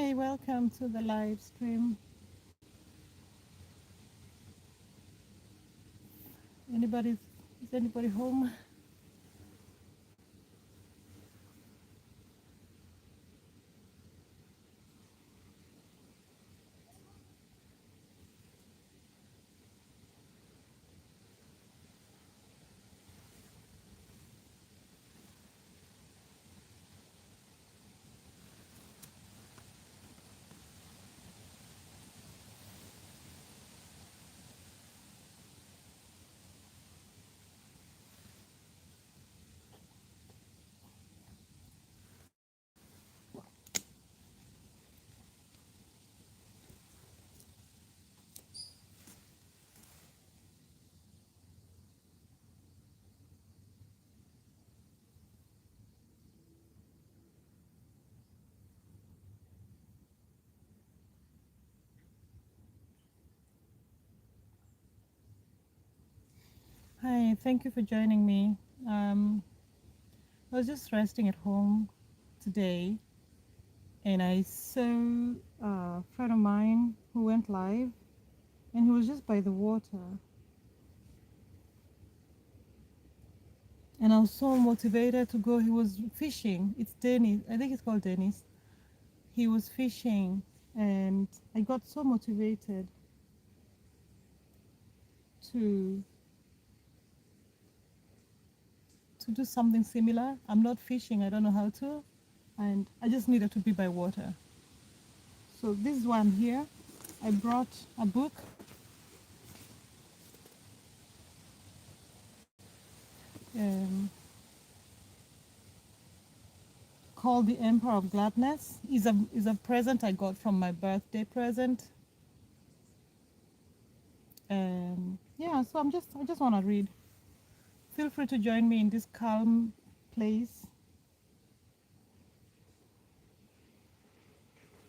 Hi, welcome to the live stream. Anybody, is anybody home? Hi, thank you for joining me. I was just resting at home today, and I saw a friend of mine who went live, and he was just by the water. And I was so motivated to go. He was fishing. It's Dennis. I think it's called Dennis. He was fishing, and I got so motivated to to do something similar. I'm not fishing. I don't know how to, and I just needed to be by water. So this one here, I brought a book um, called The Emperor of Gladness. Is a present I got from my birthday present. Yeah, so I just want to read. Feel free to join me in this calm place.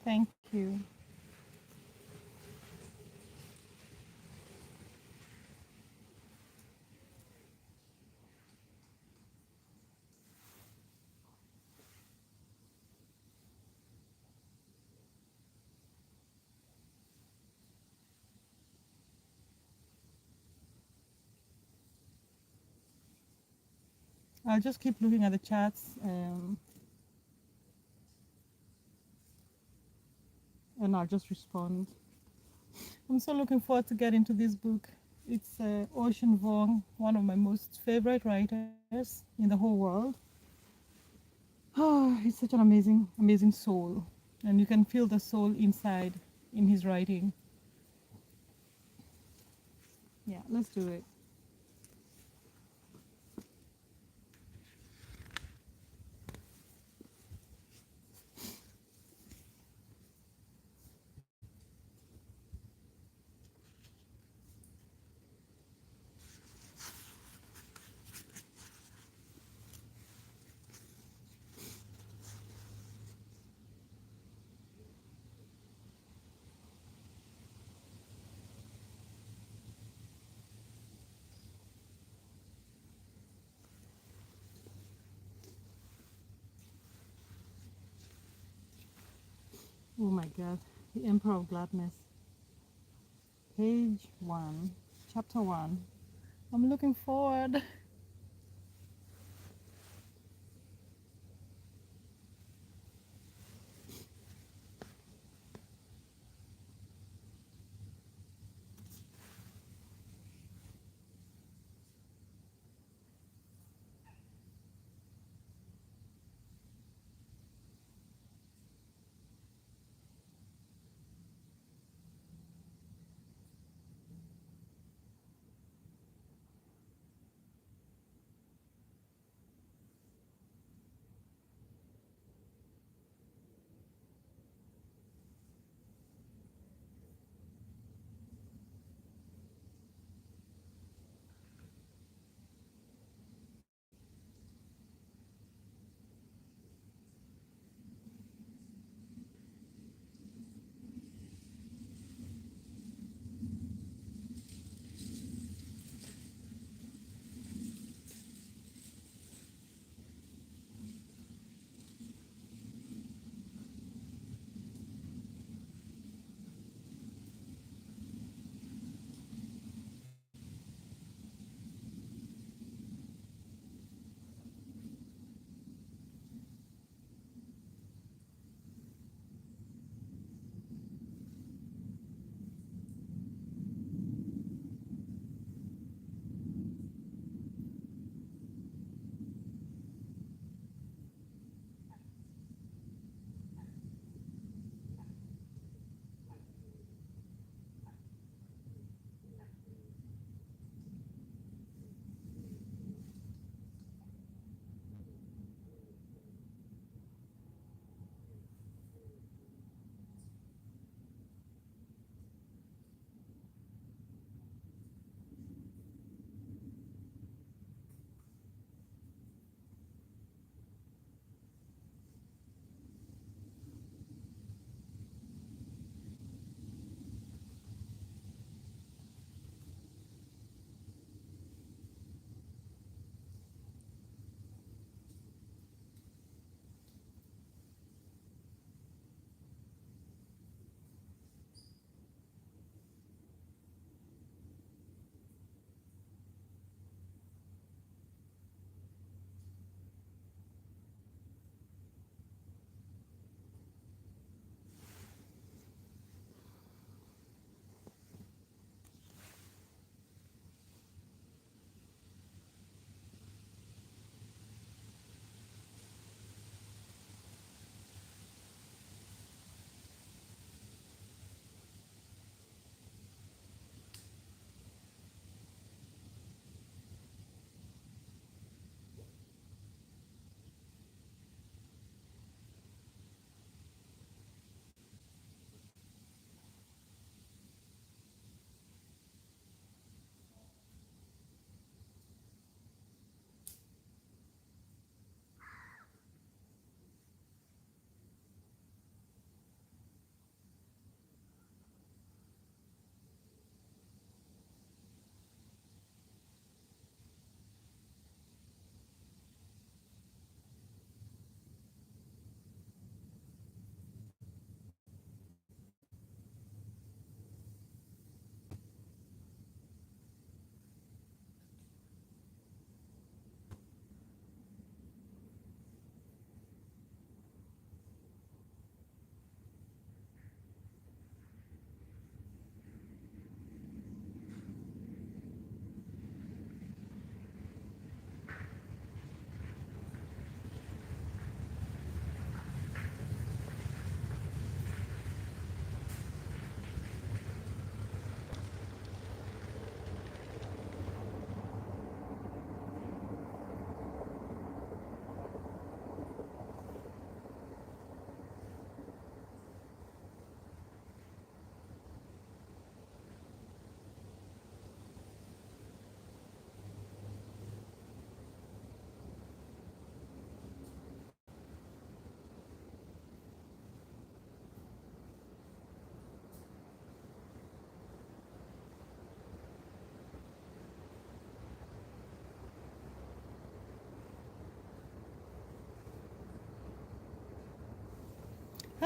Thank you. I'll just keep looking at the chats, and I'll just respond. I'm so looking forward to getting to this book. It's Ocean Vuong, one of my most favorite writers in the whole world. Oh, he's such an amazing, amazing soul. And you can feel the soul inside in his writing. Yeah, let's do it. Oh my God. The Emperor of Gladness. Page 1, Chapter 1. I'm looking forward.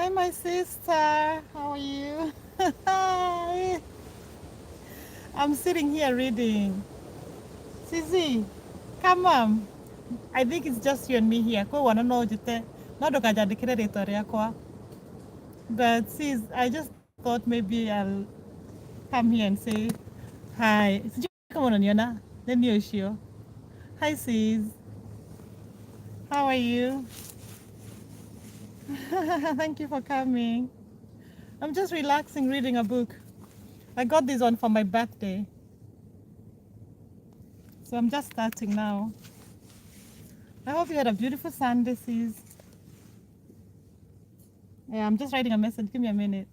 Hi, my sister. How are you? Hi. I'm sitting here reading. Sisi, come on. I think it's just you and me here. Ko wana no jite. No do kaja dikire retoria kwa. But sis, I just thought maybe I'll come here and say hi. Sijui kama unaniona. Let me show. Hi, sis. How are you? Thank you for coming. I'm just relaxing reading a book. I got this one for my birthday. So I'm just starting now. I hope you had a beautiful Sunday, sis. Yeah, I'm just writing a message. Give me a minute.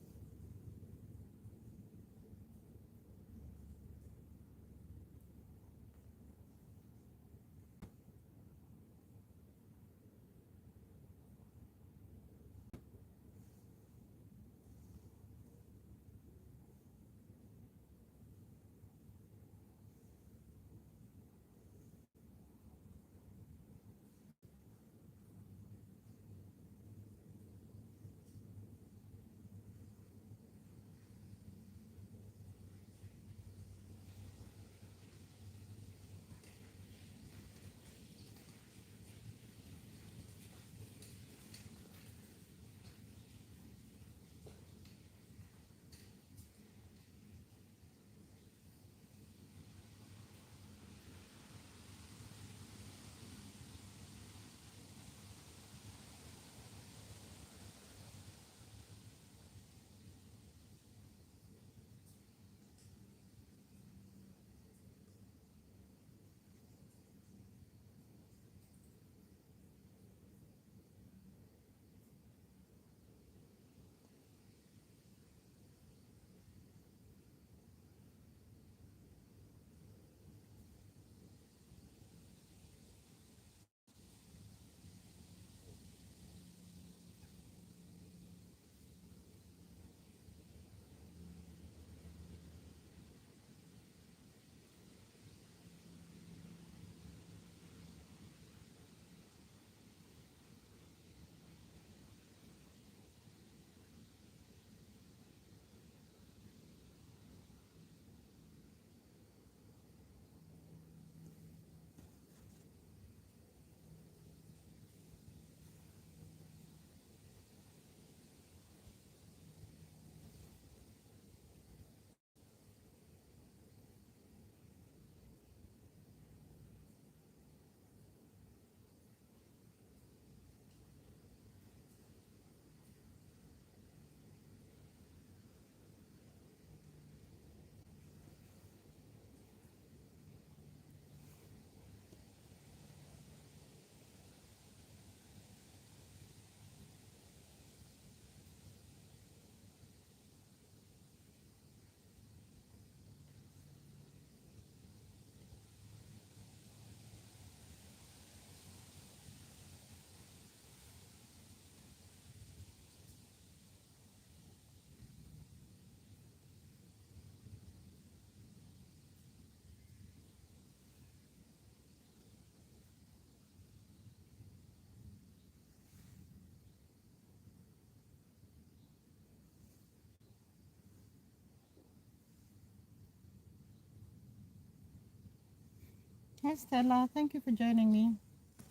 Hi, Stella. Thank you for joining me.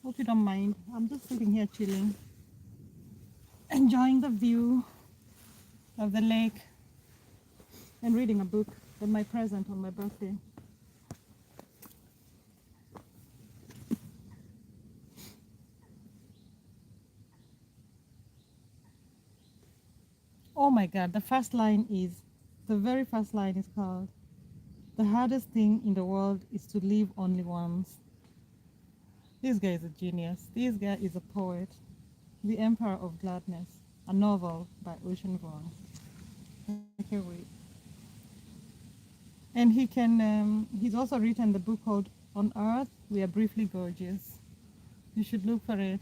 Hope you don't mind. I'm just sitting here chilling, enjoying the view of the lake and reading a book and my present on my birthday. Oh my God, the very first line is called, "The hardest thing in the world is to live only once." This guy is a genius. This guy is a poet. The Emperor of Gladness, a novel by Ocean Vuong. I can't wait. And he's also written the book called On Earth, We Are Briefly Gorgeous. You should look for it.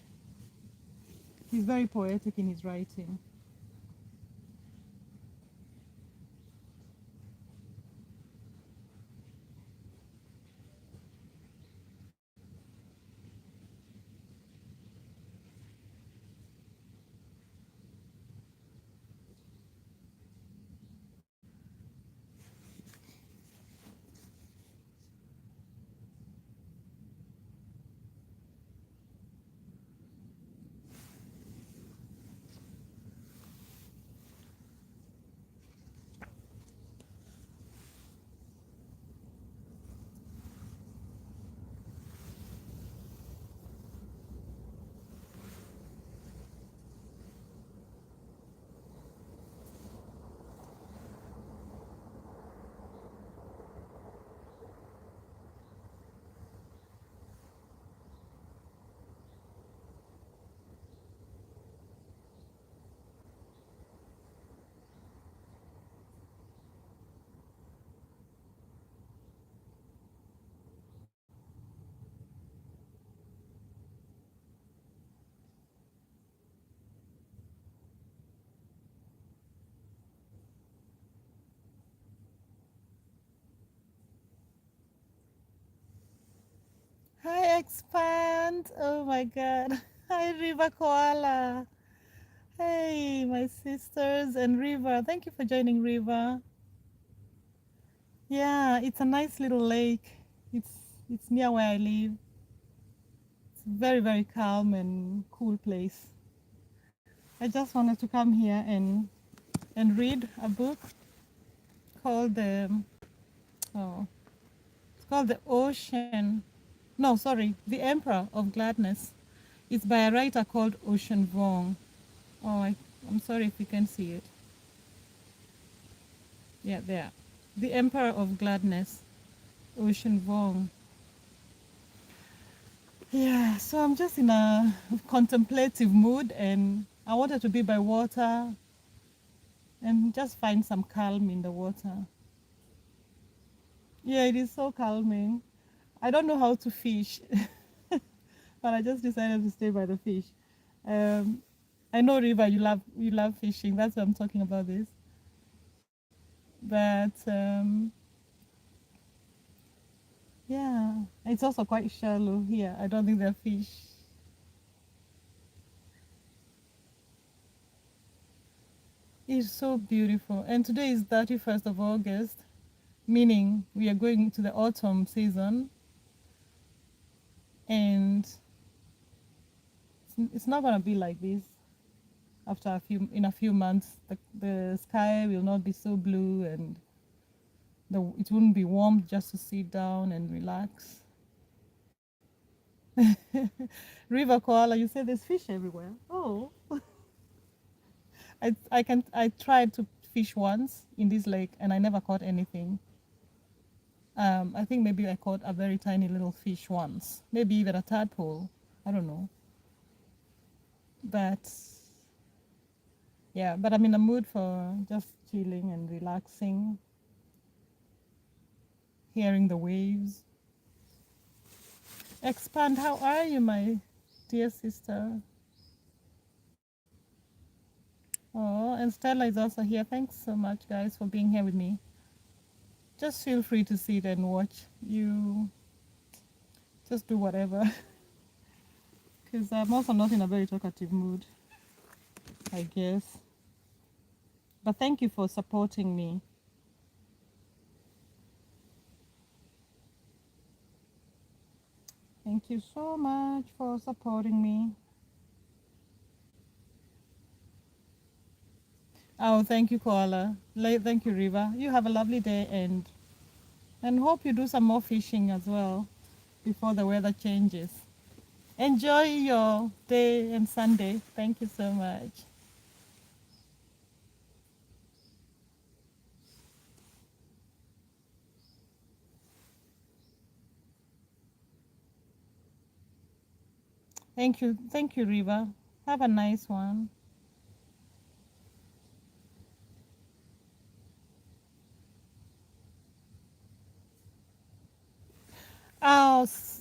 He's very poetic in his writing. Hi, Expand. Oh my God. Hi, Riva Koala. Hey, my sisters and Riva. Thank you for joining, Riva. Yeah, it's a nice little lake. It's it's near where I live. It's a very, very calm and cool place. I just wanted to come here and read a book called oh, it's called The Ocean. No, sorry, The Emperor of Gladness. It's by a writer called Ocean Vuong. Oh, I'm sorry if you can see it. Yeah, there. The Emperor of Gladness, Ocean Vuong. Yeah, so I'm just in a contemplative mood and I wanted to be by water and just find some calm in the water. Yeah, it is so calming. I don't know how to fish, but I just decided to stay by the fish. Um, I know Riva, you love fishing. That's why I'm talking about this. But yeah, it's also quite shallow here. I don't think there are fish. It's so beautiful. And today is 31st of August, meaning we are going to the autumn season. And it's not going to be like this after in a few months. The sky will not be so blue and it wouldn't be warm just to sit down and relax. River koala, you say there's fish everywhere. Oh, I tried to fish once in this lake and I never caught anything. I think maybe I caught a very tiny little fish once, maybe even a tadpole. I don't know. But yeah, but I'm in a mood for just chilling and relaxing, hearing the waves. Expand, how are you, my dear sister? Oh, and Stella is also here. Thanks so much, guys, for being here with me. Just feel free to sit and watch. You just do whatever. Because I'm also not in a very talkative mood, I guess. But thank you for supporting me. Thank you so much for supporting me. Oh, thank you, Koala. Thank you, Riva. You have a lovely day and hope you do some more fishing as well before the weather changes. Enjoy your day and Sunday. Thank you so much. Thank you, Riva. Have a nice one.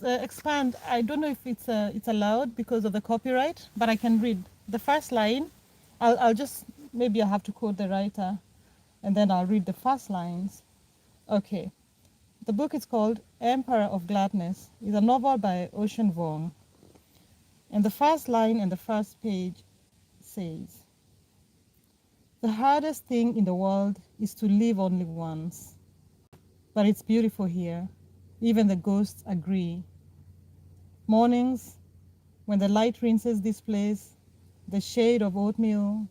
Expand. I don't know if it's allowed because of the copyright, but I can read the first line. I'll just maybe I have to quote the writer, and then I'll read the first lines. Okay. The book is called Emperor of Gladness. It's a novel by Ocean Vuong. And the first line and the first page says, "The hardest thing in the world is to live only once. But it's beautiful here. Even the ghosts agree. Mornings, when the light rinses this place, the shade of oatmeal,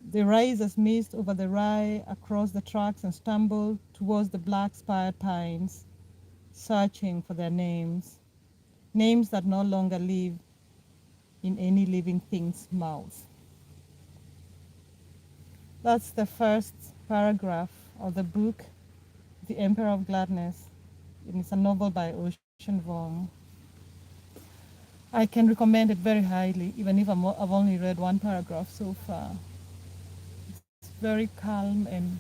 they rise as mist over the rye across the tracks and stumble towards the black spired pines, searching for their names, names that no longer live in any living thing's mouth." That's the first paragraph of the book, The Emperor of Gladness. It's a novel by Ocean Vuong. I can recommend it very highly, even if I've only read one paragraph so far. It's very calm and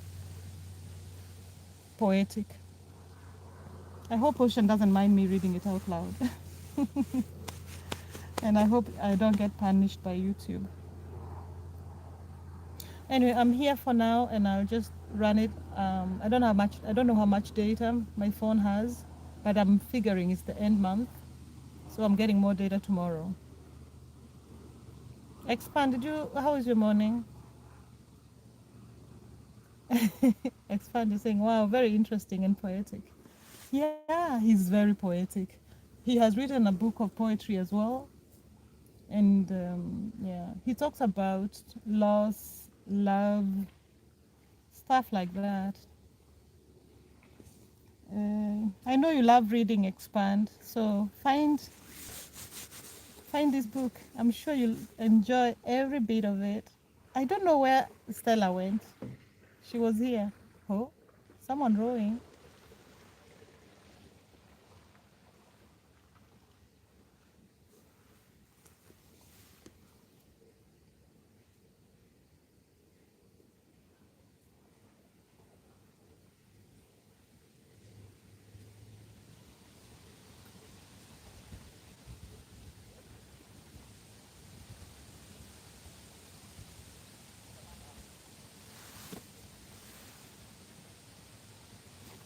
poetic. I hope Ocean doesn't mind me reading it out loud. And I hope I don't get punished by YouTube. Anyway, I'm here for now and I'll just run it. I don't know how much data my phone has, but I'm figuring it's the end month. So I'm getting more data tomorrow. Expand, did you, how was your morning? Expand is saying, wow, very interesting and poetic. Yeah, he's very poetic. He has written a book of poetry as well. And yeah, he talks about loss, love, stuff like that. I know you love reading Expand, so find this book. I'm sure you'll enjoy every bit of it. I don't know where Stella went. She was here. Oh, someone rowing.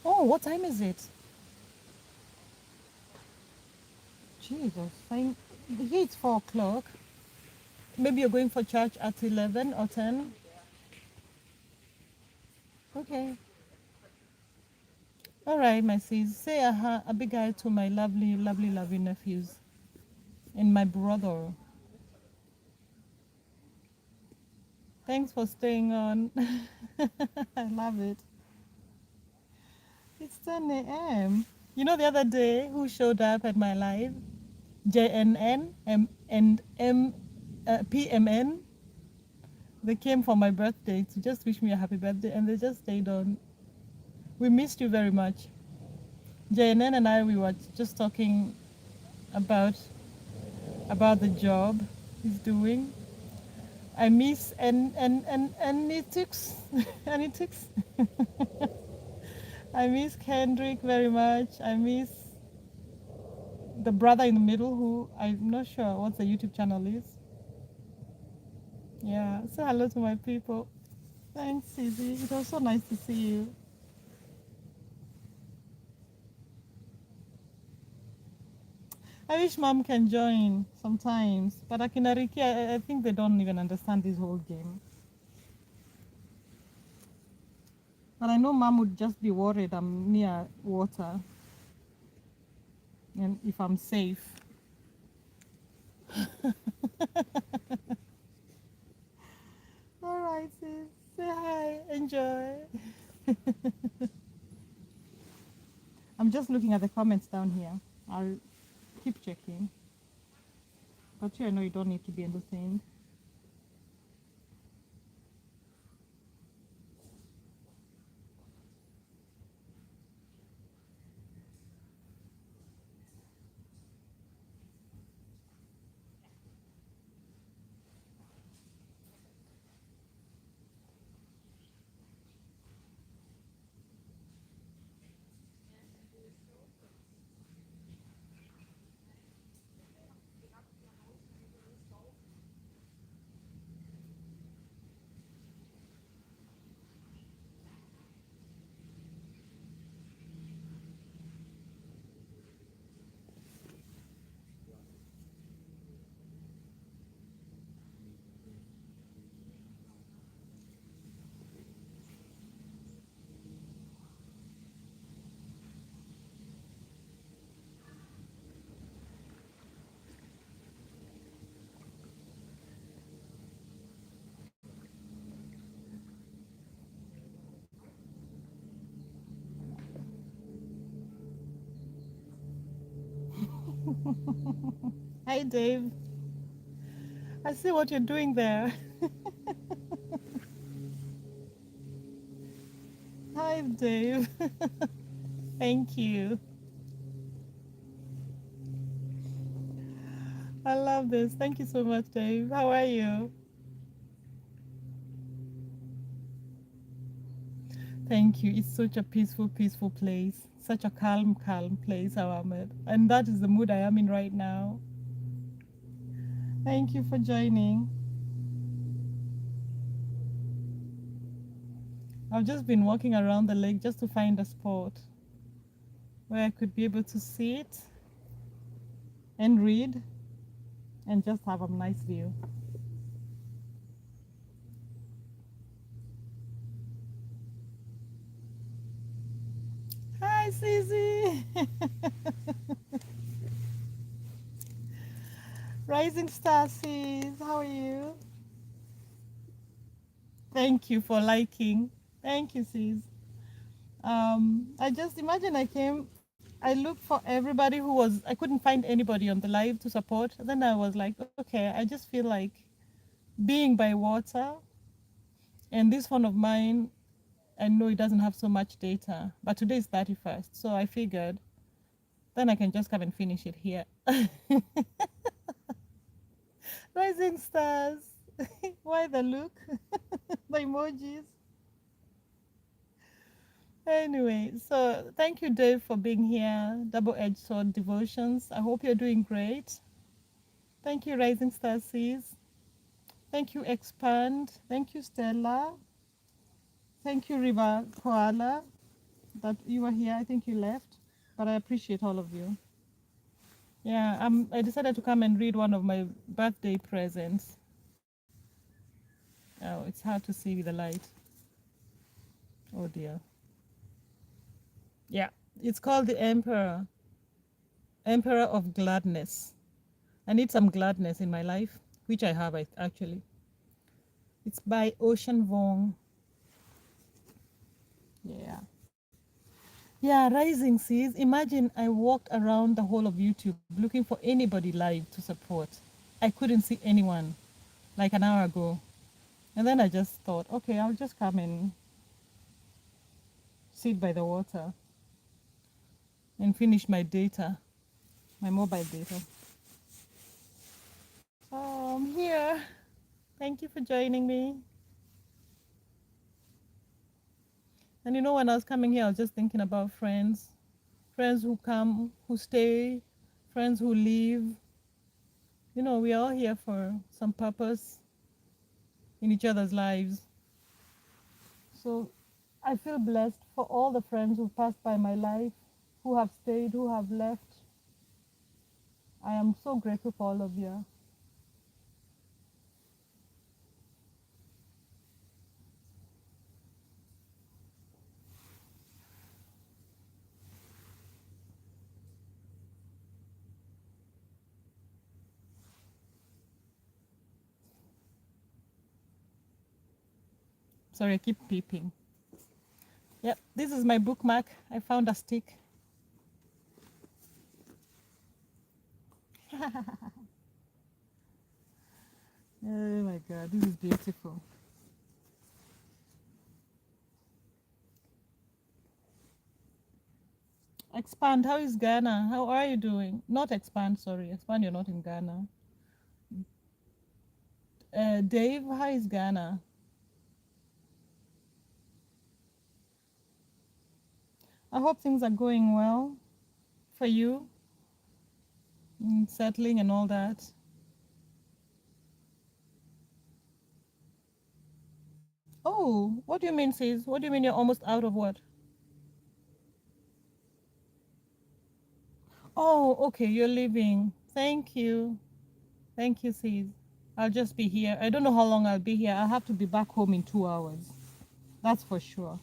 Oh, what time is it? Jesus, here it's 4 o'clock. Maybe you're going for church at 11 or 10. Okay. All right, my sis. Say a big hi to my lovely, lovely, lovely nephews and my brother. Thanks for staying on. I love it. It's 10 a.m. You know, the other day, who showed up at my live? JNN and PMN. They came for my birthday to just wish me a happy birthday, and they just stayed on. We missed you very much. JNN and I, we were just talking about about the job he's doing. I miss and Anitix, Anitix. I miss Kendrick very much. I miss the brother in the middle who I'm not sure what the YouTube channel is. Yeah, say hello to my people. Thanks, Izzy. It was so nice to see you. I wish mom can join sometimes, but Akinariki, I think they don't even understand this whole game. But I know mom would just be worried I'm near water and if I'm safe. All right, sis. Say hi. Enjoy. I'm just looking at the comments down here. I'll keep checking. But you, I know you don't need to be entertained. Hi, Dave. I see what you're doing there. Hi, Dave. Thank you. I love this. Thank you so much, Dave. How are you? Thank you. It's such a peaceful, peaceful place. Such a calm, calm place, Ahmed. And that is the mood I am in right now. Thank you for joining. I've just been walking around the lake just to find a spot where I could be able to sit and read and just have a nice view. Hi, Susie. Rising Star Seas, how are you? Thank you for liking. Thank you, Sis. I just imagine I looked for everybody who was, I couldn't find anybody on the live to support. Then I was like, okay, I just feel like being by water, and this phone of mine, I know it doesn't have so much data, but today is 31st, so I figured then I can just come and finish it here. Rising stars. Why the look? The emojis. Anyway, so thank you, Dave, for being here. Double Edged Sword Devotions. I hope you're doing great. Thank you, Rising Star Seas. Thank you, Expand. Thank you, Stella. Thank you, River Koala, that you were here. I think you left, but I appreciate all of you. Yeah, I decided to come and read one of my birthday presents. Oh, it's hard to see with the light. Oh dear. Yeah, it's called The Emperor, Emperor of Gladness. I need some gladness in my life, which I have actually. It's by Ocean Vuong. Yeah. Yeah, Rising Seas. Imagine I walked around the whole of YouTube looking for anybody live to support. I couldn't see anyone like an hour ago. And then I just thought, okay, I'll just come and sit by the water and finish my data, my mobile data. So I'm here. Thank you for joining me. And you know, when I was coming here, I was just thinking about friends who come, who stay, friends who leave. You know, we're all here for some purpose in each other's lives. So I feel blessed for all the friends who passed by my life, who have stayed, who have left. I am so grateful for all of you. Sorry, I keep peeping. Yep, this is my bookmark. I found a stick. Oh my God, this is beautiful. Expand, how is Ghana? How are you doing? Not Expand, sorry. Expand, you're not in Ghana. Dave, how is Ghana? I hope things are going well for you, settling and all that. Oh, what do you mean, sis? What do you mean you're almost out of what? Oh, okay, you're leaving. Thank you. Thank you, sis. I'll just be here. I don't know how long I'll be here. I'll have to be back home in 2 hours. That's for sure.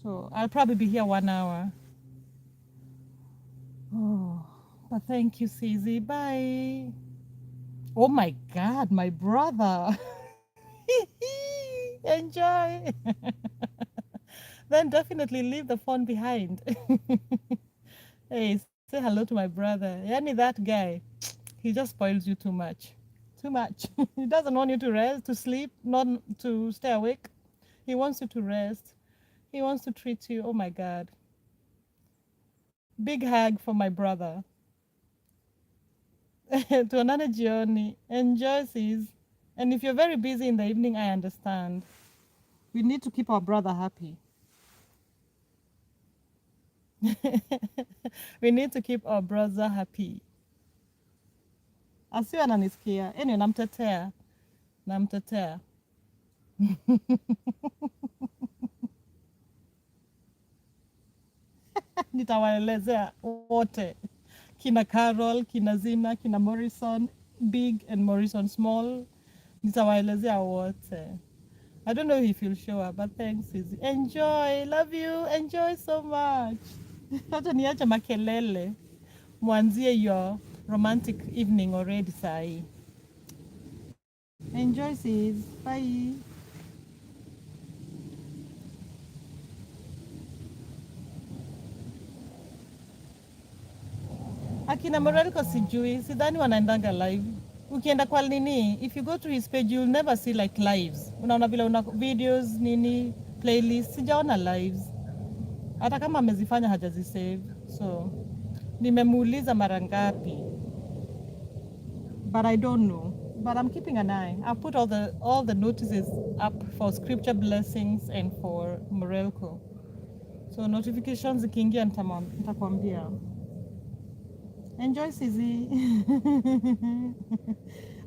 So I'll probably be here 1 hour. Oh, but thank you, Susie. Bye. Oh my God, my brother. Enjoy. Then definitely leave the phone behind. Hey, say hello to my brother. Yani, that guy, he just spoils you too much. Too much. He doesn't want you to rest, to sleep, not to stay awake. He wants you to rest. He wants to treat you. Oh my God. Big hug for my brother. To another journey. Enjoy, sis. And if you're very busy in the evening, I understand. We need to keep our brother happy. We need to keep our brother happy. Asiwe ananisikia. Anyway, namtetea. Namtetea. Nitawaelezea wote kina Carol, kina Zina, kina Morrison big and Morrison small. Nitawaelezea wote. I don't know if you'll show up, but thanks. Izzy. Enjoy. Love you. Enjoy so much. Hata niache makelele. Mwanzie your romantic evening already sahi. Enjoy sis. Bye. Akina Morelko sijui, sidhani wanaendanga live. Ukienda kwa nini, if you go to his page you'll never see like lives. Unaona vile una videos nini, playlist, sijaona lives. Hata kama amezifanya hajazisave. So, nimemuuliza mara ngapi, but I don't know. But I'm keeping an eye. I've put all the notices up for scripture blessings and for Morelko. So notifications zikiingia nitakwambia. Enjoy Sizzy.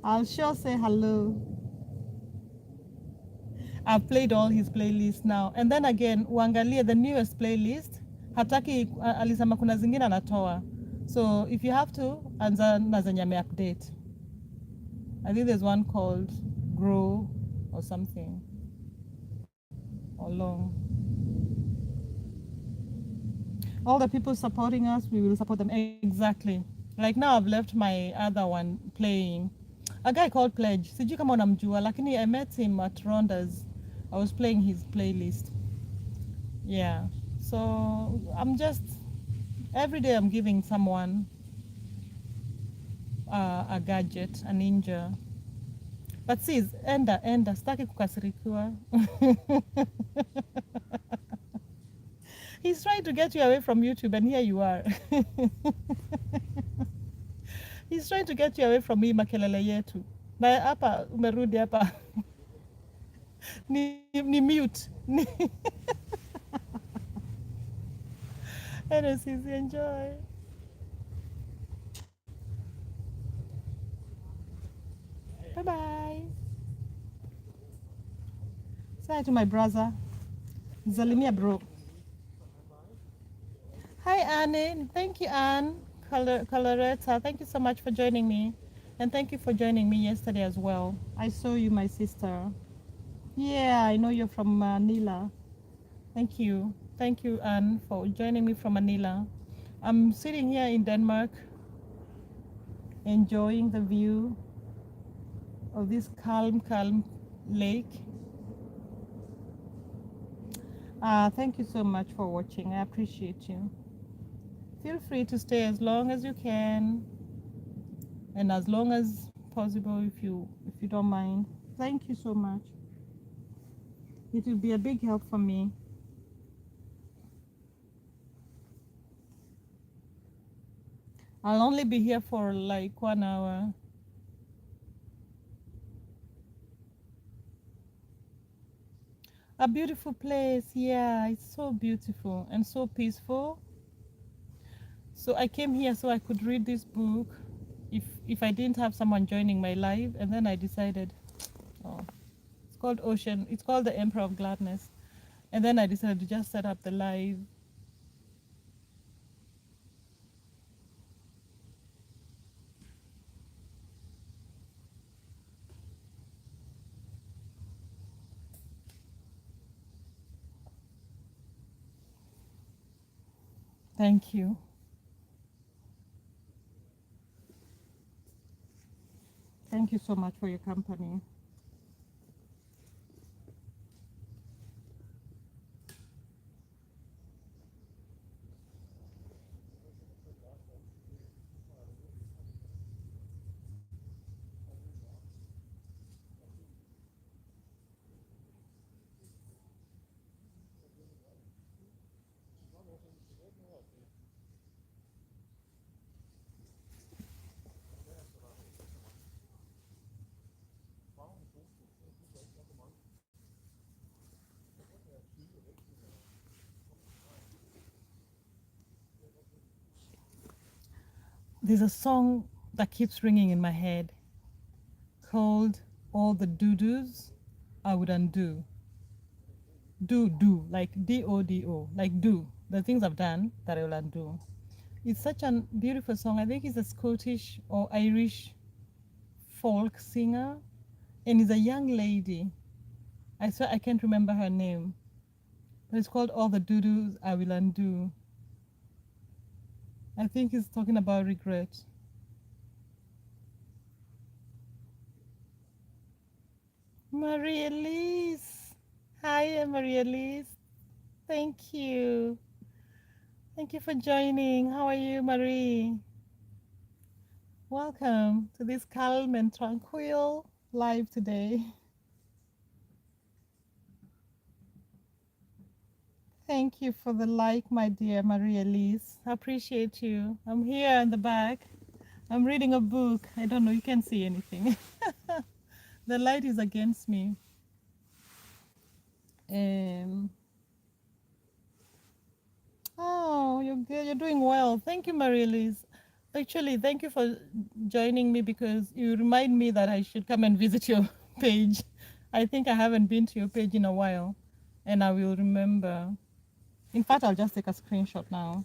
I'll sure say hello. I've played all his playlists now. And then again, uangalie the newest playlist. Hataki alisema kuna zingine anatoa. So if you have to, anza na zenye update. I think there's one called Grow or something. Or Long. All the people supporting us, we will support them. Exactly. Like now I've left my other one playing. A guy called Pledge. Sijui kama unamjua, lakini I met him at Ronda's. I was playing his playlist. Yeah. So I'm just, every day I'm giving someone a gadget, a ninja. But sis, enda, sitaki kukasirikiwa. He's trying to get you away from YouTube and here you are. He's trying to get you away from hii makelele yetu. Na hapa umerudi hapa. ni mute. Anyways, sis, enjoy. Bye bye. Say hi to my brother. Zalimia bro. Hi Annie. Thank you, Anne. Coloretta. Thank you so much for joining me. And thank you for joining me yesterday as well. I saw you, my sister. Yeah, I know you're from Manila. Thank you. Thank you, Anne, for joining me from Manila. I'm sitting here in Denmark, enjoying the view of this calm lake. Thank you so much for watching. I appreciate you. Feel free to stay as long as you can and as long as possible if you don't mind. Thank you so much. It will be a big help for me. I'll only be here for like 1 hour. A beautiful place, yeah, it's so beautiful and so peaceful. So I came here so I could read this book if I didn't have someone joining my live, and then I decided, oh, it's called Ocean, it's called The Emperor of Gladness. And then I decided to just set up the live. Thank you. Thank you so much for your company. There's a song that keeps ringing in my head called All the Doo-Doos I Would Undo. Do, like D-O-D-O, like do, the things I've done that I will undo. It's such a beautiful song. I think he's a Scottish or Irish folk singer, and he's a young lady. I swear I can't remember her name, but it's called All the Doo-Doos I Will Undo. I think he's talking about regret. Maria Elise. Hi, Maria Elise. Thank you. Thank you for joining. How are you, Marie? Welcome to this calm and tranquil live today. Thank you for the like, my dear Maria Elise. I appreciate you. I'm here in the back. I'm reading a book. I don't know, you can't see anything. The light is against me. Um, oh, you're good. You're doing well. Thank you, Maria Elise. Actually, thank you for joining me because you remind me that I should come and visit your page. I think I haven't been to your page in a while, and I will remember. In fact, I'll just take a screenshot now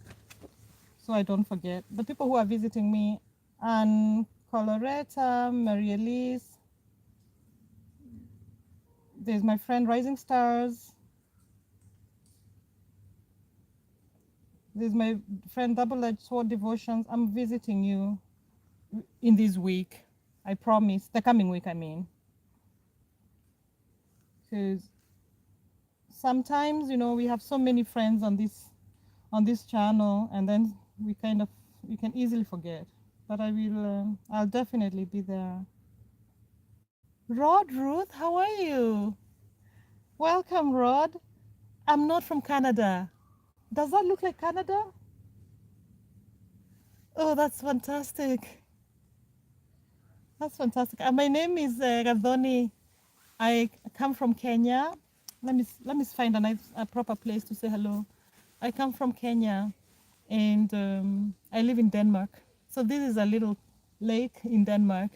so I don't forget. The people who are visiting me, and Coloreta, Maria Elise, there's my friend Rising Stars, there's my friend Double Edged Sword Devotions. I'm visiting you in this week. I promise. The coming week, I mean. Because sometimes, we have so many friends on this channel, and then we can easily forget. But I'll definitely be there. Rod, Ruth, how are you? Welcome, Rod. I'm not from Canada. Does that look like Canada? Oh, that's fantastic. That's fantastic. My name is Radhoni. I come from Kenya. Let me find a proper place to say hello. I come from Kenya, and I live in Denmark. So this is a little lake in Denmark.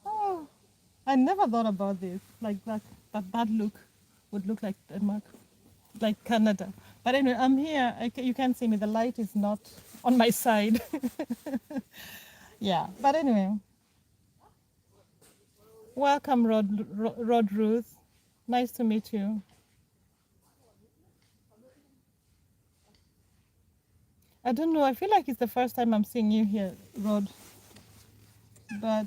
Oh, I never thought about this. Like that look would look like Denmark, like Canada. But anyway, I'm here. You can't see me. The light is not on my side. Yeah. But anyway, welcome, Rod Ruth. Nice to meet you. I don't know. I feel like it's the first time I'm seeing you here, Rod. But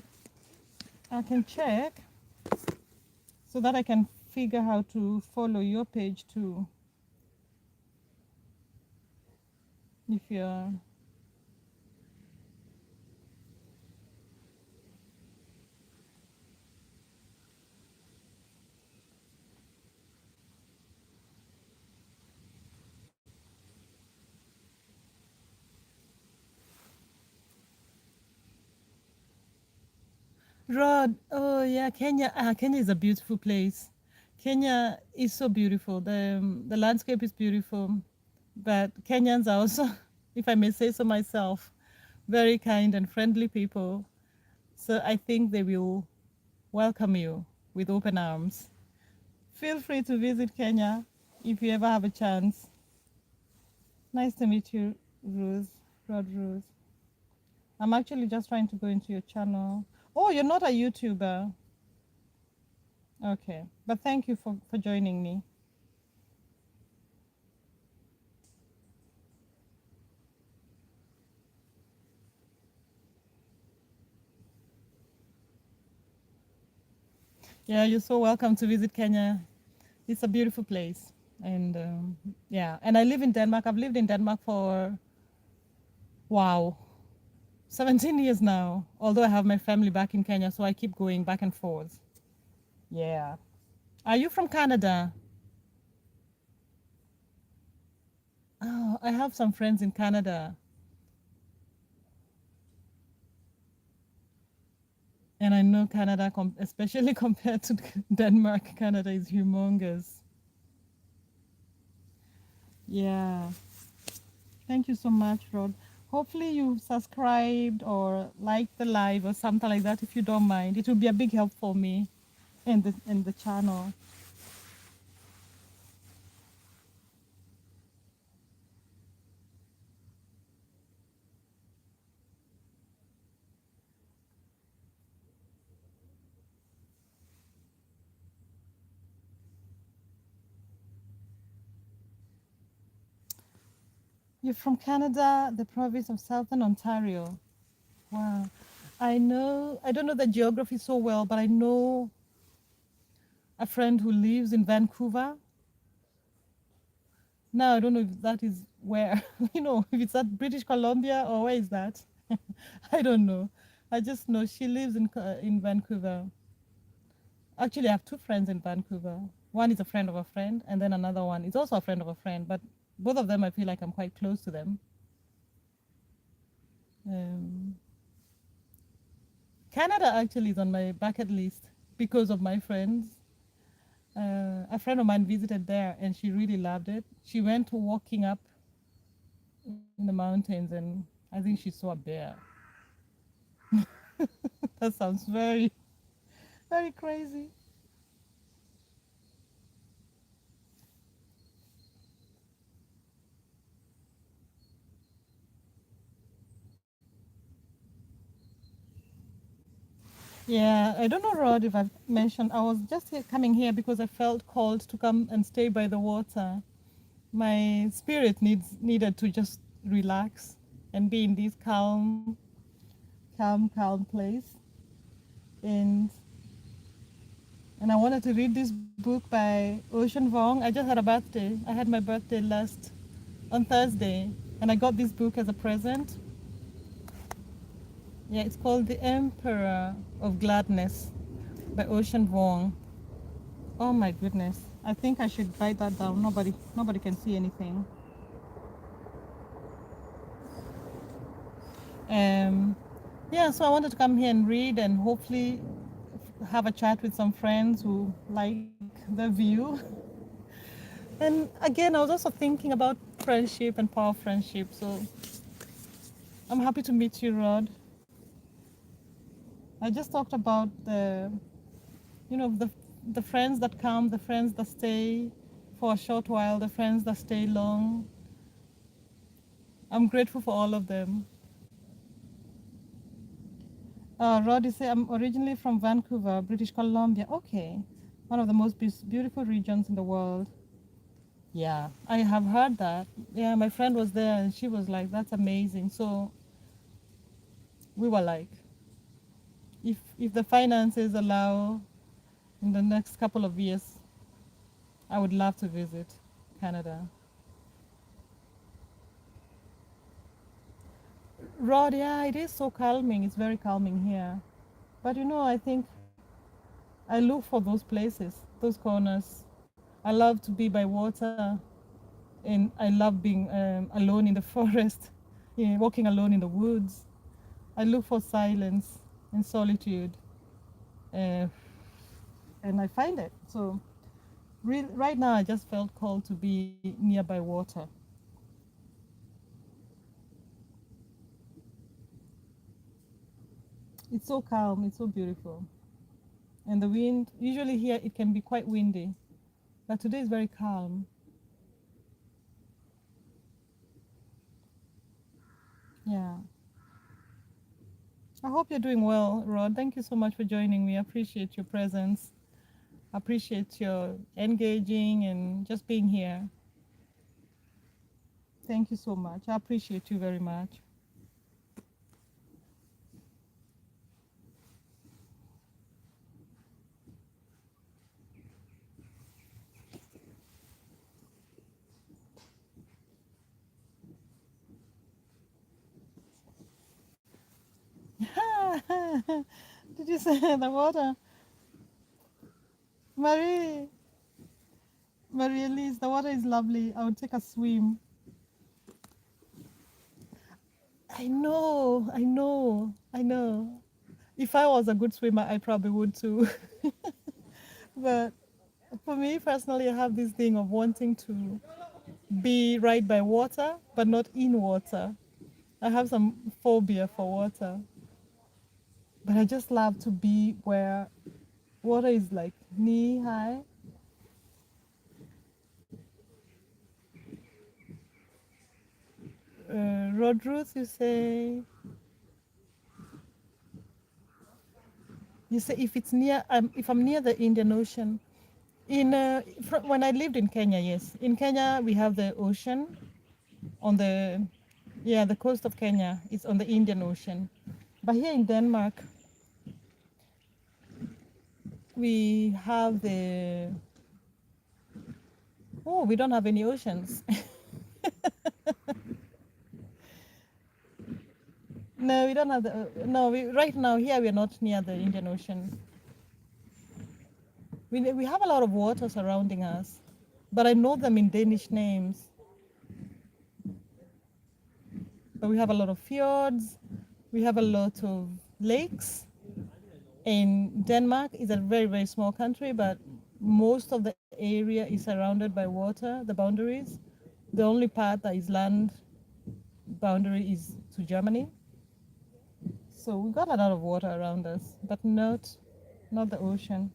I can check so that I can figure how to follow your page too. If you're Rod, oh yeah, Kenya. Kenya is a beautiful place. Kenya is so beautiful. The landscape is beautiful, but Kenyans are also, if I may say so myself, very kind and friendly people. So I think they will welcome you with open arms. Feel free to visit Kenya if you ever have a chance. Nice to meet you, Ruth, Rod Ruth. I'm actually just trying to go into your channel. Oh, you're not a YouTuber. Okay, but thank you for joining me. Yeah, you're so welcome to visit Kenya. It's a beautiful place. And yeah, and I live in Denmark. I've lived in Denmark for, wow, 17 years now. Although I have my family back in Kenya, so I keep going back and forth. Yeah. Are you from Canada? Oh, I have some friends in Canada. And I know Canada, especially compared to Denmark, Canada is humongous. Yeah. Thank you so much, Rod. Hopefully you've subscribed or liked the live or something like that if you don't mind. It would be a big help for me in the channel. You're from Canada, the province of Southern Ontario. Wow. I don't know the geography so well, but I know a friend who lives in Vancouver. Now, I don't know if that is where, if it's at British Columbia or where is that? I don't know. I just know she lives in Vancouver. Actually, I have two friends in Vancouver. One is a friend of a friend, and then another one is also a friend of a friend. But both of them, I feel like I'm quite close to them. Um, Canada actually is on my bucket list because of my friends. A friend of mine visited there, and she really loved it. She went walking up in the mountains, and I think she saw a bear. That sounds very, very crazy. Yeah, I don't know, Rod, if I've mentioned, I was just coming here because I felt called to come and stay by the water. My spirit needed to just relax and be in this calm place. And and I wanted to read this book by Ocean Vuong. I just had a birthday. I had my birthday last on Thursday, and I got this book as a present. Yeah, it's called The Emperor of Gladness by Ocean Vuong. Oh my goodness. I think I should write that down. Nobody can see anything. Um yeah, so I wanted to come here and read and hopefully have a chat with some friends who like the view. And again, I was also thinking about friendship and power of friendship. So I'm happy to meet you, Rod. I just talked about the friends that come, the friends that stay for a short while, the friends that stay long. I'm grateful for all of them. Rod, you say I'm originally from Vancouver, British Columbia. Okay, one of the most beautiful regions in the world. Yeah, I have heard that. Yeah, my friend was there and she was like, "That's amazing." So we were like, if the finances allow, in the next couple of years, I would love to visit Canada. Rod, yeah, it is so calming. It's very calming here. But I think I look for those places, those corners. I love to be by water, and I love being alone in the forest, yeah, walking alone in the woods. I look for silence and solitude, uh, and I find it. So, right now, I just felt called to be nearby water. It's so calm, it's so beautiful. And the wind, usually here, it can be quite windy, but today is very calm. Yeah. I hope you're doing well, Rod. Thank you so much for joining me. I appreciate your presence. I appreciate your engaging and just being here. Thank you so much. I appreciate you very much. Did you say the water? Marie, Marie Elise, the water is lovely. I would take a swim. I know. If I was a good swimmer, I probably would too. But for me personally, I have this thing of wanting to be right by water, but not in water. I have some phobia for water, but I just love to be where water is like knee high. Road routes, you say if it's near, if I'm near the Indian Ocean. When I lived in Kenya, yes, in Kenya we have the ocean, on the, yeah, the coast of Kenya. It's on the Indian Ocean. But here in Denmark, we have the, oh, we don't have any oceans. No, we don't have the, no, right now here we are not near the Indian Ocean. We have a lot of water surrounding us, but I know them in Danish names. But we have a lot of fjords, we have a lot of lakes. And Denmark is a very, very small country, but most of the area is surrounded by water, the boundaries. The only part that is land boundary is to Germany. So we got a lot of water around us, but not the ocean.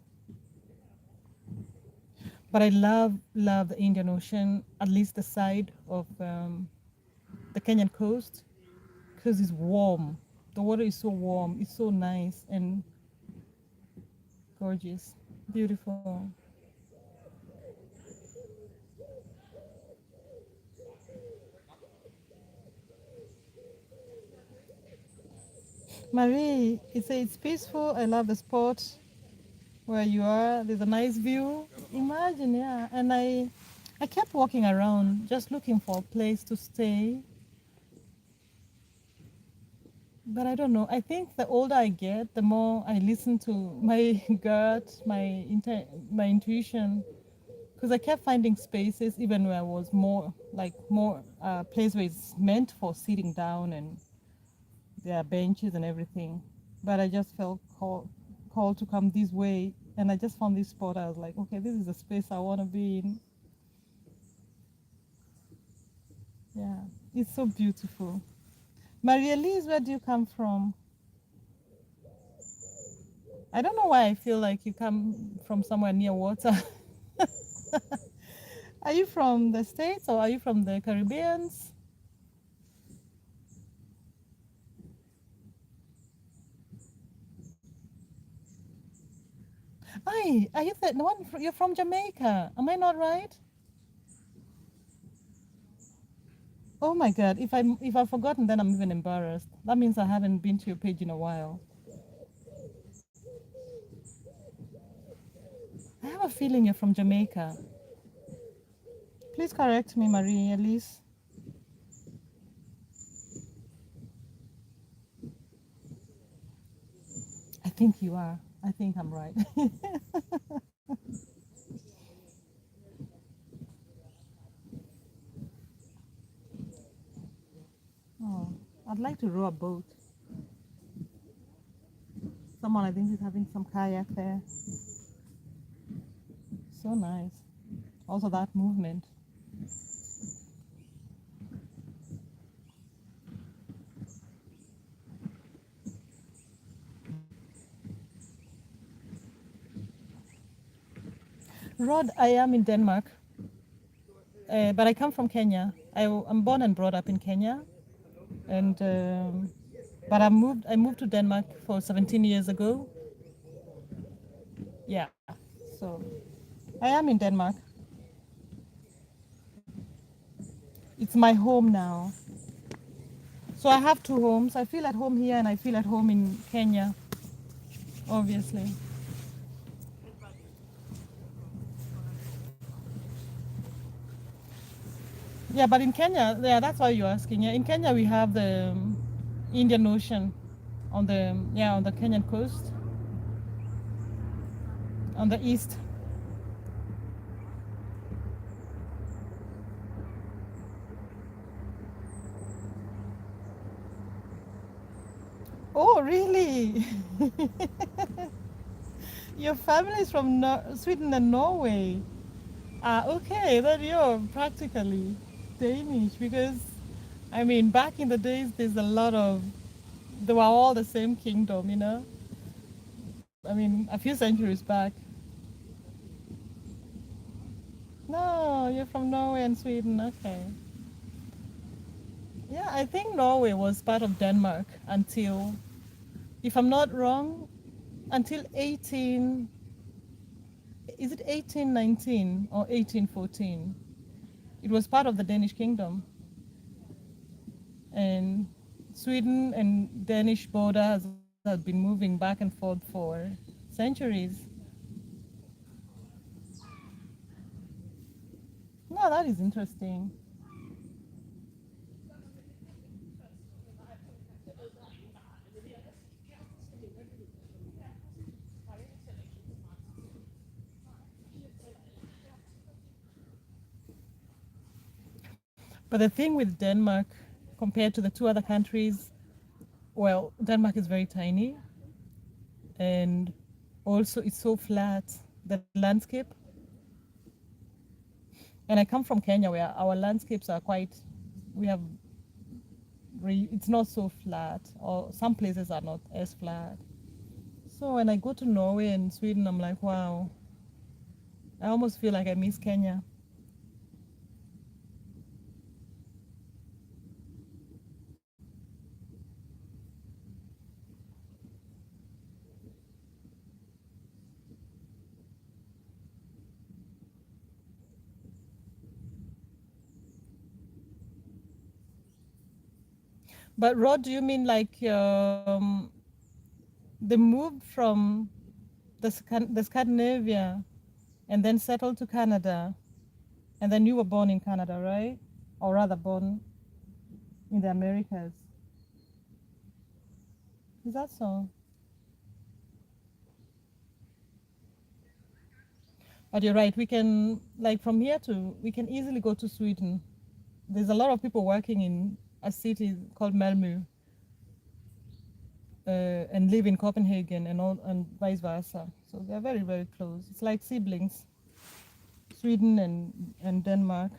But I love the Indian Ocean, at least the side of the Kenyan coast, because it's warm. The water is so warm. It's so nice and gorgeous, beautiful. Marie, it's peaceful. I love the spot where you are. There's a nice view. Imagine, yeah. And I kept walking around, just looking for a place to stay. But I don't know. I think the older I get, the more I listen to my gut, my intuition. Because I kept finding spaces, even where I was more place where it's meant for sitting down and there are benches and everything. But I just felt called to come this way, and I just found this spot. I was like, okay, this is the space I want to be in. Yeah, it's so beautiful. Maria Liz, where do you come from? I don't know why I feel like you come from somewhere near water. Are you from the States or are you from the Caribbeans? Aye, are you the one? You're from Jamaica. Am I not right? Oh my God! If I've forgotten, then I'm even embarrassed. That means I haven't been to your page in a while. I have a feeling you're from Jamaica. Please correct me, Marie Elise. I think you are. I think I'm right. Oh, I'd like to row a boat. Someone I think is having some kayak there. So nice. Also that movement. Rod, I am in Denmark, but I come from Kenya. I'm born and brought up in Kenya, and but I moved to Denmark for 17 years ago. Yeah, so I am in Denmark. It's my home now. So I have two homes. I feel at home here and I feel at home in Kenya, obviously. Yeah, but in Kenya, yeah, that's why you're asking. Yeah, in Kenya we have the Indian Ocean on the Kenyan coast, on the east. Oh, really? Your family is from Sweden and Norway. Ah, okay, then you're practically Danish because, I mean, back in the days, they were all the same kingdom, you know? I mean, a few centuries back. No, you're from Norway and Sweden, okay. Yeah, I think Norway was part of Denmark until, if I'm not wrong, until 18, is it 1819 or 1814? It was part of the Danish kingdom. And Sweden and Danish border has been moving back and forth for centuries. No, that is interesting. But the thing with Denmark, compared to the two other countries, well, Denmark is very tiny, and also it's so flat, the landscape. And I come from Kenya, where our landscapes are quite, we have, it's not so flat, or some places are not as flat. So when I go to Norway and Sweden, I'm like, wow, I almost feel like I miss Kenya. But Rod, do you mean like they moved from the Scandinavia and then settled to Canada, and then you were born in Canada, right? Or rather, born in the Americas. Is that so? But you're right. We can like from here to we can easily go to Sweden. There's a lot of people working in a city called Malmö and live in Copenhagen and vice versa. So they're very very close. It's like siblings, Sweden and Denmark.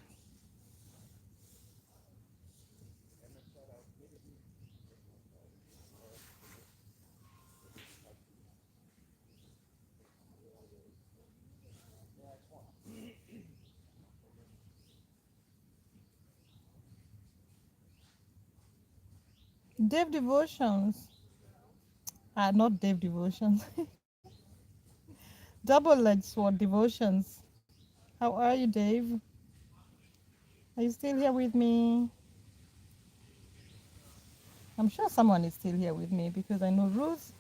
Dave devotions. Not Dave devotions. Double-edged sword devotions. How are you, Dave? Are you still here with me? I'm sure someone is still here with me because I know Ruth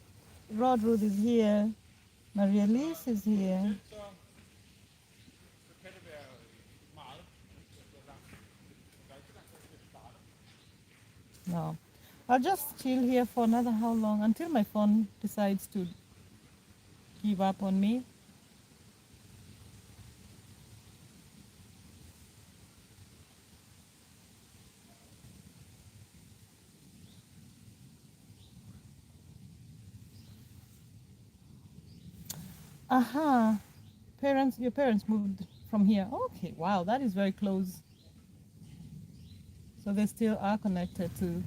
is here. Maria Lise is here. No. I'll just chill here for another how long? Until my phone decides to give up on me. Aha. Your parents moved from here. Okay, wow, that is very close. So they still are connected to,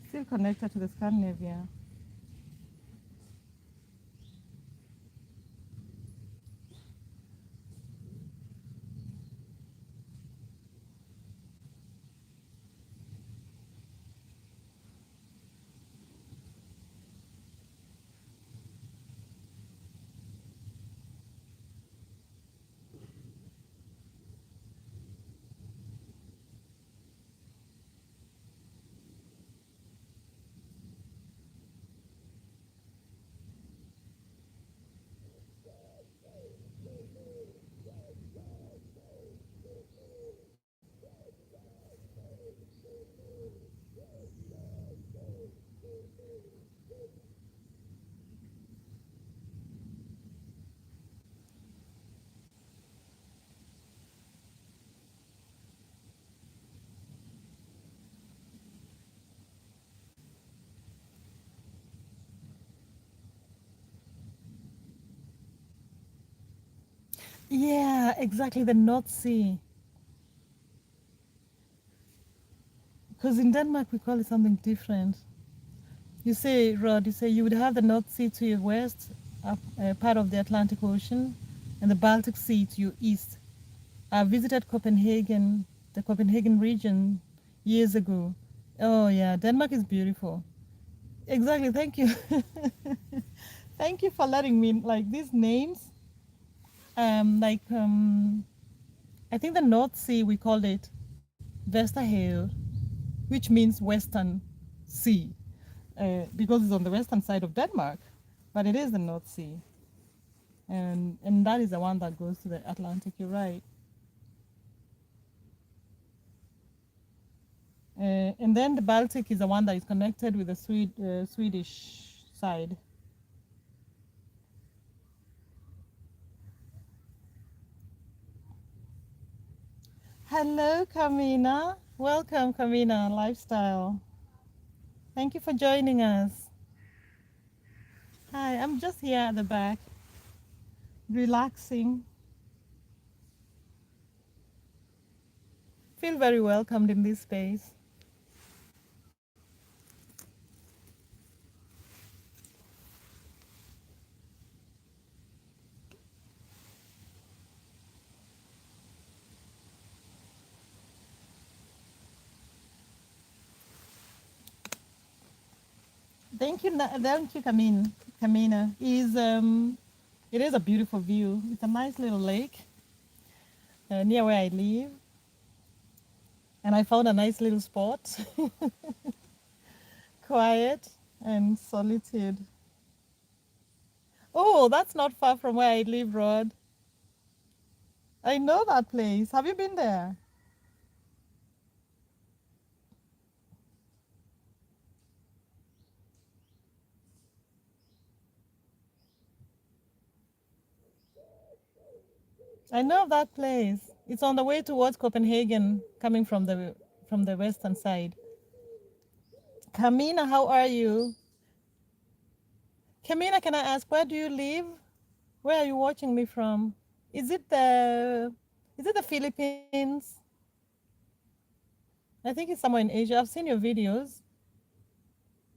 still connected to the Scandinavia. Yeah, exactly, the North Sea. Because in Denmark we call it something different. You say, Rod, you say you would have the North Sea to your west, part of the Atlantic Ocean, and the Baltic Sea to your east. I visited Copenhagen, the Copenhagen region, years ago. Oh yeah, Denmark is beautiful. Exactly, thank you. Thank you for letting me like these names. Like I think the North Sea we called it Vesterhavet, which means Western Sea, because it's on the western side of Denmark, but it is the North Sea, and that is the one that goes to the Atlantic. You're right. And then the Baltic is the one that is connected with the Swedish side. Hello, Kamina. Welcome, Kamina Lifestyle. Thank you for joining us. Hi, I'm just here at the back, relaxing. Feel very welcomed in this space. Thank you, Kamina. It is a beautiful view. It's a nice little lake near where I live, and I found a nice little spot, quiet and solitude. Oh, that's not far from where I live, Rod. I know that place. Have you been there? I know that place. It's on the way towards Copenhagen, coming from the western side. Kamina, how are you? Kamina, can I ask where do you live? Where are you watching me from? Is it the is it the Philippines? I think it's somewhere in Asia. I've seen your videos,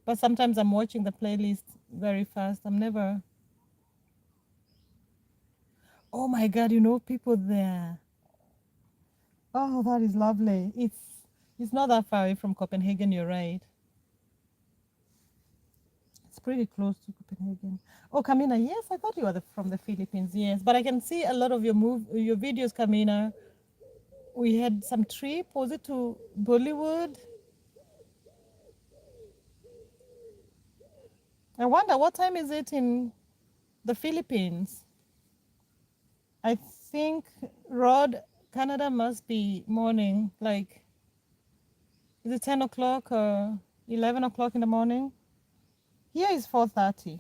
but sometimes I'm watching the playlist very fast. I'm never. Oh my God, you know people there. Oh, that is lovely. It's not that far away from Copenhagen. You're right. It's pretty close to Copenhagen. Oh, Kamina, yes, I thought you were from the Philippines. Yes, but I can see a lot of your videos, Kamina. We had some trip. Was it to Bollywood? I wonder what time is it in the Philippines? I think Rod, Canada must be morning. Like, is it 10 o'clock or 11 o'clock in the morning? Here is 4:30.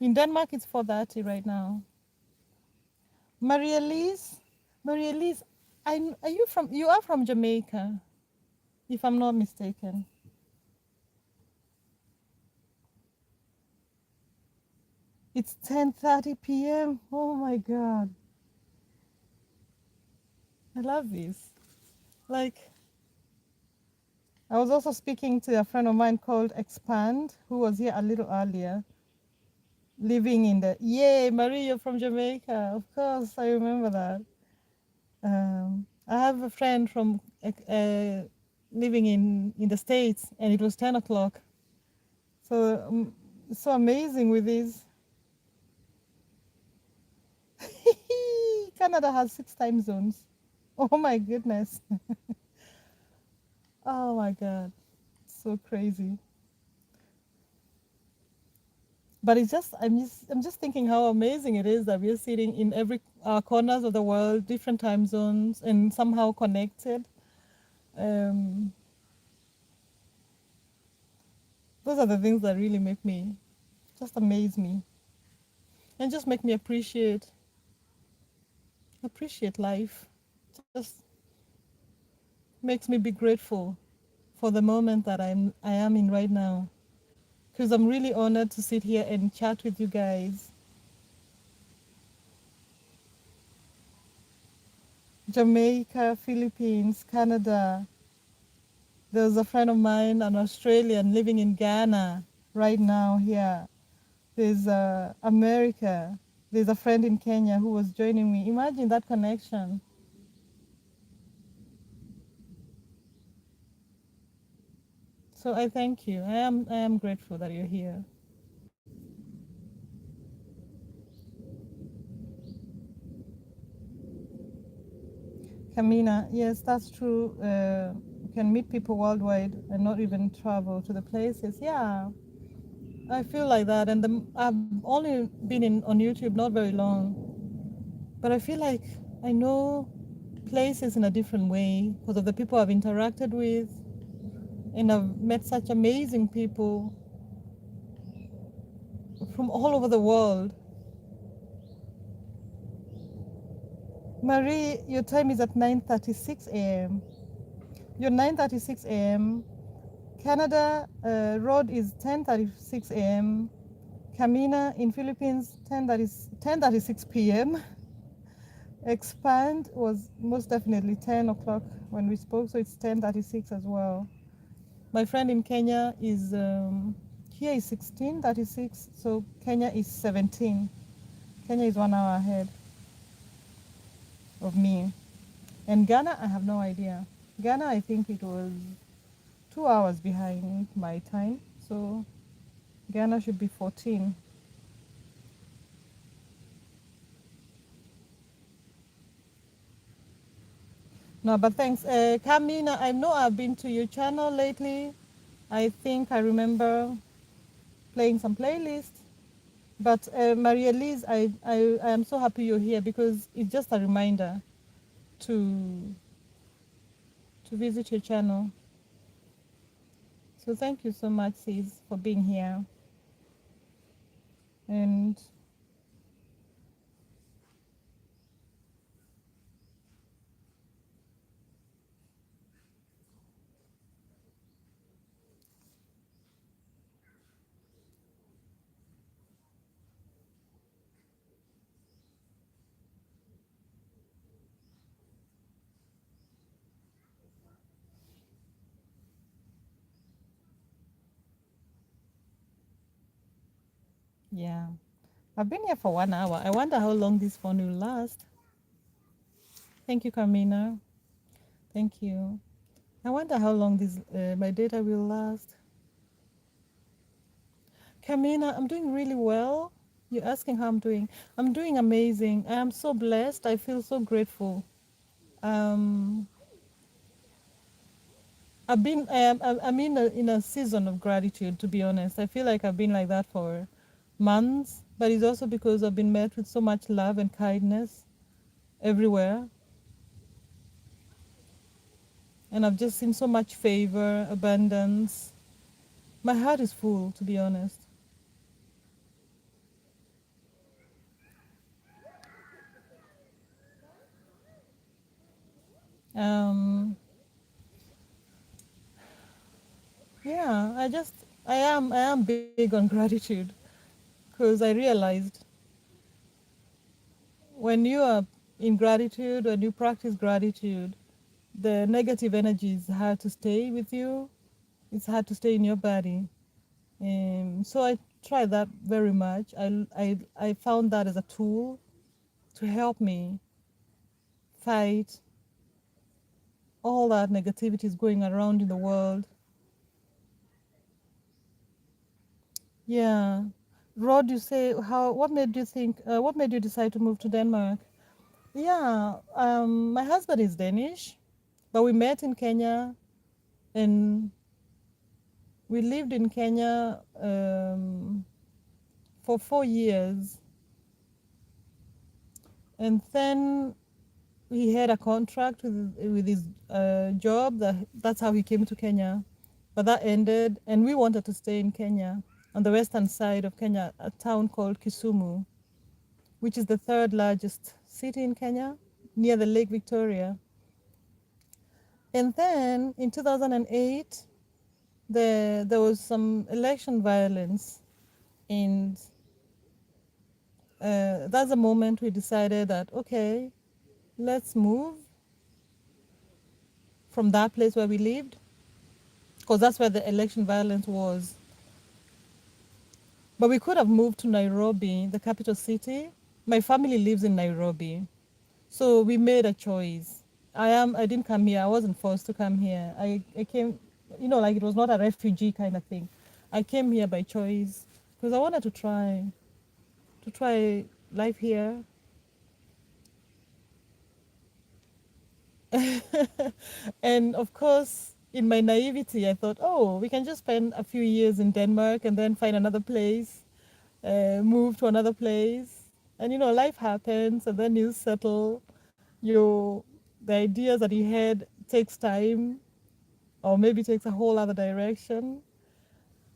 In Denmark, it's 4:30 right now. Maria Elise, Maria Elise, are you from? You are from Jamaica, if I'm not mistaken. It's 10:30 p.m. Oh my God, I love this. Like, I was also speaking to a friend of mine called Expand, who was here a little earlier, living in the. Yay, Maria from Jamaica. Of course, I remember that. I have a friend from living in the States, and it was 10 o'clock. So so amazing with this. Canada has 6 time zones. Oh my goodness. Oh my God. So crazy. But I'm just thinking how amazing it is that we're sitting in every corners of the world, different time zones, and somehow connected. Um, those are the things that really make me just amaze me and just make me appreciate life. Just makes me be grateful for the moment that I am in right now. Because I'm really honored to sit here and chat with you guys. Jamaica, Philippines, Canada. There's a friend of mine, an Australian living in Ghana right now here. There's America. There's a friend in Kenya who was joining me. Imagine that connection. So I thank you. I am grateful that you're here. Kamina, yes, that's true. You can meet people worldwide and not even travel to the places. Yeah, I feel like that. And I've only been on YouTube not very long, but I feel like I know places in a different way because of the people I've interacted with, and I've met such amazing people from all over the world. Marie, your time is at 9:36 a.m. You're 9:36 a.m. Canada road is 10:36 a.m. Camina in Philippines 10:36 p.m. Expand was most definitely 10 o'clock when we spoke, so it's 10:36 as well. My friend in Kenya is here is 16:36, so Kenya is 17. Kenya is 1 hour ahead of me. And Ghana, I have no idea. Ghana, I think it was 2 hours behind my time, so Ghana should be 14. No, but thanks. Kamina, I know I've been to your channel lately. I think I remember playing some playlists. But Maria Liz, I am so happy you're here because it's just a reminder to visit your channel. So thank you so much, sis, for being here. And yeah, I've been here for 1 hour. I wonder how long this phone will last. Thank you, Kamina. Thank you. I wonder how long this my data will last. Kamina, I'm doing really well. You're asking how I'm doing. I'm doing amazing. I am so blessed. I feel so grateful. Um, I'm in a season of gratitude, to be honest. I feel like I've been like that for months, but it's also because I've been met with so much love and kindness everywhere. And I've just seen so much favor, abundance. My heart is full, to be honest. Um, yeah, I am big on gratitude because I realized when you are in gratitude, when you practice gratitude, the negative energy is hard to stay with you. It's hard to stay in your body. So I tried that very much. I found that as a tool to help me fight all that negativity is going around in the world. Yeah. Rod, you say what made you think, what made you decide to move to Denmark? Yeah, my husband is Danish, but we met in Kenya and we lived in Kenya for 4 years. And then he had a contract with his job. That's how he came to Kenya. But that ended, and we wanted to stay in Kenya, on the western side of Kenya, a town called Kisumu, which is the third largest city in Kenya, near the Lake Victoria. And then in 2008, there was some election violence, and that's the moment we decided that, okay, let's move from that place where we lived, because that's where the election violence was. But we could have moved to Nairobi, the capital city. My family lives in Nairobi. So we made a choice. I didn't come here. I wasn't forced to come here. I came, like it was not a refugee kind of thing. I came here by choice because I wanted to try life here. And of course, in my naivety, I thought, oh, we can just spend a few years in Denmark and then find another place, move to another place. And life happens, and then you settle. The ideas that you had takes time, or maybe takes a whole other direction.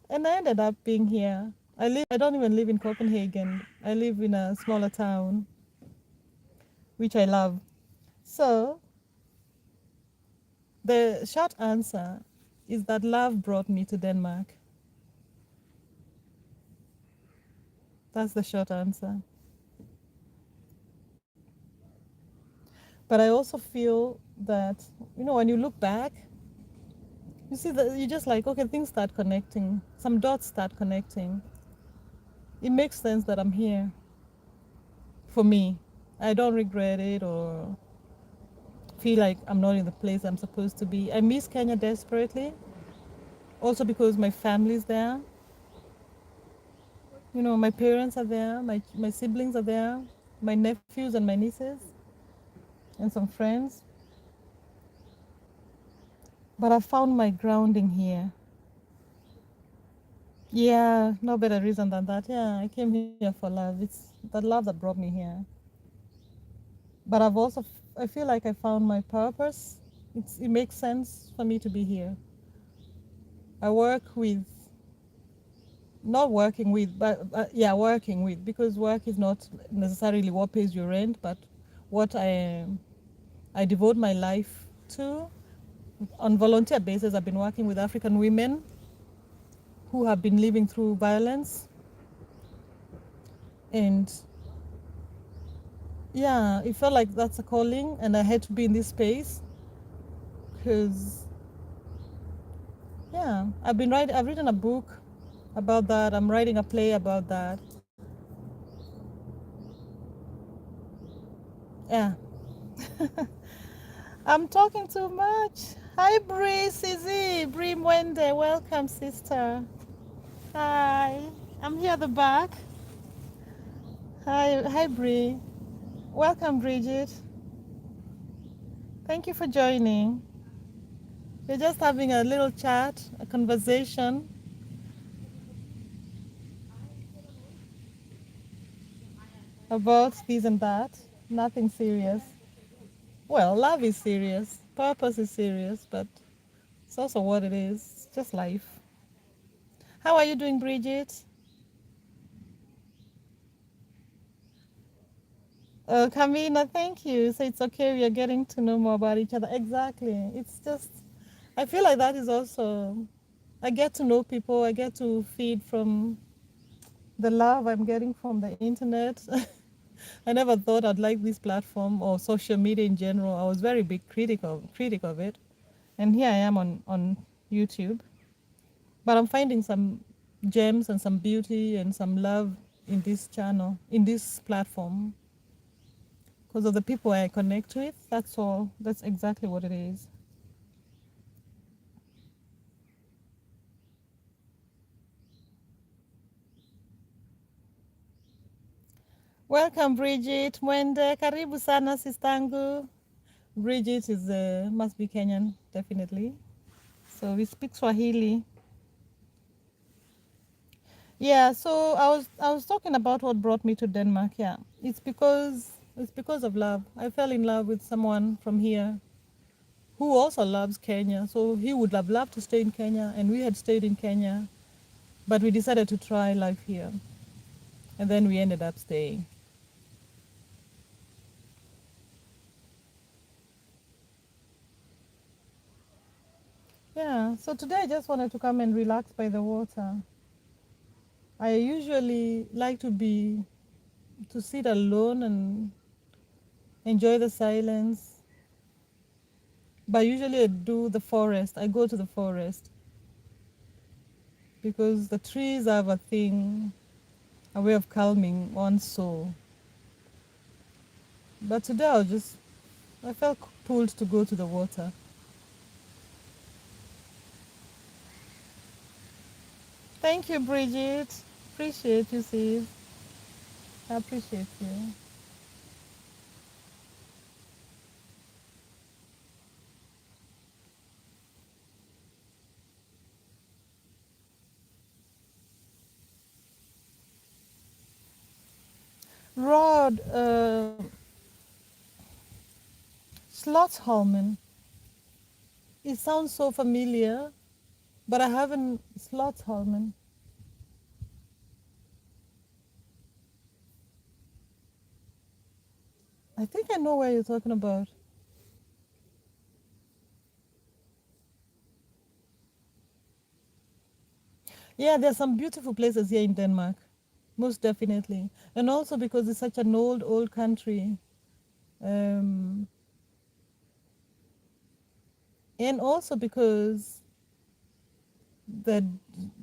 And I ended up being here. I don't even live in Copenhagen. I live in a smaller town, which I love. So the short answer is that love brought me to Denmark. That's the short answer. But I also feel that, when you look back, you see that you're just like, okay, things start connecting. Some dots start connecting. It makes sense that I'm here for me. I don't regret it or feel like I'm not in the place I'm supposed to be. I miss Kenya desperately, also because my family's there. My parents are there, my siblings are there, my nephews and my nieces, and some friends. But I found my grounding here. Yeah, no better reason than that. Yeah, I came here for love. It's the love that brought me here. But I feel like I found my purpose. It makes sense for me to be here. I work with, not working with, but yeah, working with, because work is not necessarily what pays your rent, but what I devote my life to. On volunteer basis, I've been working with African women who have been living through violence. And yeah, it felt like that's a calling, and I had to be in this space because, yeah, I've written a book about that. I'm writing a play about that. Yeah. I'm talking too much. Hi, Bree, Sizi, Bree Mwende. Welcome, sister. Hi. I'm here at the back. Hi, Bree. Welcome, Bridget. Thank you for joining. We're just having a little chat, a conversation about this and that. Nothing serious. Well, love is serious, purpose is serious, but it's also what it is. It's just life. How are you doing, Bridget? Kamina, thank you. So it's okay, we are getting to know more about each other. Exactly. It's just, I feel like that is also, I get to know people, I get to feed from the love I'm getting from the internet. I never thought I'd like this platform or social media in general. I was very big critic of it. And here I am on YouTube. But I'm finding some gems and some beauty and some love in this channel, in this platform, because of the people I connect with. That's all. That's exactly what it is. Welcome, Bridget. Mwende, karibu sana sistangu. Bridget is must be Kenyan, definitely. So we speak Swahili. Yeah, so I was talking about what brought me to Denmark. Yeah, it's because of love. I fell in love with someone from here who also loves Kenya. So he would have loved to stay in Kenya, and we had stayed in Kenya, but we decided to try life here, and then we ended up staying. Yeah, so today I just wanted to come and relax by the water. I usually like to sit alone and enjoy the silence, but usually I do the forest. I go to the forest because the trees have a way of calming one's soul. But today I felt pulled to go to the water. Thank you, Bridget. Appreciate you, sis. I appreciate you. Rod, Slotsholmen. It sounds so familiar, but I haven't. Slotsholmen. I think I know where you're talking about. Yeah, there's some beautiful places here in Denmark, most definitely. And also because it's such an old country. Um, and also because the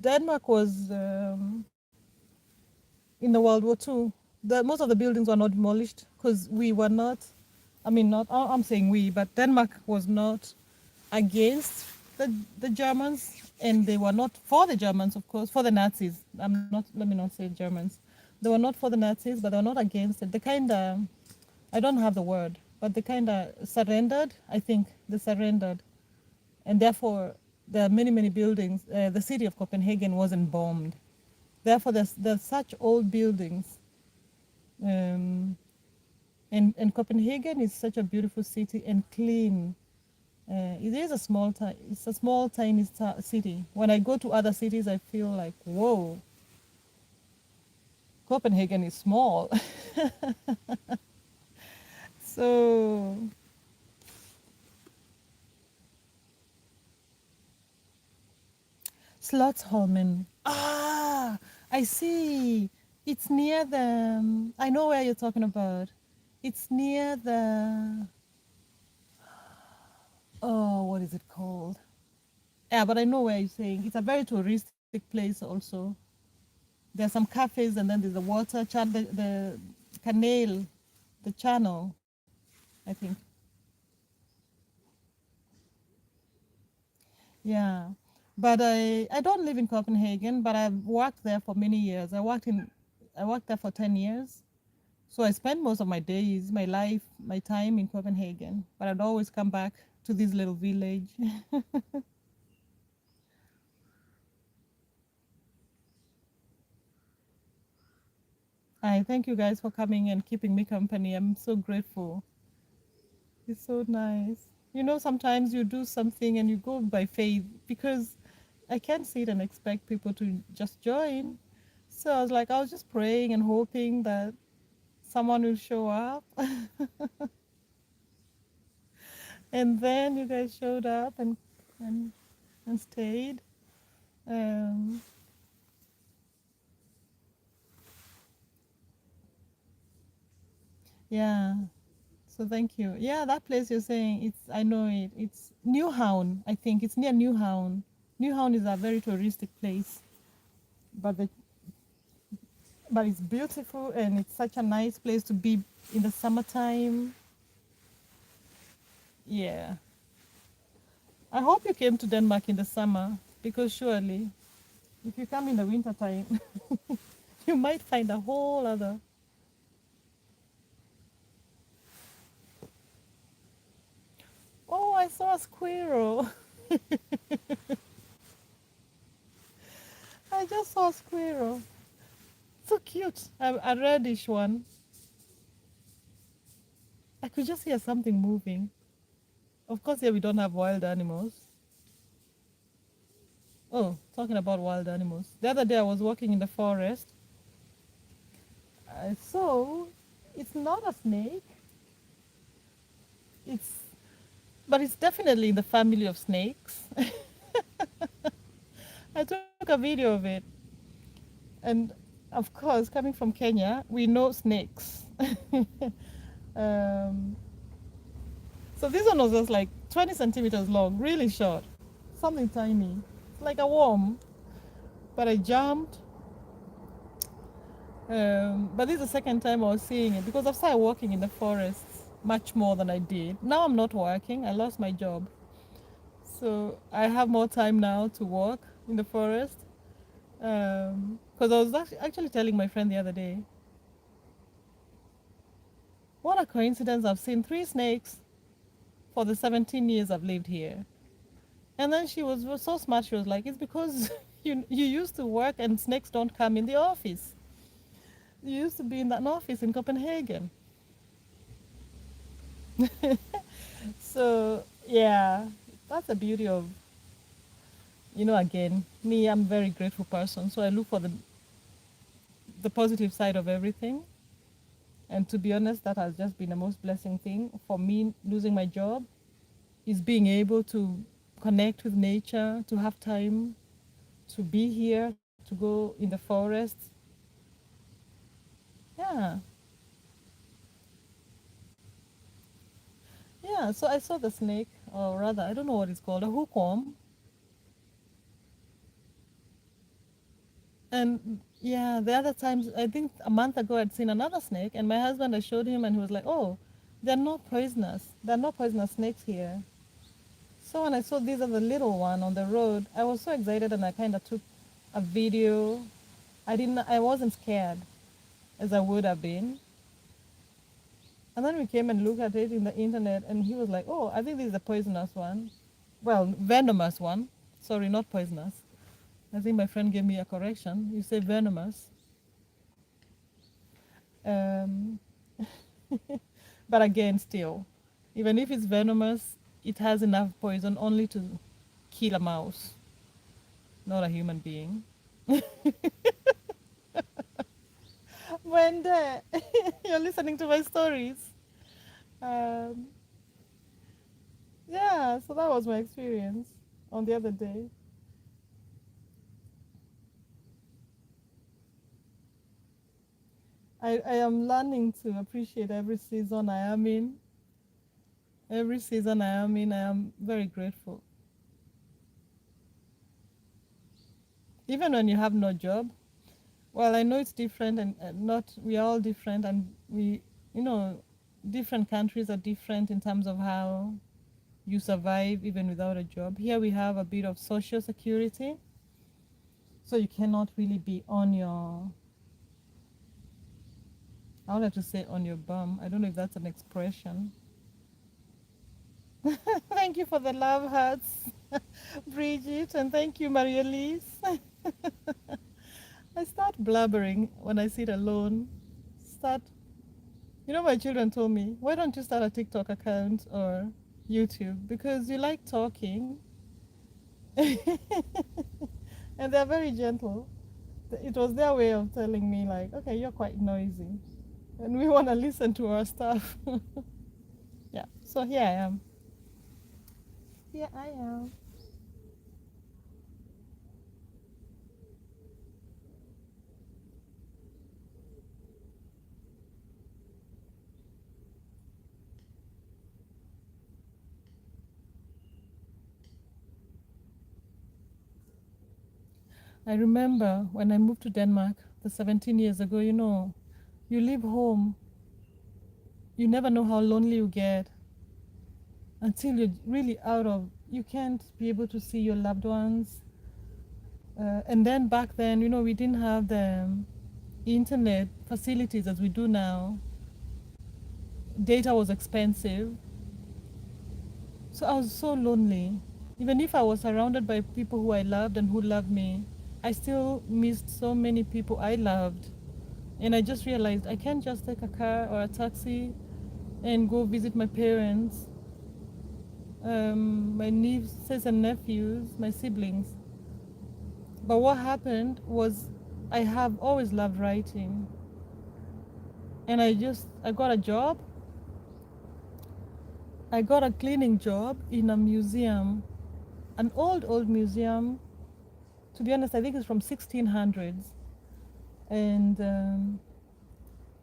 Denmark was in the World War II. Most of the buildings were not demolished because we were not. I mean, not. I'm saying we, but Denmark was not against the Germans, and they were not for the Germans, of course, for the Nazis. I'm not. Let me not say Germans. They were not for the Nazis, but they were not against it. They kind of. I don't have the word, but they kind of surrendered. I think they surrendered, and therefore there are many buildings. The city of Copenhagen wasn't bombed. Therefore, there's such old buildings. Um, and Copenhagen is such a beautiful city and clean. It is a small town. It's a small, tiny city. When I go to other cities, I feel like, whoa, Copenhagen is small. So, Slotsholmen. Ah, I see. It's near the. I know where you're talking about. It's near the. Oh, what is it called? Yeah, but I know where you're saying. It's a very touristic place also. There are some cafes, and then there's the water channel, the canal, the channel, I think. Yeah, but I don't live in Copenhagen, but I've worked there for many years. I worked there for 10 years. So I spent most of my days, my life, my time in Copenhagen. But I'd always come back to this little village. I thank you guys for coming and keeping me company. I'm so grateful. It's so nice. You know, sometimes you do something and you go by faith because I can't sit and expect people to just join. So I was just praying and hoping that someone will show up. And then you guys showed up and, and stayed. Um, yeah. So thank you. Yeah, that place you're saying, I know it. It's Newhound, I think. It's near Newhound. Newhound is a very touristic place. But the but it's beautiful and it's such a nice place to be in the summertime. Yeah. I hope you came to Denmark in the summer because surely if you come in the winter time, you might find a whole other. Oh, I saw a squirrel. I just saw a squirrel. So cute. A reddish one. I could just hear something moving. Of course, here we don't have wild animals. Oh, talking about wild animals. The other day I was walking in the forest. So it's not a snake. It's but it's definitely in the family of snakes. I took a video of it, and of course, coming from Kenya, we know snakes. um, so this one was just like 20 centimeters long, really short, something tiny, like a worm. But I jumped. But this is the second time I was seeing it because I've started working in the forests much more than I did. Now I'm not working. I lost my job. So I have more time now to walk in the forest. Because I was actually telling my friend the other day, what a coincidence! I've seen three snakes for the 17 years I've lived here. And then she was so smart. She was like, it's because you used to work and snakes don't come in the office. You used to be in that office in Copenhagen. So yeah, that's the beauty of, again, me. I'm a very grateful person, so I look for the positive side of everything. And to be honest, that has just been the most blessing thing for me. Losing my job is being able to connect with nature, to have time to be here, to go in the forest. Yeah, yeah. So I saw the snake, or rather, I don't know what it's called, a hookworm. And yeah, the other times, I think a month ago, I'd seen another snake, and my husband, I showed him, and he was like, "Oh, they're not poisonous. There are no poisonous snakes here." So when I saw these are the little one on the road, I was so excited, and I kind of took a video. I wasn't scared as I would have been. And then we came and looked at it in the internet, and he was like, "Oh, I think this is a poisonous one. Well, venomous one. Sorry, not poisonous." I think my friend gave me a correction. You say venomous. Um, but again, still, even if it's venomous, it has enough poison only to kill a mouse, not a human being. When you're listening to my stories, um, yeah, so that was my experience on the other day. I am learning to appreciate every season I am in. Every season I am in, I am very grateful. Even when you have no job, well, I know it's different, and not, we are all different, and you know, different countries are different in terms of how you survive even without a job. Here we have a bit of social security, so you cannot really be on your, I would have to say on your bum. I don't know if that's an expression. Thank you for the love hearts, Bridget, and thank you, Maria Lise. I start blabbering when I sit alone. Start, my children told me, why don't you start a TikTok account or YouTube? Because you like talking. And they're very gentle. It was their way of telling me, like, okay, you're quite noisy. And we want to listen to our stuff. Yeah, so here I am. Here I am. I remember when I moved to Denmark, the 17 years ago, you leave home, you never know how lonely you get until you're really out of, you can't be able to see your loved ones. And then back then, we didn't have the internet facilities as we do now. Data was expensive. So I was so lonely. Even if I was surrounded by people who I loved and who loved me, I still missed so many people I loved. And I just realized I can't just take a car or a taxi and go visit my parents, my nieces and nephews, my siblings. But what happened was I have always loved writing. And I got a job. I got a cleaning job in a museum, an old museum. To be honest, I think it's from 1600s. And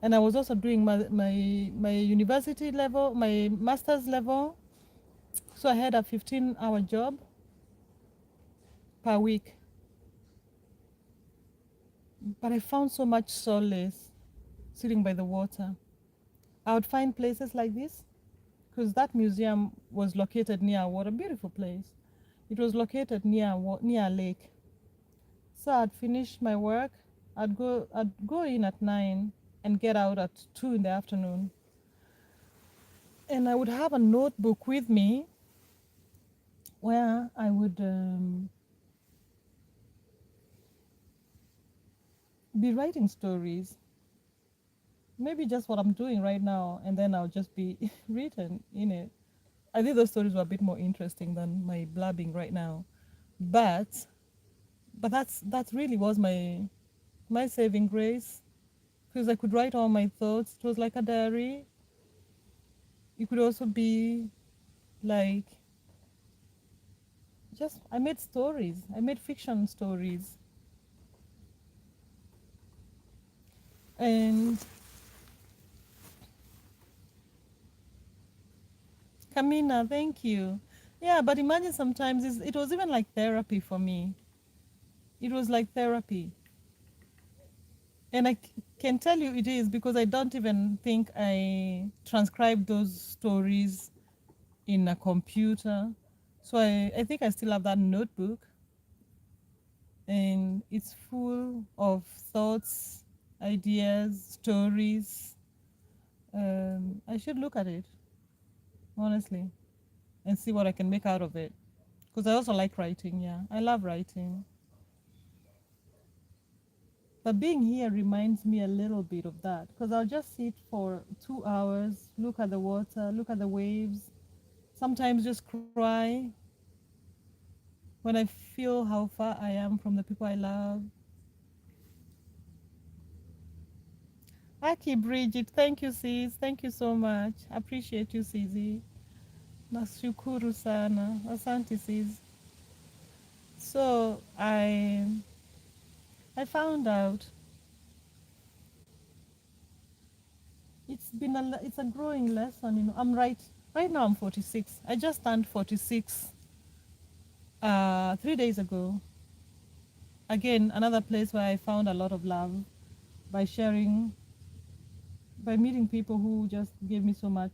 and I was also doing my university level, my master's level. So I had a 15-hour job per week. But I found so much solace sitting by the water. I would find places like this because that museum was located near a water, beautiful place. It was located near a lake. So I'd finish my work. I'd go in at 9 and get out at 2 in the afternoon. And I would have a notebook with me where I would be writing stories. maybe just what I'm doing right now, and then I'll just be written in it. I think those stories were a bit more interesting than my blabbing right now, but that really was my saving grace, because I could write all my thoughts. It was like a diary. It could also be like, just I made stories. I made fiction stories, and Kamina, thank you. Yeah, but imagine sometimes it was even like therapy for me. It was like therapy. And can tell you it is, because I don't even think I transcribed those stories in a computer. So I think I still have that notebook, and it's full of thoughts, ideas, stories. I should look at it, honestly, and see what I can make out of it. Because I also like writing, yeah. I love writing. But being here reminds me a little bit of that, because I'll just sit for 2 hours, look at the water, look at the waves, sometimes just cry when I feel how far I am from the people I love. Aki Bridget, thank you sis, thank you so much. Appreciate you Sizi. Nashukuru sana. Asante sis. So I found out it's a growing lesson, I'm right now I'm 46. I just turned 46 3 days ago. Again, another place where I found a lot of love by sharing, by meeting people who just gave me so much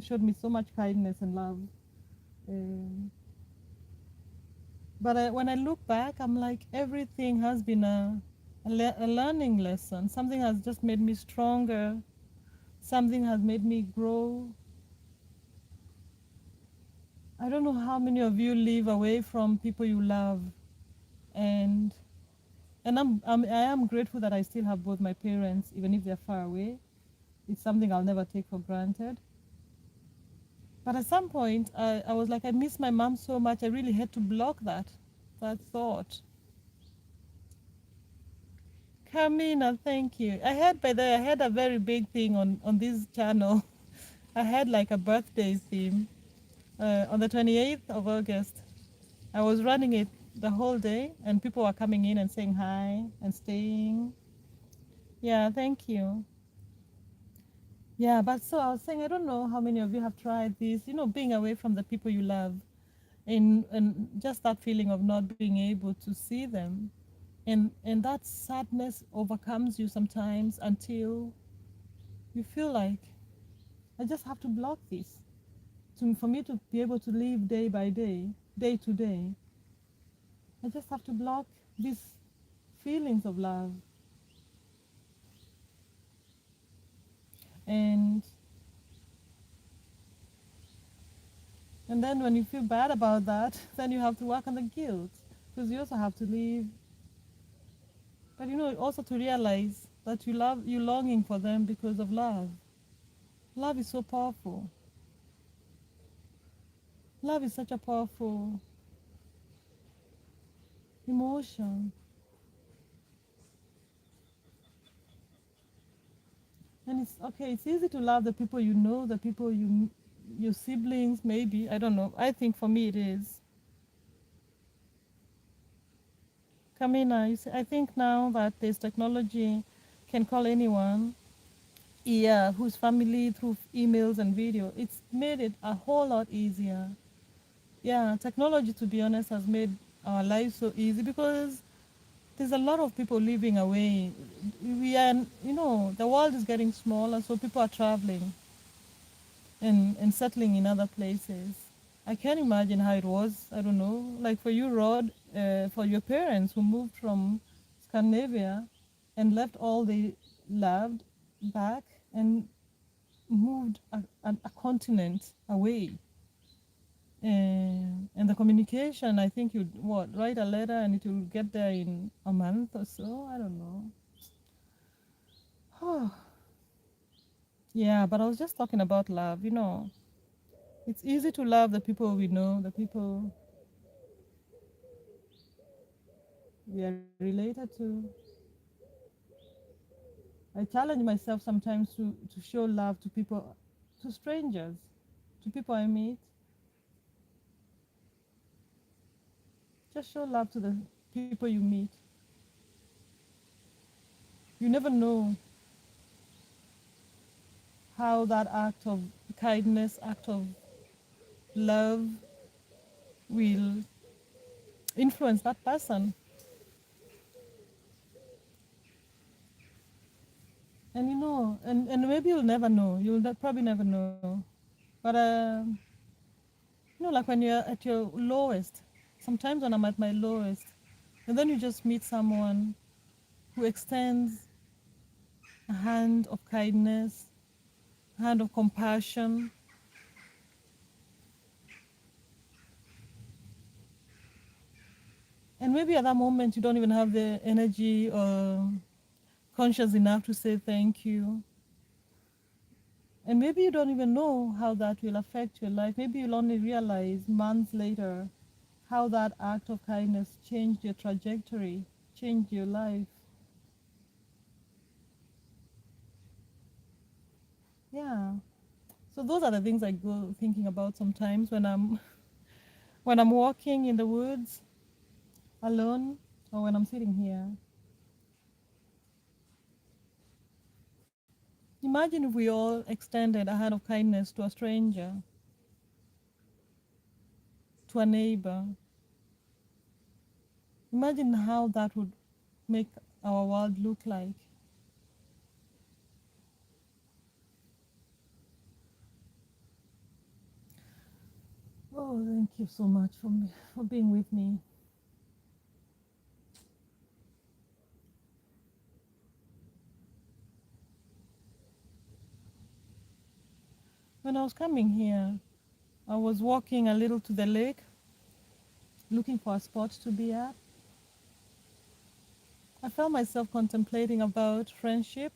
showed me so much kindness and love. Um, but when I look back, I'm like, everything has been a learning lesson. Something has just made me stronger. Something has made me grow. I don't know how many of you live away from people you love, and I am grateful that I still have both my parents, even if they're far away. It's something I'll never take for granted. But at some point, I was like, I miss my mom so much. I really had to block that thought. Carmina, thank you. I had a very big thing on this channel. I had like a birthday theme on the 28th of August. I was running it the whole day, and people were coming in and saying hi and staying. Yeah, thank you. Yeah, but so I was saying, I don't know how many of you have tried this, being away from the people you love, and just that feeling of not being able to see them. And that sadness overcomes you sometimes until you feel like, I just have to block this. For me to be able to live day by day, day to day, I just have to block these feelings of love. And and then when you feel bad about that, then you have to work on the guilt, because you also have to leave. But also to realize that you longing for them because of love. Love is so powerful. Love is such a powerful emotion. And it's okay, it's easy to love the people you know, the people your siblings, maybe. I don't know. I think for me it is. Kamina, you see, I think now that there's technology, can call anyone, yeah, whose family through emails and video. It's made it a whole lot easier. Yeah, technology, to be honest, has made our lives so easy, because there's a lot of people living away. The world is getting smaller, so people are traveling and settling in other places. I can't imagine how it was. I don't know. Like for you, Rod, for your parents who moved from Scandinavia and left all they loved back and moved a continent away. And the communication, I think you'd write a letter and it will get there in a month or so. I don't know. Yeah, but I was just talking about love. It's easy to love the people we know, the people we are related to. I challenge myself sometimes to show love to people, to strangers, to people I meet. Just show love to the people you meet. You never know how that act of kindness, act of love will influence that person. And and maybe you'll never know. Probably never know. But like when you're at your lowest, sometimes when I'm at my lowest, and then you just meet someone who extends a hand of kindness, a hand of compassion, and maybe at that moment you don't even have the energy or conscious enough to say thank you. And maybe you don't even know how that will affect your life. Maybe you'll only realize months later how that act of kindness changed your trajectory, changed your life. Yeah. So those are the things I go thinking about sometimes when I'm when I'm walking in the woods alone or when I'm sitting here. Imagine if we all extended a hand of kindness to a stranger, to a neighbor. Imagine how that would make our world look like. Oh, thank you so much for being with me. When I was coming here, I was walking a little to the lake, looking for a spot to be at. I found myself contemplating about friendship.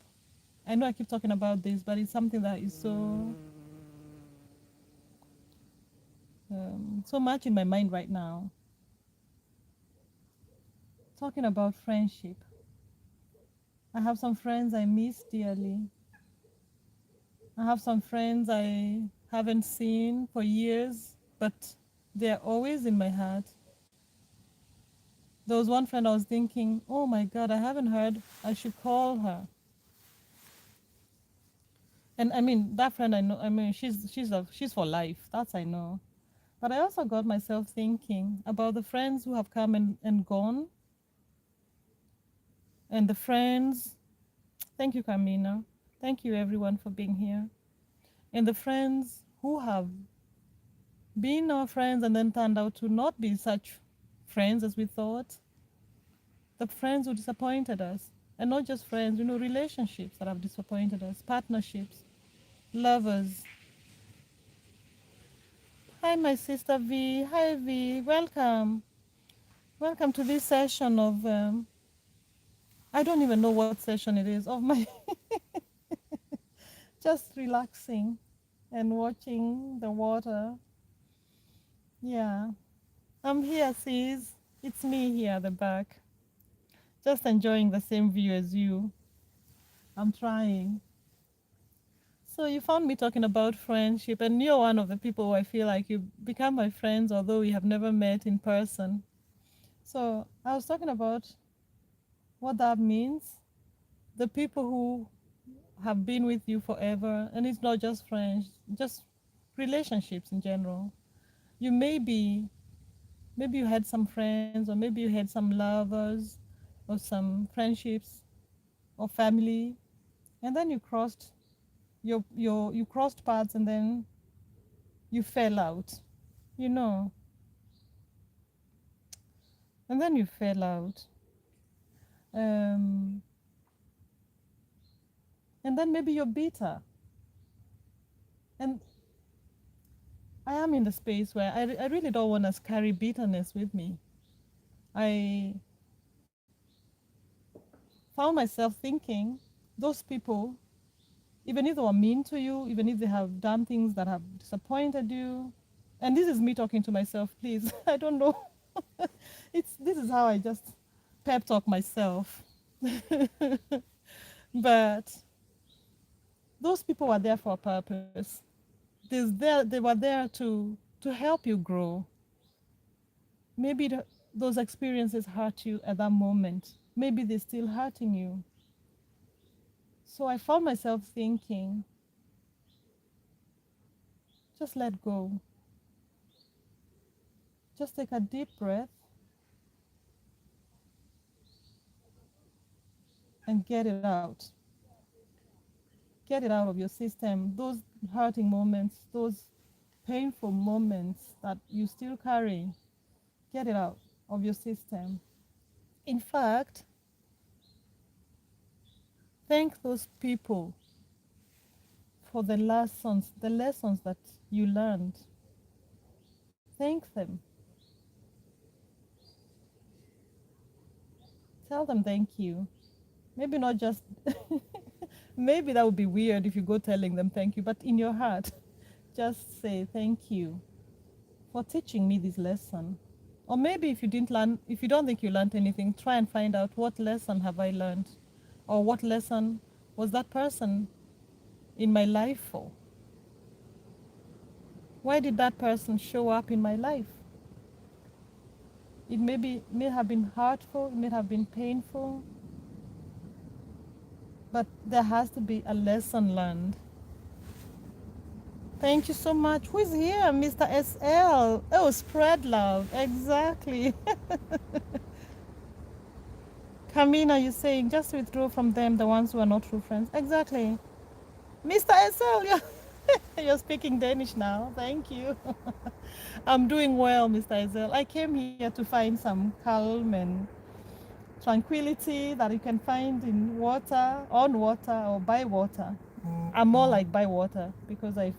I know I keep talking about this, but it's something that is so much in my mind right now. Talking about friendship. I have some friends I miss dearly. I have some friends I haven't seen for years, but they're always in my heart. There was one friend I was thinking, oh my God, I haven't heard. I should call her. And I mean, that friend I know. I mean, she's for life. That's I know. But I also got myself thinking about the friends who have come and gone, and the friends. Thank you, Carmina. Thank you, everyone, for being here. And the friends who have been our friends and then turned out to not be such friends as we thought. The friends who disappointed us. And not just friends, relationships that have disappointed us, partnerships, lovers. Hi, my sister V. Hi, V. Welcome. Welcome to this session of, I don't even know what session it is, of my just relaxing and watching the water. Yeah. I'm here, sis. It's me here at the back. Just enjoying the same view as you. I'm trying. So you found me talking about friendship, and you're one of the people who I feel like you become my friends, although we have never met in person. So I was talking about what that means. The people who have been with you forever, and it's not just friends, just relationships in general. You maybe you had some friends, or maybe you had some lovers, or some friendships, or family, and then you crossed paths, and then you fell out, you know, and then you fell out, um, and then maybe you're bitter. And I am in the space where I really don't want to carry bitterness with me. I found myself thinking those people, even if they were mean to you, even if they have done things that have disappointed you. And this is me talking to myself, please. I don't know. This is how I just pep talk myself. But those people were there for a purpose. They were there to help you grow. Maybe those experiences hurt you at that moment. Maybe they're still hurting you. So I found myself thinking, just let go. Just take a deep breath and get it out. Get it out of your system. Those hurting moments, those painful moments that you still carry, get it out of your system. In fact, thank those people for the lessons that you learned. Thank them. Tell them thank you. Maybe not just, maybe that would be weird if you go telling them thank you, but in your heart, just say thank you for teaching me this lesson. Or maybe if you didn't learn, if you don't think you learned anything, try and find out what lesson have I learned, or what lesson was that person in my life for? Why did that person show up in my life? May have been hurtful, it may have been painful, but there has to be a lesson learned. Thank you so much. Who is here? Mr. SL. Oh, spread love. Exactly. Kamina, you're saying just withdraw from them, the ones who are not true friends. Exactly. Mr. SL, you're speaking Danish now. Thank you. I'm doing well, Mr. SL. I came here to find some calm and tranquility that you can find in water, on water, or by water. I'm more like by water because I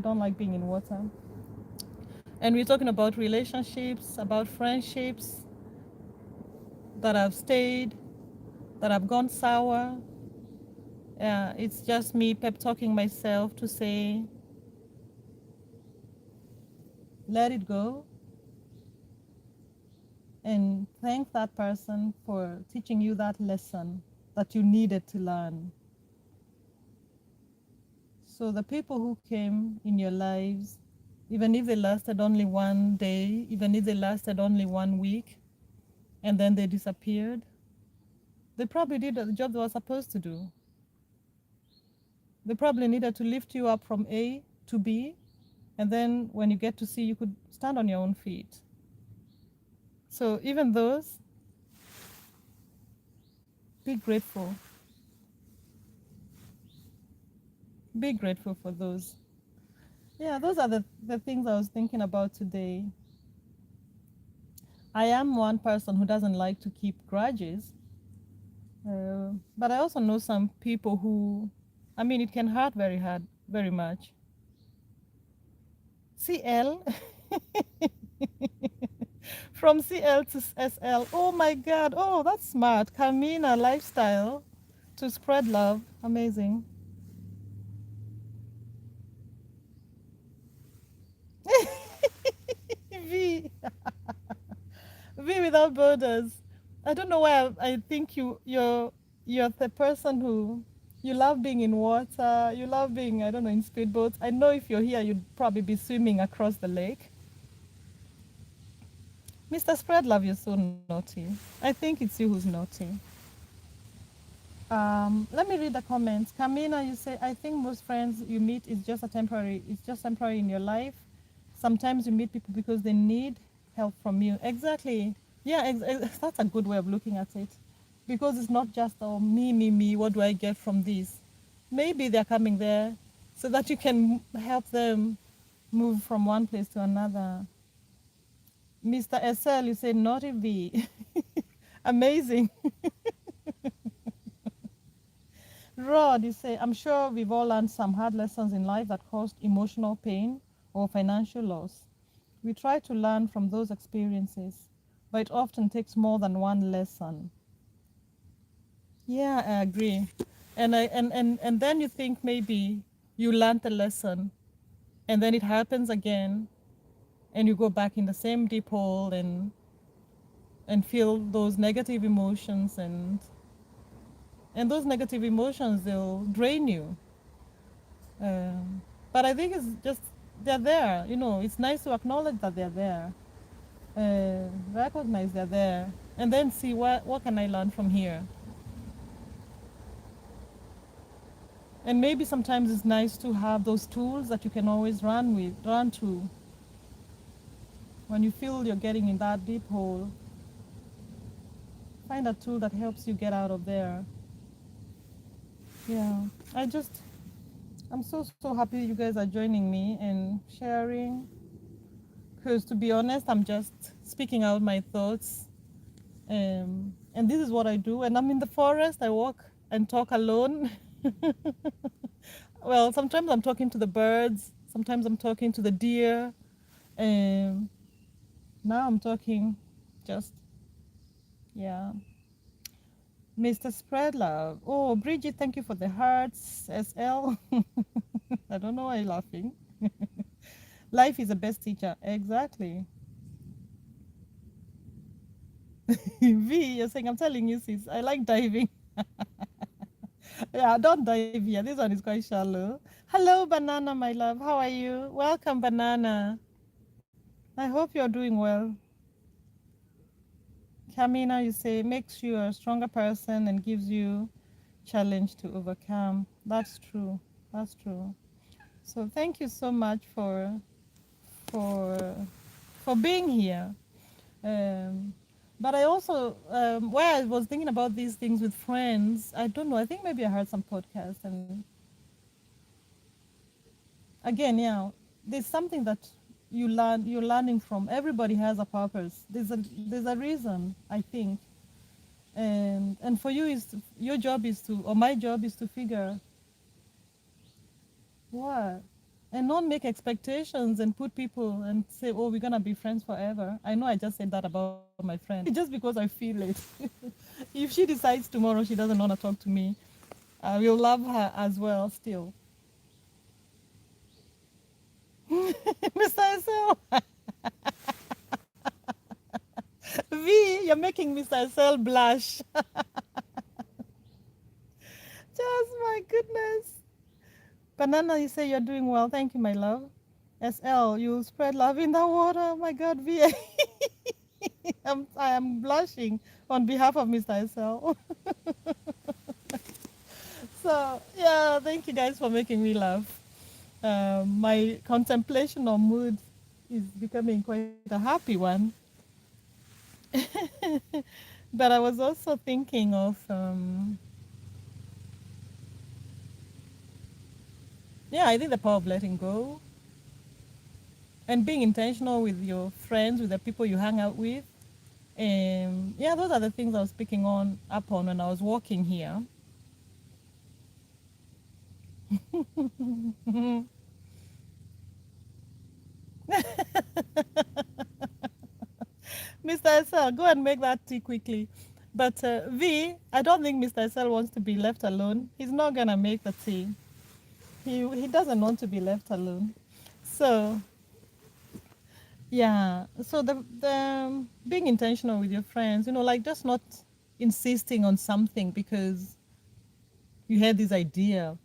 don't like being in water. And we're talking about relationships, about friendships that have stayed, that have gone sour. It's just me pep talking myself to say, let it go, and thank that person for teaching you that lesson that you needed to learn. So the people who came in your lives, even if they lasted only one day, even if they lasted only 1 week, and then they disappeared, they probably did the job they were supposed to do. They probably needed to lift you up from A to B, and then when you get to C, you could stand on your own feet. So even those, be grateful. Be grateful for those. Yeah, those are the things I was thinking about today. I am one person who doesn't like to keep grudges, but I also know some people who, I mean, it can hurt very hard, very much. CL, from CL to SL. Oh my God. Oh, that's smart. Carmina lifestyle to spread love. Amazing. V. V without borders. I don't know why I think you're the person who you love being in water. You love being, I don't know, in speedboats. I know if you're here, you'd probably be swimming across the lake. Mr. Spread Love, you're so naughty. I think it's you who's naughty. Let me read the comments. Kamina, you say, I think most friends you meet is just it's just temporary in your life. Sometimes you meet people because they need help from you. Exactly. Yeah, that's a good way of looking at it. Because it's not just, oh, me, what do I get from this? Maybe they're coming there so that you can help them move from one place to another. Mr. SL, you say, naughty V. Amazing. Rod, you say, I'm sure we've all learned some hard lessons in life that caused emotional pain or financial loss. We try to learn from those experiences, but it often takes more than one lesson. Yeah, I agree. And then you think maybe you learned the lesson, and then it happens again, and you go back in the same deep hole and feel those negative emotions, and those negative emotions, they'll drain you. But I think it's just they're there. It's nice to acknowledge that they're there, recognize they're there, and then see what can I learn from here. And maybe sometimes it's nice to have those tools that you can always run to when you feel you're getting in that deep hole. Find a tool that helps you get out of there. Yeah, I'm so happy you guys are joining me and sharing. Because to be honest, I'm just speaking out my thoughts. And this is what I do. When I'm in the forest, I walk and talk alone. Well, sometimes I'm talking to the birds, sometimes I'm talking to the deer. Um, Now I'm talking just, yeah. Mr. Spread Love. Oh, Bridget, thank you for the hearts. SL. I don't know why you're laughing. Life is the best teacher. Exactly. V, you're saying, I'm telling you, sis, I like diving. Yeah, don't dive here. This one is quite shallow. Hello, Banana, my love. How are you? Welcome, Banana. I hope you're doing well. Kamina, you say, makes you a stronger person and gives you challenge to overcome. That's true. That's true. So thank you so much for for being here. Um, but I also, while I was thinking about these things with friends, I don't know. I think maybe I heard some podcast, and again, yeah, there's something that you're learning from. Everybody has a purpose. There's a reason, I think. And for you your job is to, or my job is to figure what, and not make expectations and put people and say, oh, we're gonna be friends forever. I know I just said that about my friend just because I feel it. If she decides tomorrow she doesn't want to talk to me, I will love her as well still. Mr. SL. V, you're making Mr. SL blush. Just my goodness. Banana, you say you're doing well. Thank you, my love. SL, you spread love in the water. Oh my God, V. I am blushing on behalf of Mr. SL. So, yeah, thank you guys for making me laugh. My contemplation or mood is becoming quite a happy one. But I was also thinking of, yeah, I think the power of letting go and being intentional with your friends, with the people you hang out with. Yeah, those are the things I was picking up on when I was walking here. Mr. SL, go and make that tea quickly. But V, I don't think Mr. SL wants to be left alone. He's not gonna make the tea. He doesn't want to be left alone. So yeah, so the being intentional with your friends, like just not insisting on something because you had this idea.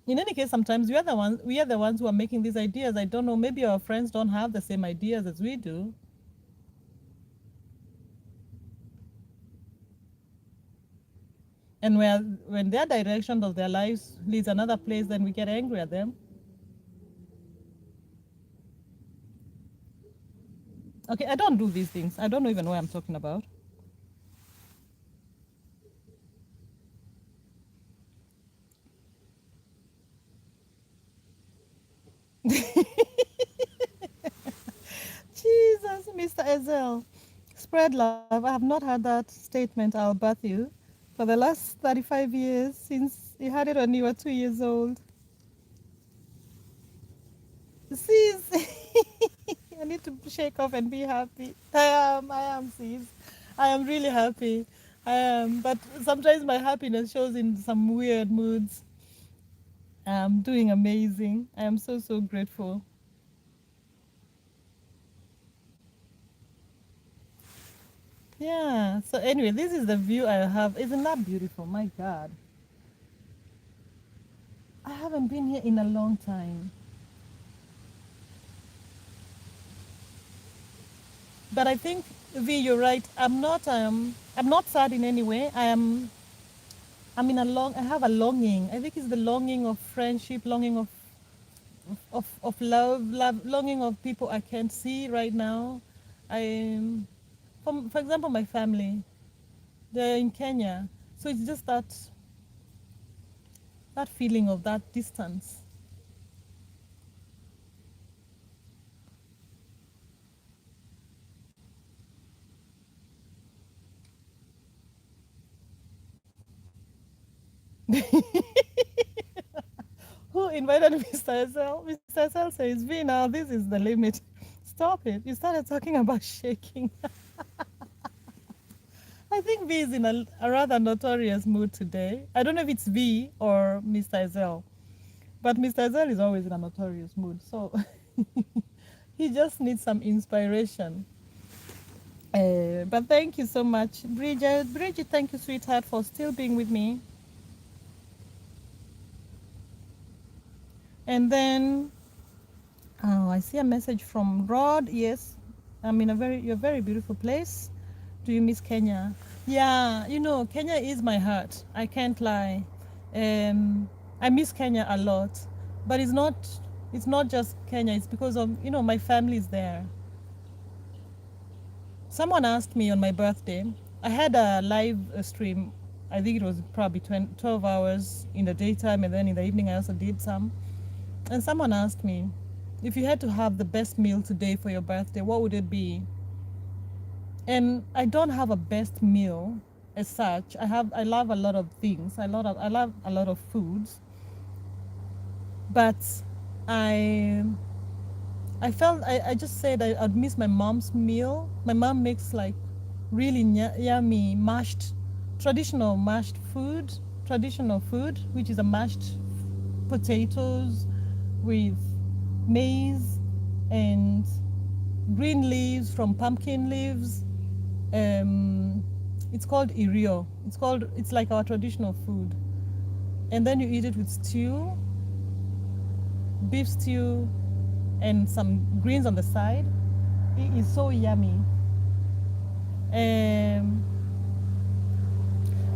In any case, sometimes we are the ones who are making these ideas. I don't know, maybe our friends don't have the same ideas as we do. And when their direction of their lives leads another place, then we get angry at them. Okay, I don't do these things. I don't even know what I'm talking about. Jesus, Mr. Ezel. Spread love. I have not heard that statement, I'll birth you, for the last 35 years since you had it when you were 2 years old. Sis, I need to shake off and be happy. I am, sis. I am really happy. But sometimes my happiness shows in some weird moods. I'm doing amazing. I am so, so grateful. Yeah. So anyway, this is the view I have. Isn't that beautiful? My God. I haven't been here in a long time. But I think, V, you're right. I'm not sad in any way. I'm in a I have a longing. I think it's the longing of friendship, longing of love, longing of people I can't see right now. I, for example, my family, they're in Kenya. So it's just that feeling of that distance. Who invited Mr. SL? Mr. SL says, V, now this is the limit. Stop it. You started talking about shaking. I think V is in a rather notorious mood today. I don't know if it's V or Mr. Ezel, but Mr. Ezel is always in a notorious mood. So he just needs some inspiration. But thank you so much, Bridget. Bridget, thank you, sweetheart, for still being with me. And then, oh, I see a message from Rod. Yes, I'm in a very beautiful place. Do you miss Kenya? Yeah, Kenya is my heart. I can't lie. Um, I miss Kenya a lot, but it's not just Kenya. It's because of my family is there. Someone asked me on my birthday. I had a live stream. I think it was probably 12 hours in the daytime, and then in the evening I also did some. And someone asked me, if you had to have the best meal today for your birthday, what would it be? And I don't have a best meal as such. I love a lot of things. I love a lot of foods, but I I felt I just said I'd miss my mom's meal. My mom makes like really yummy traditional food, which is a mashed potatoes with maize and green leaves from pumpkin leaves. um, it's called irio. It's like our traditional food, and then you eat it with stew, beef stew, and some greens on the side. It is so yummy. Um,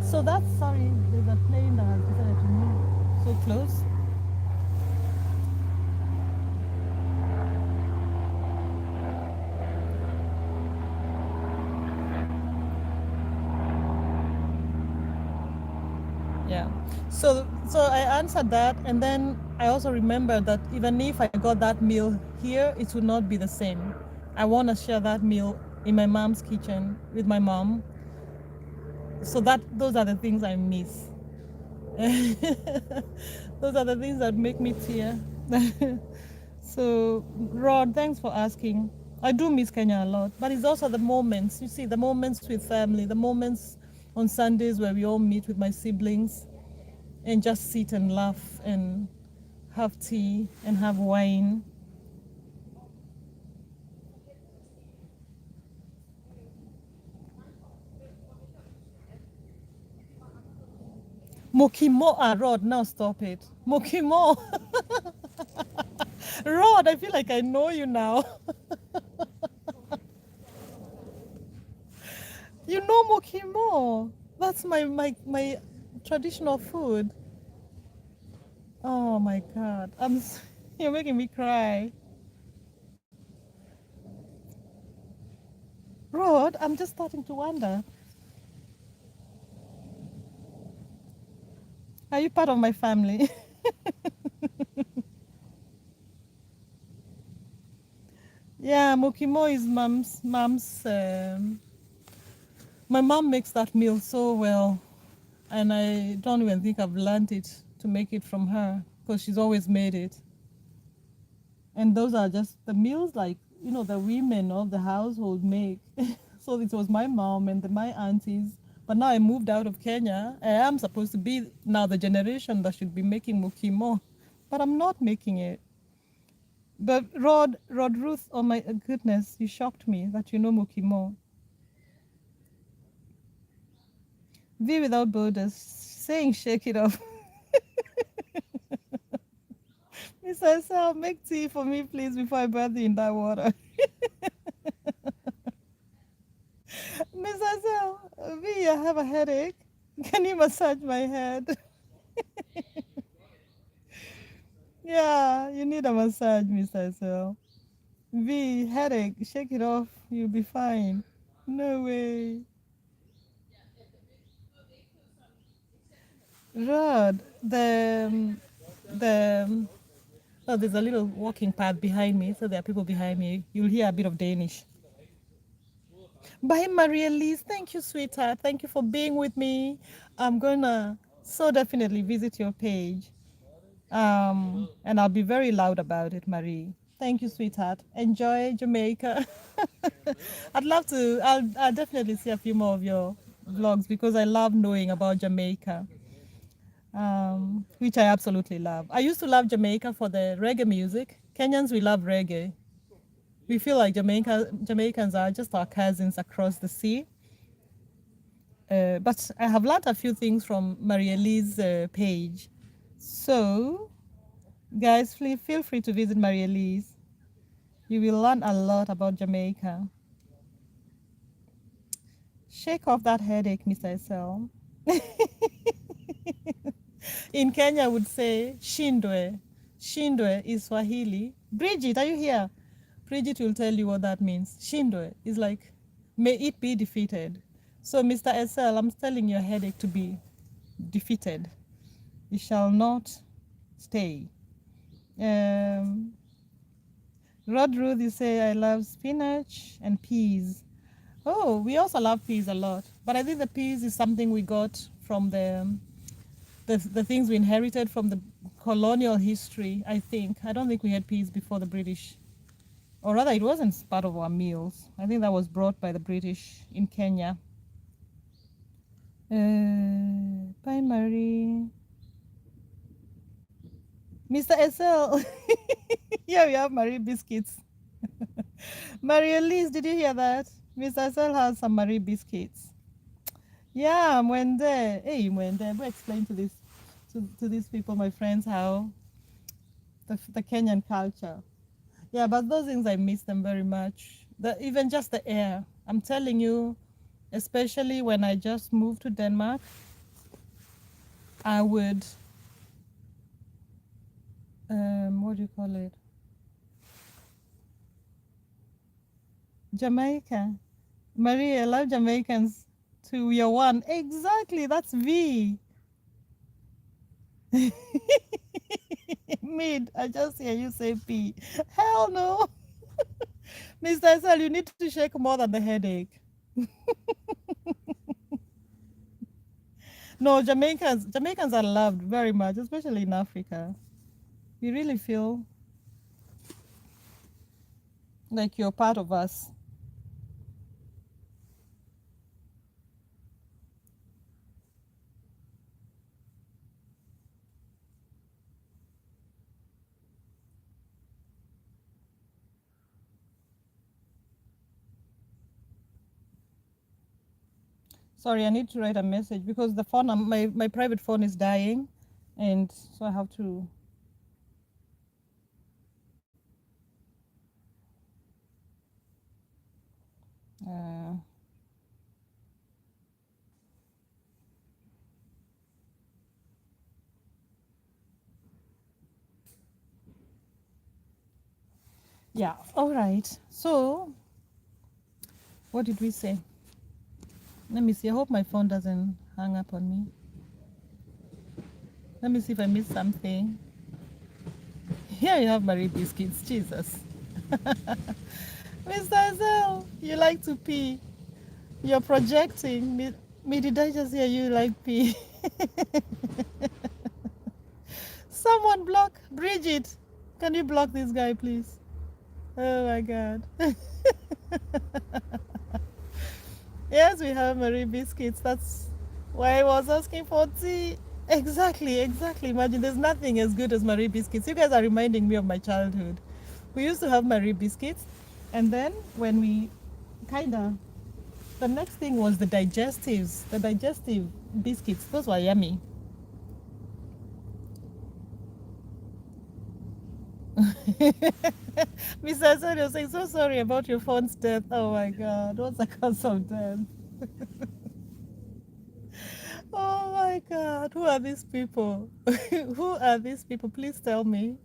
so that's sorry. There's a plane that has decided to move so close. Yeah. So I answered that, and then I also remembered that even if I got that meal here, it would not be the same. I want to share that meal in my mom's kitchen with my mom. So those are the things I miss. Those are the things that make me tear. So, Rod, thanks for asking. I do miss Kenya a lot, but it's also the moments. You see, the moments with family, the moments on Sundays where we all meet with my siblings and just sit and laugh and have tea and have wine. Mokimo, Rod, now stop it. Mokimo. Rod, I feel like I know you now. You know Mokimo. That's my traditional food. Oh my God. You're making me cry. Rod, I'm just starting to wonder. Are you part of my family? Yeah, Mokimo is mom's. My mom makes that meal so well, and I don't even think I've learned it to make it from her because she's always made it. And those are just the meals like the women of the household make. So it was my mom and my aunties But now I moved out of Kenya. I am supposed to be now the generation that should be making mukimo, but I'm not making it. But Rod Ruth, oh my goodness, you shocked me that you know mukimo. V without borders, saying shake it off. Miss Estelle, make tea for me, please, before I bathe in that water. Miss Estelle, V, I have a headache. Can you massage my head? Yeah, you need a massage, Miss Estelle. V, headache, shake it off. You'll be fine. No way. Rod, oh, there's a little walking path behind me, so there are people behind me. You'll hear a bit of Danish. Bye, Maria Liz. Thank you, sweetheart. Thank you for being with me. I'm gonna so definitely visit your page. And I'll be very loud about it, Marie. Thank you, sweetheart. Enjoy Jamaica. I'd love to. I'll definitely see a few more of your vlogs because I love knowing about Jamaica, which I absolutely love. I used to love Jamaica for the reggae music. Kenyans, we love reggae. We feel like Jamaicans are just our cousins across the sea. But I have learned a few things from Maria Lee's page. So, guys, feel free to visit Maria Lee's. You will learn a lot about Jamaica. Shake off that headache, Mr. Esel. In Kenya, I would say shindwe. Shindwe is Swahili. Bridget, are you here? Bridget will tell you what that means. Shindwe is like, may it be defeated. So, Mr. Esel, I'm telling your headache to be defeated. It shall not stay. Rod Ruth, you say, I love spinach and peas. Oh, we also love peas a lot. But I think the peas is something we got from the things we inherited from the colonial history, I think. I don't think we had peas before the British. Or rather, it wasn't part of our meals. I think that was brought by the British in Kenya. Bye, Marie. Mr. Esel. Here we have Marie biscuits. Marie Elise, did you hear that? Mr. Esel has some Marie biscuits. Yeah, Mwende. Hey, Mwende, go explain to these people, my friends, how the Kenyan culture. Yeah, but those things, I miss them very much. Even just the air. I'm telling you, especially when I just moved to Denmark, I would, what do you call it? Jamaica. Marie, I love Jamaicans too. You're one. Exactly, that's V. Mid, I just hear you say P. Hell no. Mr. Esel, you need to shake more than the headache. No, Jamaicans are loved very much, especially in Africa. You really feel like you're part of us. Sorry, I need to write a message because the phone, my private phone is dying, and so I have to. Yeah, all right. So, what did we say? Let me see. I hope my phone doesn't hang up on me. Let me see if I missed something. Here you have Marie biscuits. Jesus. Mr. Azell, you like to pee. You're projecting. Me, did I just hear you like pee? Someone block Bridget. Can you block this guy, please? Oh my God. Yes, we have Marie biscuits. That's why I was asking for tea. Exactly, exactly. Imagine there's nothing as good as Marie biscuits. You guys are reminding me of my childhood. We used to have Marie biscuits, and then when we kinda, the next thing was the digestives, the digestive biscuits. Those were yummy. Mr. Antonio saying, so sorry about your phone's death. Oh my God, what's the cause of death? Oh my God, who are these people? Who are these people? Please tell me.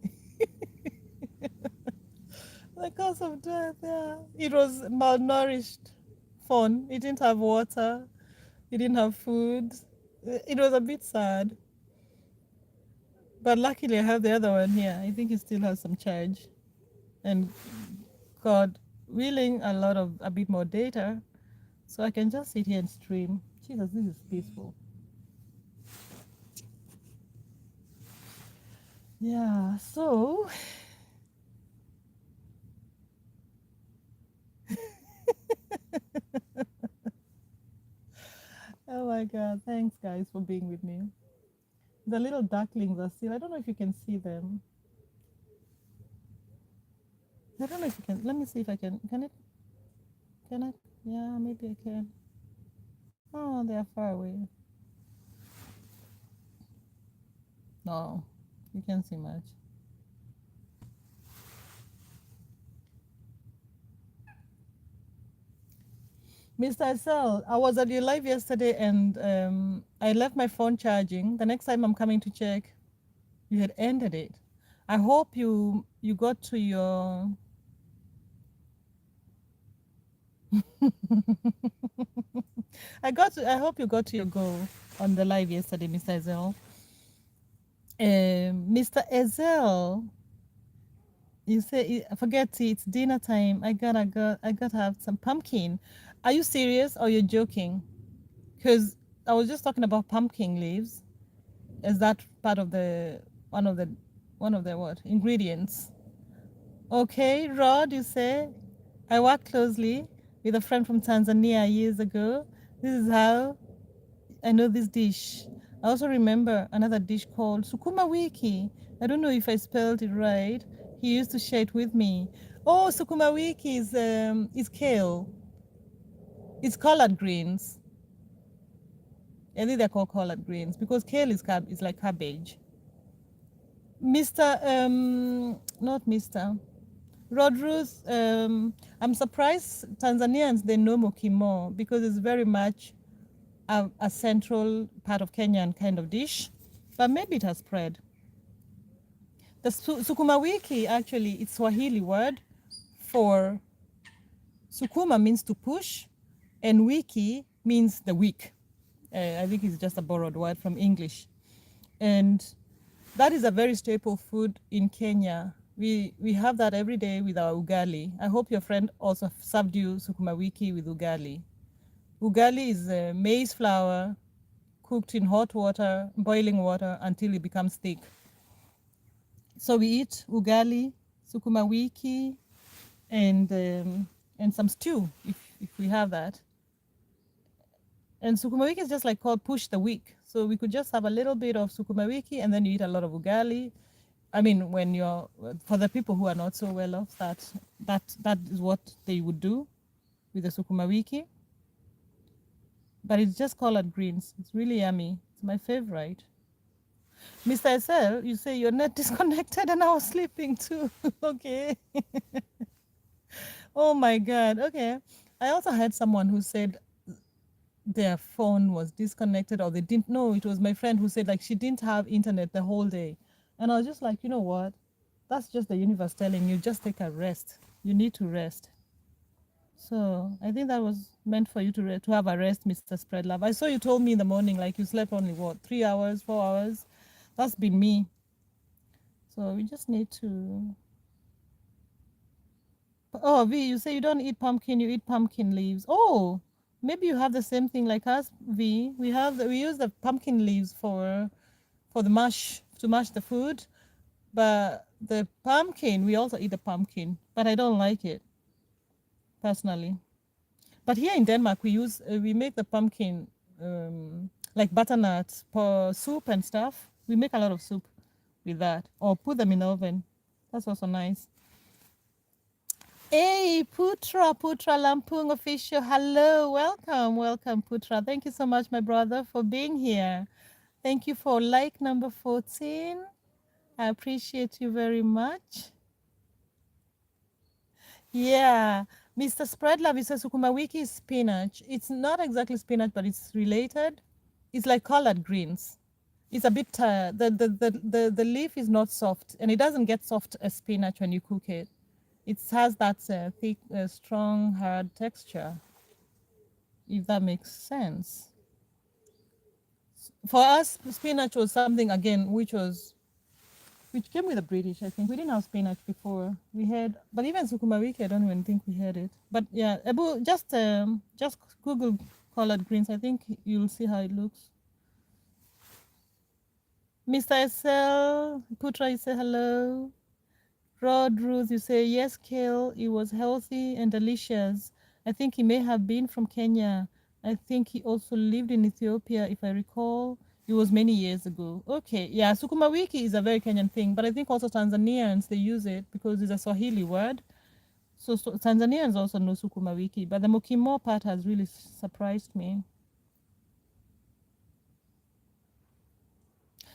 The cause of death, yeah. It was malnourished phone. It didn't have water. It didn't have food. It was a bit sad. But luckily I have the other one here. I think it still has some charge. And God willing, a bit more data. So I can just sit here and stream. Jesus, this is peaceful. Yeah, so oh my God, thanks guys for being with me. The little ducklings are still, I don't know if you can see them. I don't know if you can, let me see if I can I, yeah, maybe I can. Oh, they are far away. No, you can't see much. Mr. Essel, I was at your live yesterday and I left my phone charging. The next time I'm coming to check, you had ended it. I hope you got to your I hope you got to your goal on the live yesterday, Mr. Ezel. Mr. Ezel, you say forget it's dinner time. I gotta have some pumpkin. Are you serious or you're joking? Because I was just talking about pumpkin leaves. Is that part of the one of the one of the what ingredients? Okay, Rod, you say I worked closely with a friend from Tanzania years ago. This is how I know this dish. I also remember another dish called sukuma wiki. I don't know if I spelled it right. He used to share it with me. Oh, sukuma wiki is kale. It's collard greens. I think they're called collard greens because kale is like cabbage. Mr. Not Mr. Rodrus, I'm surprised Tanzanians they know mokimo because it's very much a central part of Kenyan kind of dish, but maybe it has spread. The sukuma wiki actually it's Swahili word for sukuma means to push, and wiki means the week. I think it's just a borrowed word from English, and that is a very staple food in Kenya. We have that every day with our ugali. I hope your friend also served you sukuma wiki with ugali. Ugali is maize flour cooked in hot water, boiling water until it becomes thick. So we eat ugali, sukuma wiki, and some stew if we have that. And sukuma wiki is just like called push the week. So we could just have a little bit of sukuma wiki and then you eat a lot of ugali. I mean, when you're for the people who are not so well off, that is what they would do with the sukuma wiki. But it's just collard greens. It's really yummy. It's my favorite. Mr. SL, you say your net disconnected and I was sleeping too. Okay. Oh my God. Okay. I also had someone who said their phone was disconnected or they didn't know. It was my friend who said like she didn't have internet the whole day. And I was just like, you know what? That's just the universe telling you just take a rest. You need to rest. So I think that was meant for you to have a rest, Mr. Spread Love. I saw you told me in the morning like you slept only what 3 hours, 4 hours. That's been me. So we just need to. Oh, V, you say you don't eat pumpkin, you eat pumpkin leaves. Oh, maybe you have the same thing like us, V. We use the pumpkin leaves for the mash to mash the food, but the pumpkin we also eat the pumpkin, but I don't like it personally. But here in Denmark, we make the pumpkin like butternut for soup and stuff. We make a lot of soup with that, or put them in the oven. That's also nice. Hey, Putra Lampung official. Hello, welcome, Putra. Thank you so much, my brother, for being here. Thank you for like number 14. I appreciate you very much. Yeah, Mr. Spreadlove, he says sukuma wiki is spinach. It's not exactly spinach, but it's related. It's like collard greens. It's a bit, the leaf is not soft, and it doesn't get soft as spinach when you cook it. It has that thick, strong, hard texture, if that makes sense. For us, spinach was something, again, which came with the British, I think. We didn't have spinach before. We had, but even sukuma wiki, I don't even think we had it. But yeah, Ebu, just Google collard greens. I think you'll see how it looks. Mr. SL, Putra, you say hello. Rod Ruth, you say yes, kale. It was healthy and delicious. I think he may have been from Kenya. I think he also lived in Ethiopia, if I recall. It was many years ago. Okay, yeah, sukuma wiki is a very Kenyan thing, but I think also Tanzanians, they use it because it's a Swahili word. So Tanzanians also know sukuma wiki, but the mokimo part has really surprised me.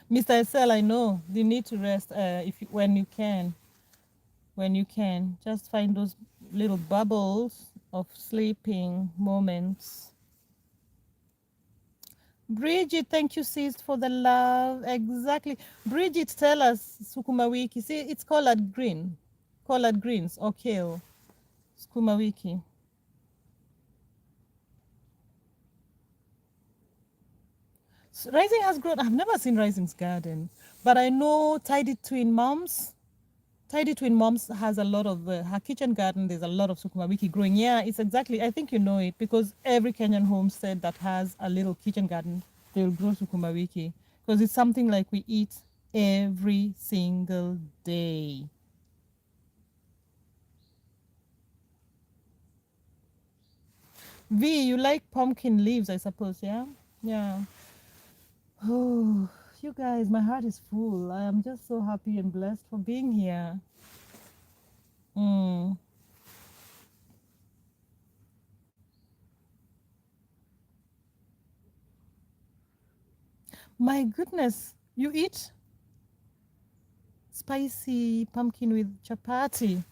Mr. Essel, I know you need to rest when you can. When you can, just find those little bubbles of sleeping moments. Bridget, thank you, sis, for the love. Exactly. Bridget, tell us, sukuma wiki. See, it's collard greens or kale. Sukuma wiki. So Rising has grown. I've never seen Rising's garden, but I know Tidy Twin Moms. Tidy Twin Moms has a lot of her kitchen garden. There's a lot of sukuma wiki growing. Yeah, it's exactly. I think you know it because every Kenyan homestead that has a little kitchen garden, they'll grow sukuma wiki because it's something like we eat every single day. V, you like pumpkin leaves, I suppose. Yeah, yeah. Oh, you guys, my heart is full. I am just so happy and blessed for being here. Mm. My goodness, you eat spicy pumpkin with chapati.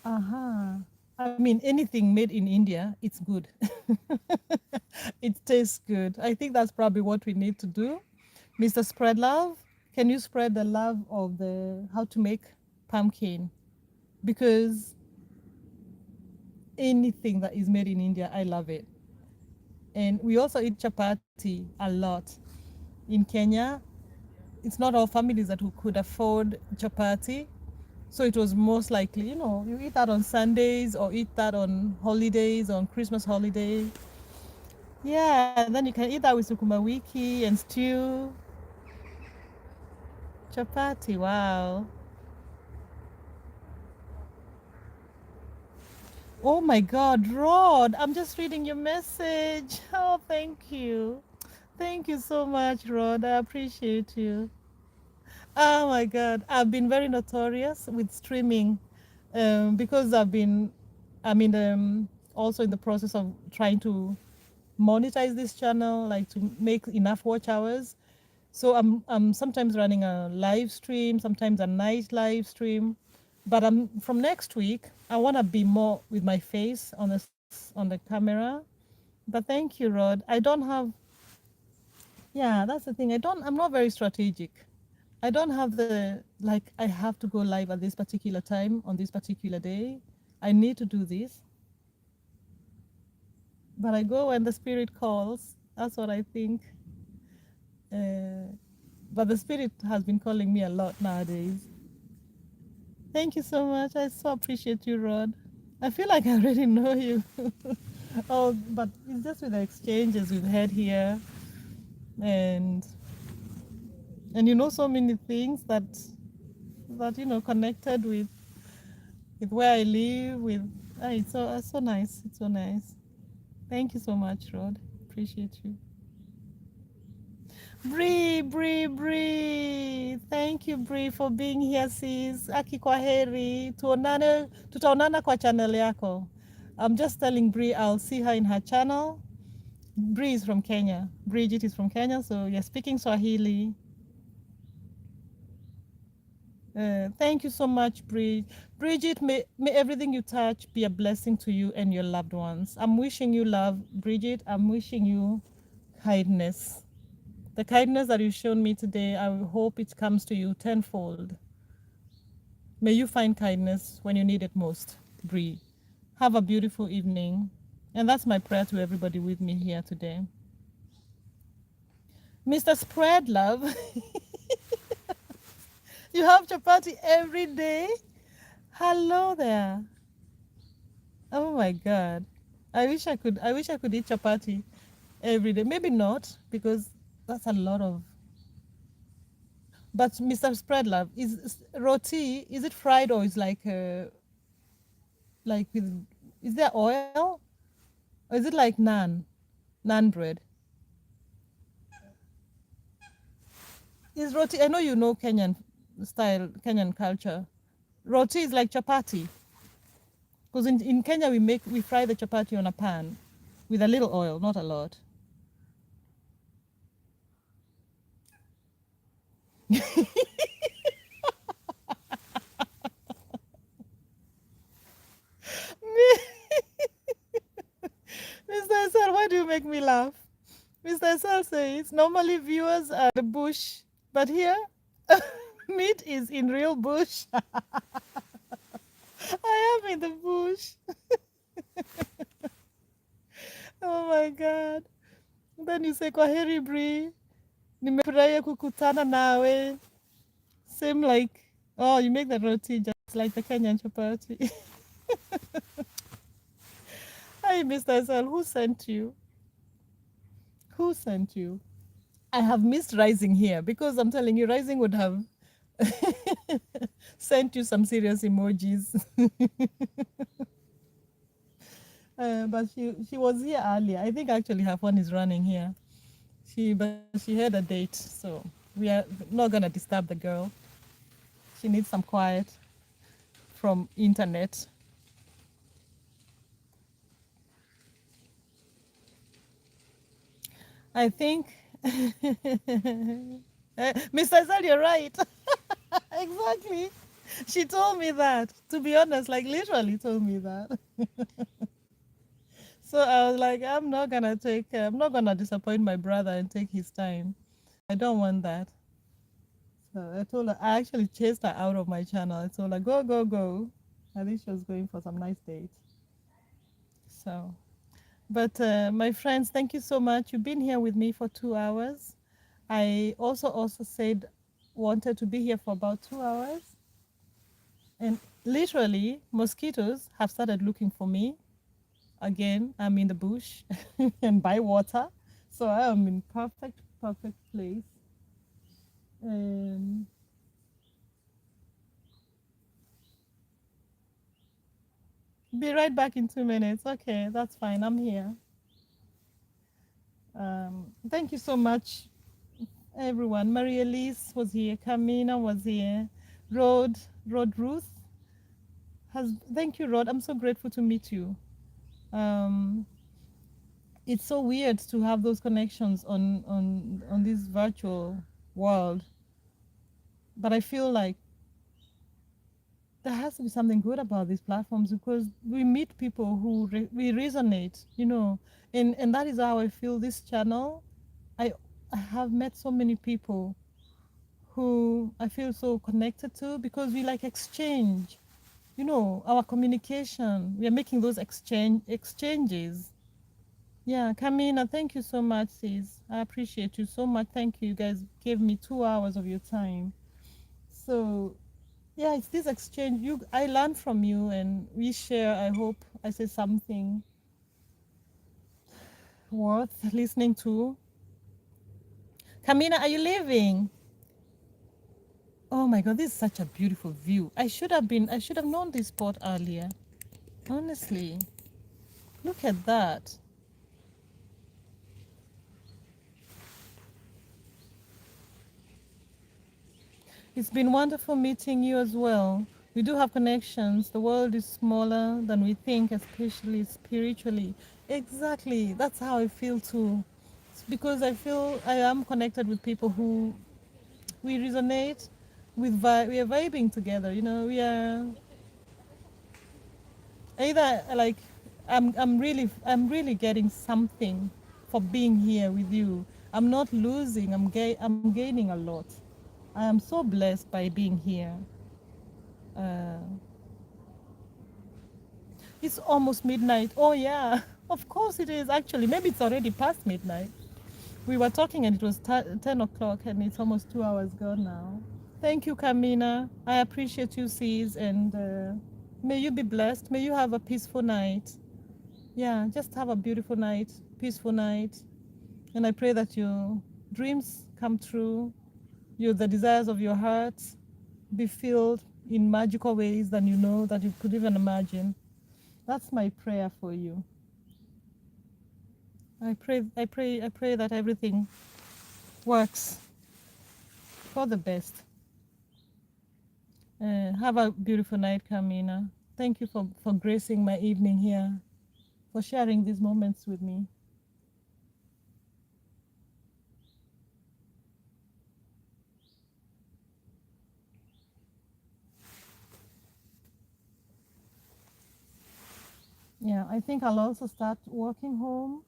Uh-huh. I mean, anything made in India, it's good. It tastes good. I think that's probably what we need to do. Mr. Spread Love, can you spread the love of the how to make pumpkin? Because anything that is made in India, I love it. And we also eat chapati a lot. In Kenya, it's not all families that who could afford chapati. So it was most likely, you eat that on Sundays or eat that on holidays, on Christmas holiday. Yeah, then you can eat that with sukuma wiki and stew. Chapati, wow. Oh my God, Rod, I'm just reading your message. Oh, thank you. Thank you so much, Rod. I appreciate you. Oh my God, I've been very notorious with streaming because I'm also in the process of trying to monetize this channel, like to make enough watch hours. So I'm sometimes running a live stream, sometimes a night live stream. But from next week, I want to be more with my face on the camera. But thank you, Rod. I don't have. Yeah, that's the thing. I'm not very strategic. I don't have the like. I have to go live at this particular time on this particular day. I need to do this, but I go when the spirit calls. That's what I think. Uh, but the spirit has been calling me a lot nowadays. Thank you so much. I so appreciate you, Rod. I feel like I already know you. Oh, but it's just with the exchanges we've had here, and and you know so many things that connected with where I live. With it's so nice. It's so nice. Thank you so much, Rod. Appreciate you. Bree. Thank you, Bree, for being here, sis. Aki kwa heri. Tutaonana kwa channel yako. I'm just telling Bree I'll see her in her channel. Bree is from Kenya. Bridget is from Kenya, so you're speaking Swahili. Thank you so much, Bridget, may everything you touch be a blessing to you and your loved ones. I'm wishing you love, Bridget. I'm wishing you kindness. The kindness that you've shown me today, I hope it comes to you tenfold. May you find kindness when you need it most, Bree. Have a beautiful evening. And that's my prayer to everybody with me here today. Mr. Spread Love, you have chapati every day? Hello there. Oh my God. I wish I could eat chapati every day. Maybe not, because that's a lot of. But Mr. Spread Love, is roti, is it fried or is like with, is there oil? Or is it like naan bread? Is roti, I know you know Kenyan style, Kenyan culture. Roti is like chapati. Because in Kenya we fry the chapati on a pan with a little oil, not a lot. Mr. Sir, why do you make me laugh? Mr. Sir says normally viewers are the bush, but here meat is in real bush. I am in the bush. Oh my God. Then you say kwaheri Bree. Nimefurahia kukutana nawe. Same like, oh, you make the roti just like the Kenyan chapati. Hi, Mr. Sal, who sent you? Who sent you? I have missed Rising here because I'm telling you, Rising would have sent you some serious emojis. But she was here earlier. I think actually her phone is running here. But she had a date, so we are not gonna disturb the girl. She needs some quiet from internet. I think Mr. Zal, you're right. Exactly. She told me that. To be honest, like literally told me that. So I was like, I'm not gonna disappoint my brother and take his time. I don't want that. So I told her, I actually chased her out of my channel. I told her, go. I think she was going for some nice dates. So, but my friends, thank you so much. You've been here with me for 2 hours. I also said wanted to be here for about 2 hours. And literally, mosquitoes have started looking for me. Again, I'm in the bush and by water. So I am in perfect place. And be right back in 2 minutes. Okay, that's fine. I'm here. Thank you so much, everyone. Maria Elise was here. Camina was here. Rod Ruth thank you, Rod. I'm so grateful to meet you. It's so weird to have those connections on this virtual world, but I feel like there has to be something good about these platforms because we meet people who we resonate, and that is how I feel this channel. I I have met so many people who I feel so connected to because we like exchange, our communication. We are making those exchanges. Yeah, Kamina, thank you so much, sis. I appreciate you so much. Thank you. You guys gave me 2 hours of your time. So yeah, it's this exchange. I learn from you and we share. I hope I say something worth listening to. Kamina, are you leaving? Oh my God, this is such a beautiful view. I should have known this spot earlier. Honestly, look at that. It's been wonderful meeting you as well. We do have connections. The world is smaller than we think, especially spiritually. Exactly. That's how I feel too. It's because I feel I am connected with people who we resonate with. We are vibing together. You know, we are either like I'm really getting something for being here with you. I'm not losing. I'm gaining a lot. I am so blessed by being here. Uh, it's almost midnight. Oh yeah, of course it is. Actually, maybe it's already past midnight. We were talking and it was 10 o'clock, and it's almost 2 hours gone now. Thank you, Kamina. I appreciate you, sis, and may you be blessed. May you have a peaceful night. Yeah, just have a beautiful night, peaceful night. And I pray that your dreams come true, the desires of your heart be filled in magical ways than you know that you could even imagine. That's my prayer for you. I pray that everything works for the best. Have a beautiful night, Kamina. Thank you for gracing my evening here, for sharing these moments with me. Yeah, I think I'll also start walking home.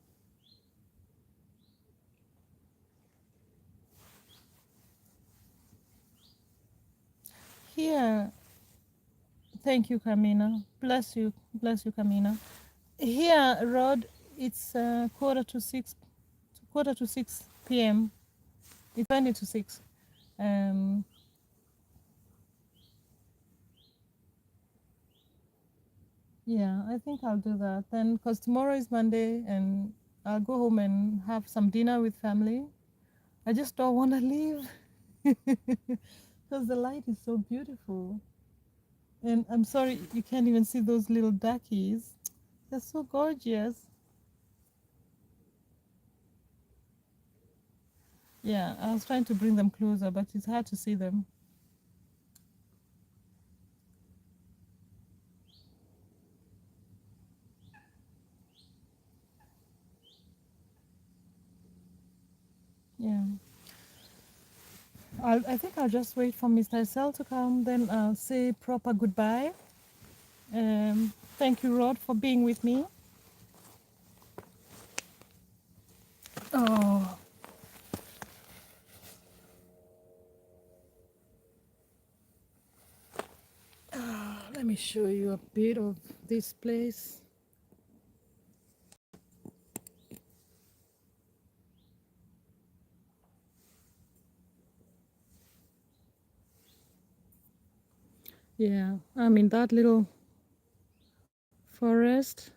Here, thank you, Kamina. Bless you, Kamina. Here, Rod, it's quarter to 6 p.m. It's 20 to 6. Um, yeah, I think I'll do that then, because tomorrow is Monday, and I'll go home and have some dinner with family. I just don't want to leave because the light is so beautiful. And I'm sorry you can't even see those little duckies. They're so gorgeous. Yeah, I was trying to bring them closer, but it's hard to see them. Yeah. I think I'll just wait for Mr. Sel to come, then I'll say proper goodbye. Thank you, Rod, for being with me. Oh, let me show you a bit of this place. Yeah, I'm in that little forest.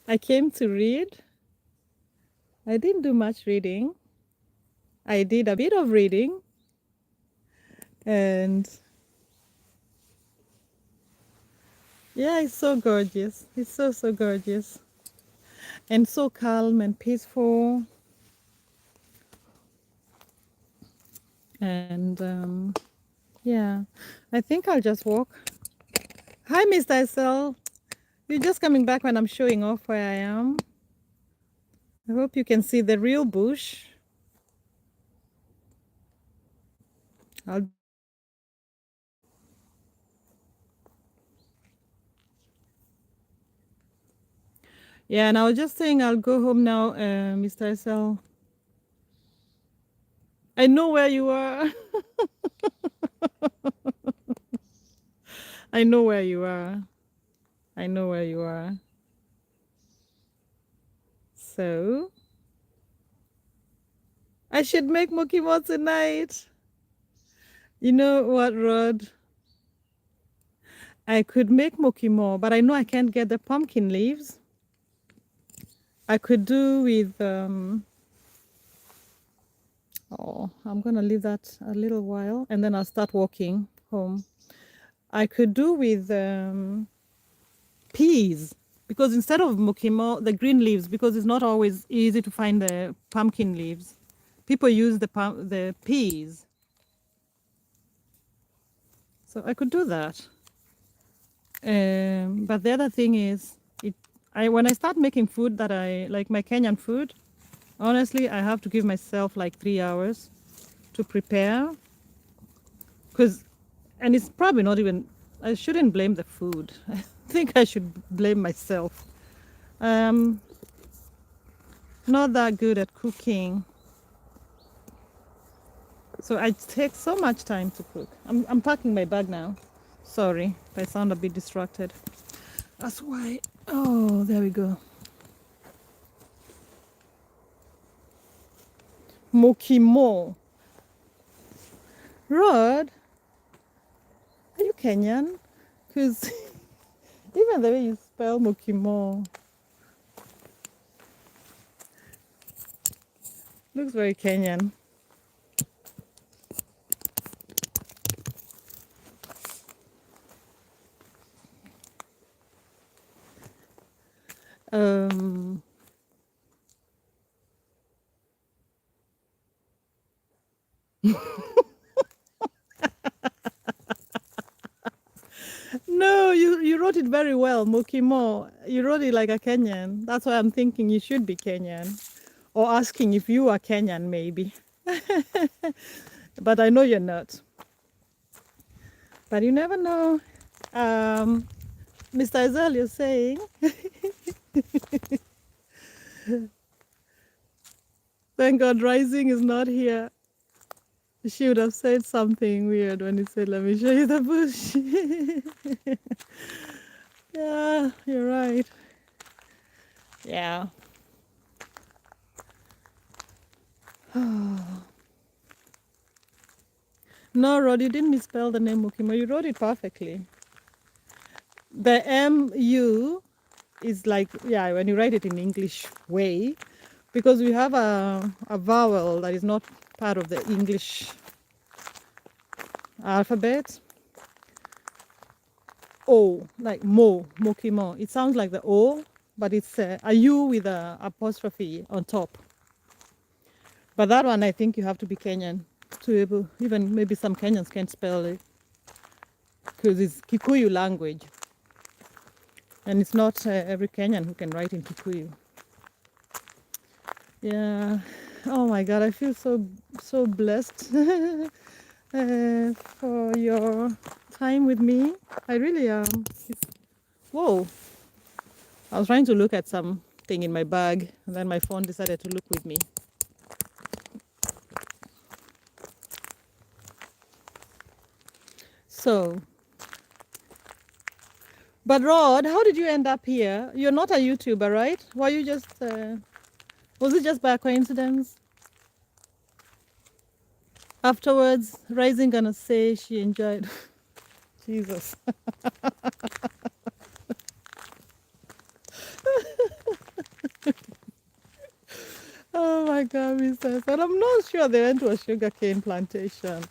I came to read. I didn't do much reading. I did a bit of reading, and yeah, it's so gorgeous. It's so gorgeous, and so calm and peaceful. And yeah, I think I'll just walk. Hi, Mr. Isel. You're just coming back when I'm showing off where I am. I hope you can see the real bush. I'll Yeah, and I was just saying I'll go home now, Mr. Isel. I know where you are. I know where you are. I know where you are. So I should make mokimo tonight. You know what, Rod? I could make mokimo, but I know I can't get the pumpkin leaves. I could do with Oh, I'm going to leave that a little while and then I'll start walking home. I could do with peas because instead of mukimo, the green leaves, because it's not always easy to find the pumpkin leaves, people use the peas. So I could do that. But the other thing is, when I start making food that I like, my Kenyan food, honestly, I have to give myself like 3 hours to prepare. And it's probably not even, I shouldn't blame the food. I think I should blame myself. Um, not that good at cooking. So I take so much time to cook. I'm packing my bag now. Sorry if I sound a bit distracted. That's why. Oh, there we go. Mokimo. Rod, are you Kenyan? Because even the way you spell Mokimo looks very Kenyan. Um, no, you wrote it very well, Mokimo. You wrote it like a Kenyan. That's why I'm thinking you should be Kenyan. Or asking if you are Kenyan, maybe. But I know you're not. But you never know. Mr. Ezel, you're saying, thank God Rising is not here. She would have said something weird when he said, let me show you the bush. Yeah, you're right. Yeah. No, Rod, you didn't misspell the name Mukimo. You wrote it perfectly. The M-U is like, yeah, when you write it in English way, because we have a vowel that is not part of the English alphabet. O, like mo, mokimo. It sounds like the O, but it's a U with an apostrophe on top. But that one, I think you have to be Kenyan to able, even maybe some Kenyans can't spell it because it's Kikuyu language. And it's not every Kenyan who can write in Kikuyu. Yeah. Oh my God, I feel so blessed for your time with me. I really am. Whoa. I was trying to look at something in my bag, and then my phone decided to look with me. So, but Rod, how did you end up here? You're not a YouTuber, right? Were you just, was it just by coincidence? Afterwards, Rising gonna say she enjoyed. Jesus. Oh my God, Mr. And I'm not sure they went to a sugarcane plantation.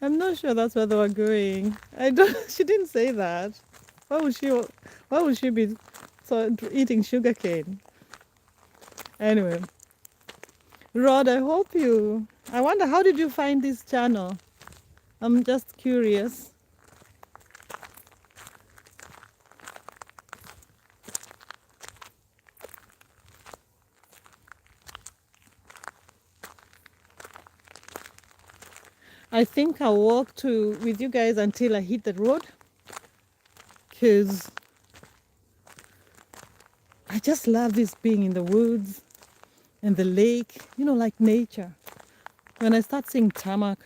I'm not sure that's where they were going. I don't. She didn't say that. Why would she? Why would she be eating sugarcane? Anyway, Rod, I hope you. I wonder how did you find this channel? I'm just curious. I think I'll walk with you guys until I hit the road, because I just love this being in the woods and the lake, like nature. When I start seeing tarmac,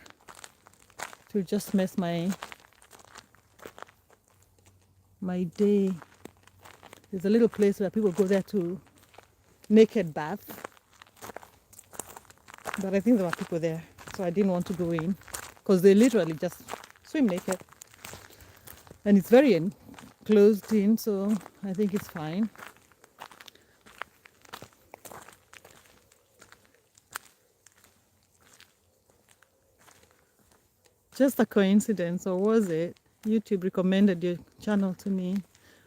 it will just mess my day. There's a little place where people go there to naked bath, but I think there were people there, so I didn't want to go in because they literally just swim naked, and it's very closed in, so I think it's fine. just a coincidence, or was it? YouTube recommended your channel to me.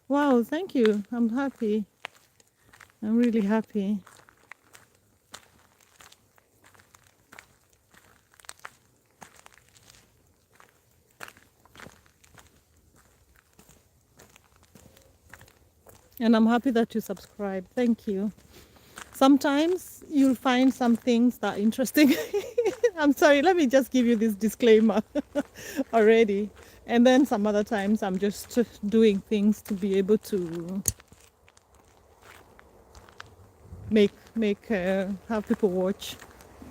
Wow, thank you. I'm happy. I'm really happy. And I'm happy that you subscribe. Thank you. Sometimes you'll find some things that are interesting. I'm sorry, let me just give you this disclaimer already. And then some other times I'm just doing things to be able to have people watch,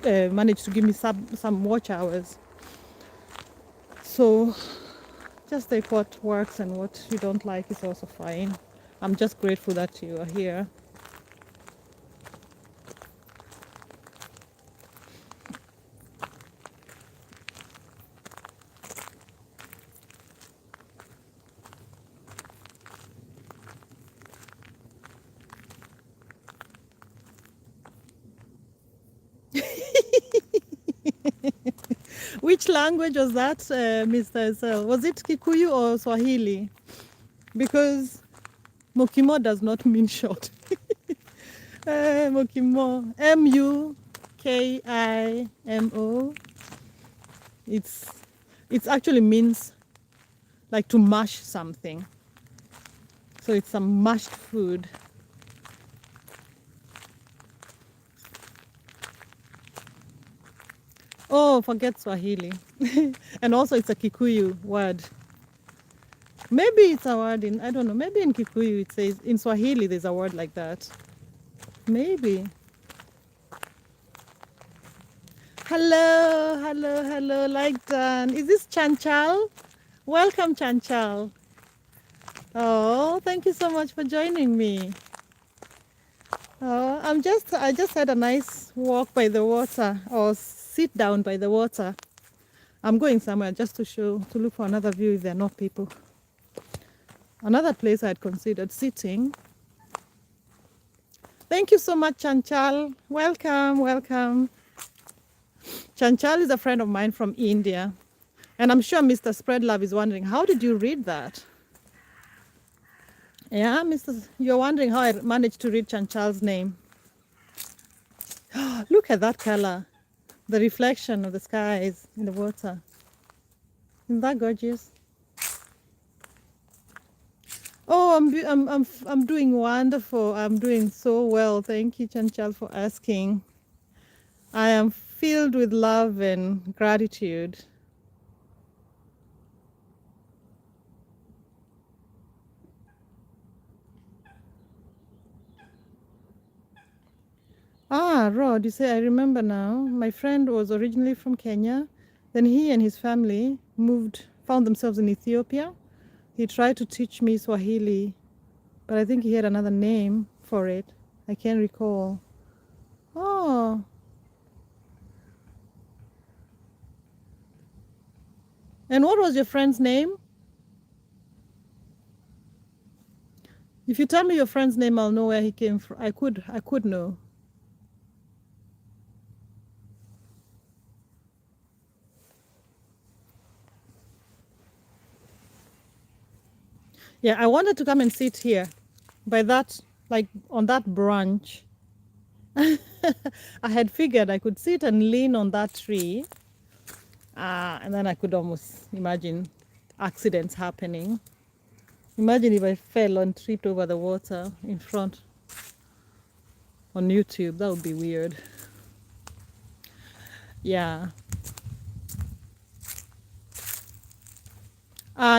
manage to give me some watch hours. So just take what works, and what you don't like is also fine. I'm just grateful that you are here. Which language was that, Mr. Esel? Was it Kikuyu or Swahili? Because Mokimo does not mean short. Mokimo, Mukimo. It actually means like to mash something. So it's some mashed food. Oh, forget Swahili. And also it's a Kikuyu word. Maybe it's a word in, I don't know, maybe in Kikuyu it says, in Swahili there's a word like that. Maybe. Hello, like Dan. Is this Chanchal? Welcome, Chanchal. Oh, thank you so much for joining me. Oh, I just had a nice walk by the water, or sit down by the water. I'm going somewhere just to look for another view if there are no people. Another place I had considered sitting. Thank you so much, Chanchal. Welcome. Chanchal is a friend of mine from India. And I'm sure Mr. Spreadlove is wondering, how did you read that? Yeah, you're wondering how I managed to read Chanchal's name. Look at that color. The reflection of the skies in the water. Isn't that gorgeous? Oh, I'm doing wonderful. I'm doing so well. Thank you, Chanchal, for asking. I am filled with love and gratitude. Ah, Rod, you say, I remember now. My friend was originally from Kenya. Then he and his family found themselves in Ethiopia. He tried to teach me Swahili, but I think he had another name for it. I can't recall. Oh. And what was your friend's name? If you tell me your friend's name, I'll know where he came from. I could know. Yeah, I wanted to come and sit here by that, like on that branch. I had figured I could sit and lean on that tree. And then I could almost imagine accidents happening. Imagine if I fell and tripped over the water in front on YouTube. That would be weird. Yeah.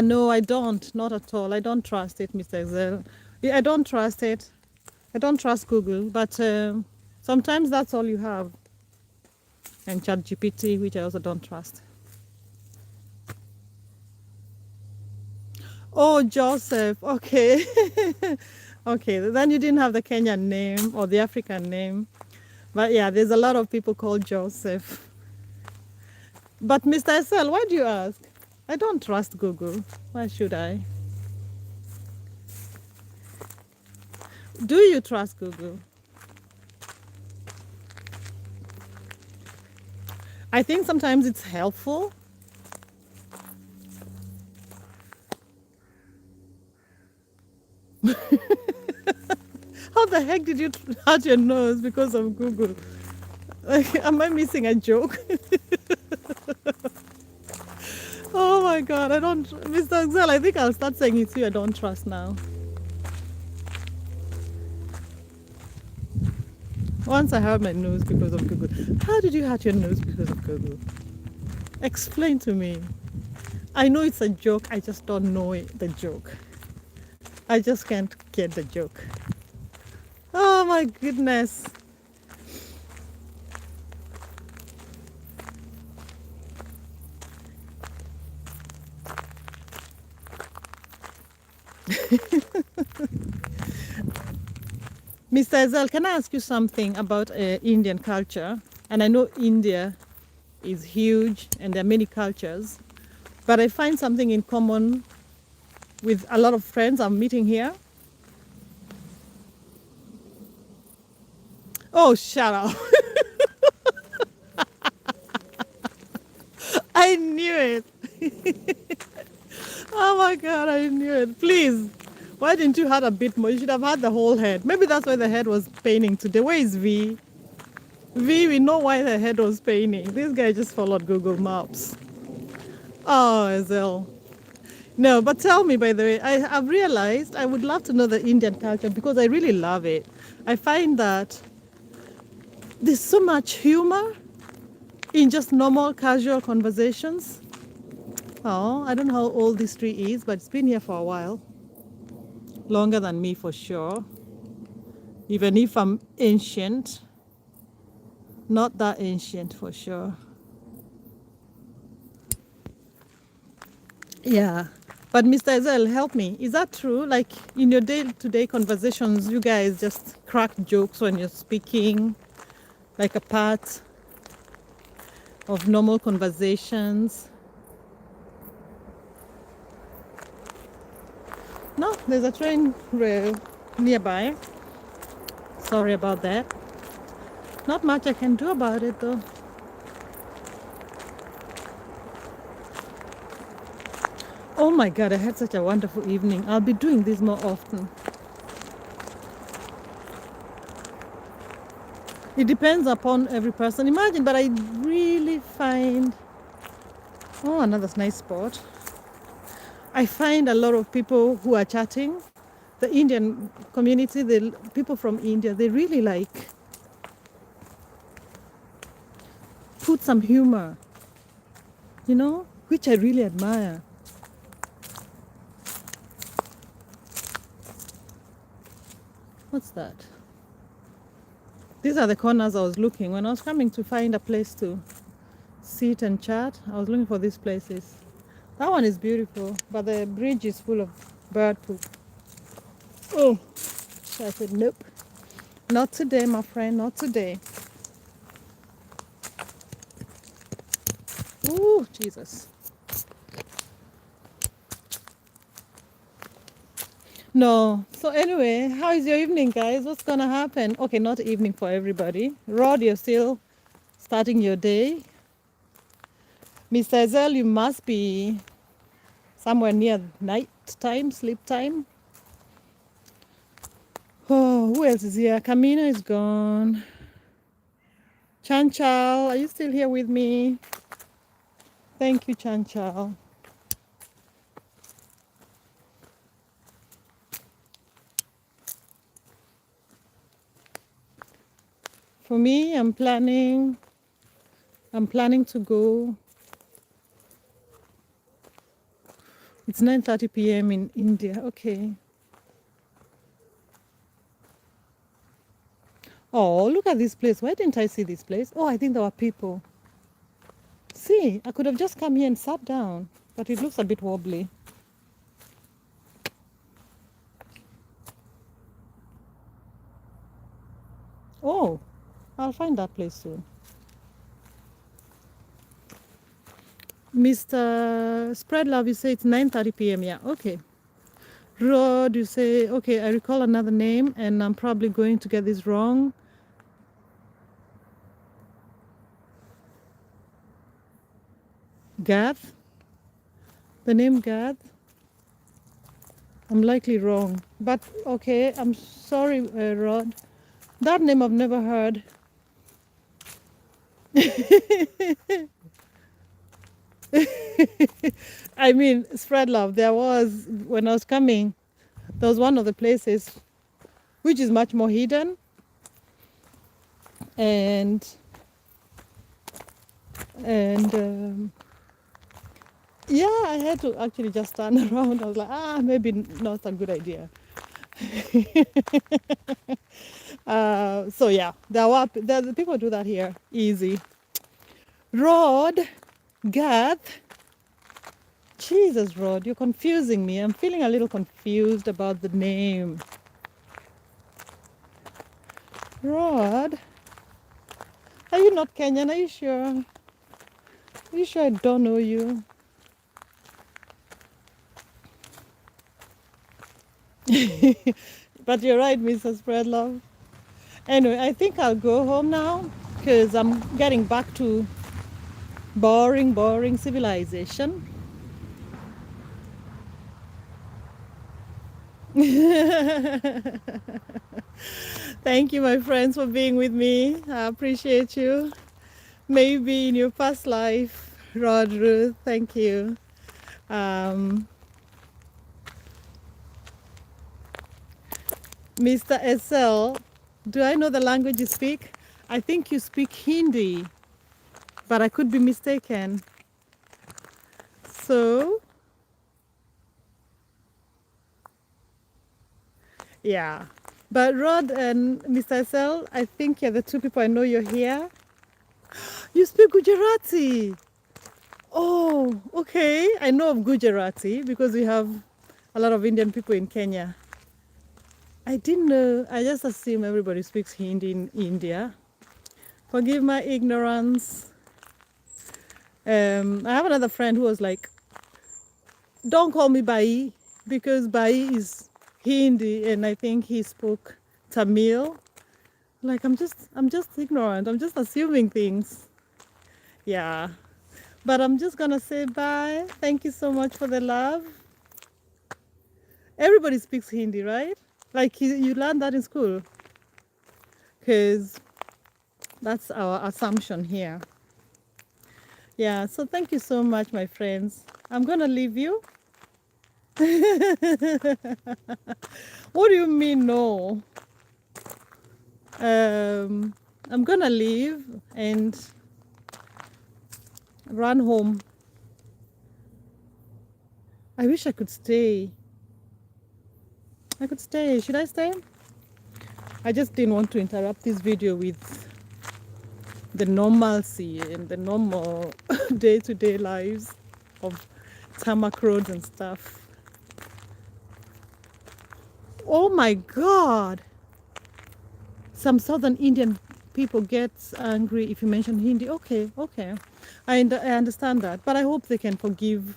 No, I don't. Not at all. I don't trust it, Mr. Excel. I don't trust it. I don't trust Google, but sometimes that's all you have. And ChatGPT, which I also don't trust. Oh, Joseph. Okay. Okay, then you didn't have the Kenyan name or the African name. But yeah, there's a lot of people called Joseph. But Mr. SL, why do you ask? I don't trust Google. Why should I? Do you trust Google? I think sometimes it's helpful How the heck did you hurt your nose because of Google? Like, am I missing a joke? Oh my god, I don't, Mr. Axel, I think I'll start saying it's you I don't trust now. Once I hurt my nose because of Google. How did you hurt your nose because of Google? Explain to me. I know it's a joke, I just don't know the joke. I just can't get the joke. Oh my goodness. Mr. Azal, can I ask you something about Indian culture? And I know India is huge and there are many cultures, but I find something in common with a lot of friends I'm meeting here. Oh, shut up. I knew it. Oh my god, I knew it. Please, why didn't you have a bit more? You should have had the whole head. Maybe that's why the head was paining today. Where is V? V, we know why the head was paining. This guy just followed Google Maps. Oh, Azelle. No, but tell me, by the way, I've realized I would love to know the Indian culture because I really love it. I find that there's so much humor in just normal, casual conversations. Oh, I don't know how old this tree is, but it's been here for a while. Longer than me for sure. Even if I'm ancient, not that ancient for sure. Yeah. But Mr. Ezel, help me. Is that true? Like in your day-to-day conversations, you guys just crack jokes when you're speaking, like a part of normal conversations? No, there's a train rail nearby. Sorry about that. Not much I can do about it though. Oh my god, I had such a wonderful evening. I'll be doing this more often. It depends upon every person. Imagine, but I really find, oh, another nice spot. I find a lot of people who are chatting, the Indian community, the people from India, they really like put some humor, you know, which I really admire. What's that? These are the corners I was looking when I was coming to find a place to sit and chat. I was looking for these places. That one is beautiful, but the bridge is full of bird poop. Oh, so I said, nope, not today, my friend, not today. Ooh, Jesus. No. So anyway, how is your evening, guys? What's gonna happen? Okay, not evening for everybody. Rod, you're still starting your day. Mr. Ezel, you must be somewhere near night time, sleep time. Oh, who else is here? Kamina is gone. Chanchal, are you still here with me? Thank you, Chanchal. For me, I'm planning to go. It's 9:30 p.m. in India. Okay. Oh, look at this place. Why didn't I see this place? Oh, I think there were people. See, I could have just come here and sat down, but it looks a bit wobbly. Oh, I'll find that place soon. Mr. Spread Love, you say it's 9:30 p.m. Yeah, okay. Rod, you say, okay, I recall another name, and I'm probably going to get this wrong. Gath? The name Gath? I'm likely wrong. But okay, I'm sorry, Rod. That name I've never heard. I mean, spread love. There was, when I was coming, there was one of the places which is much more hidden. And yeah, I had to actually just turn around. I was like, maybe not a good idea. So yeah, the people do that here. Easy. Rod, Gath. Jesus, Rod, you're confusing me. I'm feeling a little confused about the name. Rod, are you not Kenyan? Are you sure? Are you sure I don't know you? But you're right, Mr. Spreadlove. Anyway, I think I'll go home now because I'm getting back to boring civilization. Thank you, my friends, for being with me. I appreciate you. Maybe in your past life, Rod, Ruth, thank you. Mr. SL, do I know the language you speak? I think you speak Hindi, but I could be mistaken. So, yeah. But Rod and Mr. SL, I think you're the two people I know you're here. You speak Gujarati. Oh, okay. I know of Gujarati because we have a lot of Indian people in Kenya. I didn't know. I just assume everybody speaks Hindi in India. Forgive my ignorance. I have another friend who was like, don't call me Bai because Bai is Hindi and I think he spoke Tamil. Like I'm just ignorant. I'm just assuming things. Yeah. But I'm just gonna say bye. Thank you so much for the love. Everybody speaks Hindi, right? Like you learned that in school. Because that's our assumption here. Yeah, so thank you so much, my friends. I'm gonna leave you. What do you mean no? I'm gonna leave and run home. I wish I could stay. I could stay. Should I stay? I just didn't want to interrupt this video with the normalcy and the normal day-to-day lives of tarmac roads and stuff. Oh my God! Some southern Indian people get angry if you mention Hindi. Okay. I understand that. But I hope they can forgive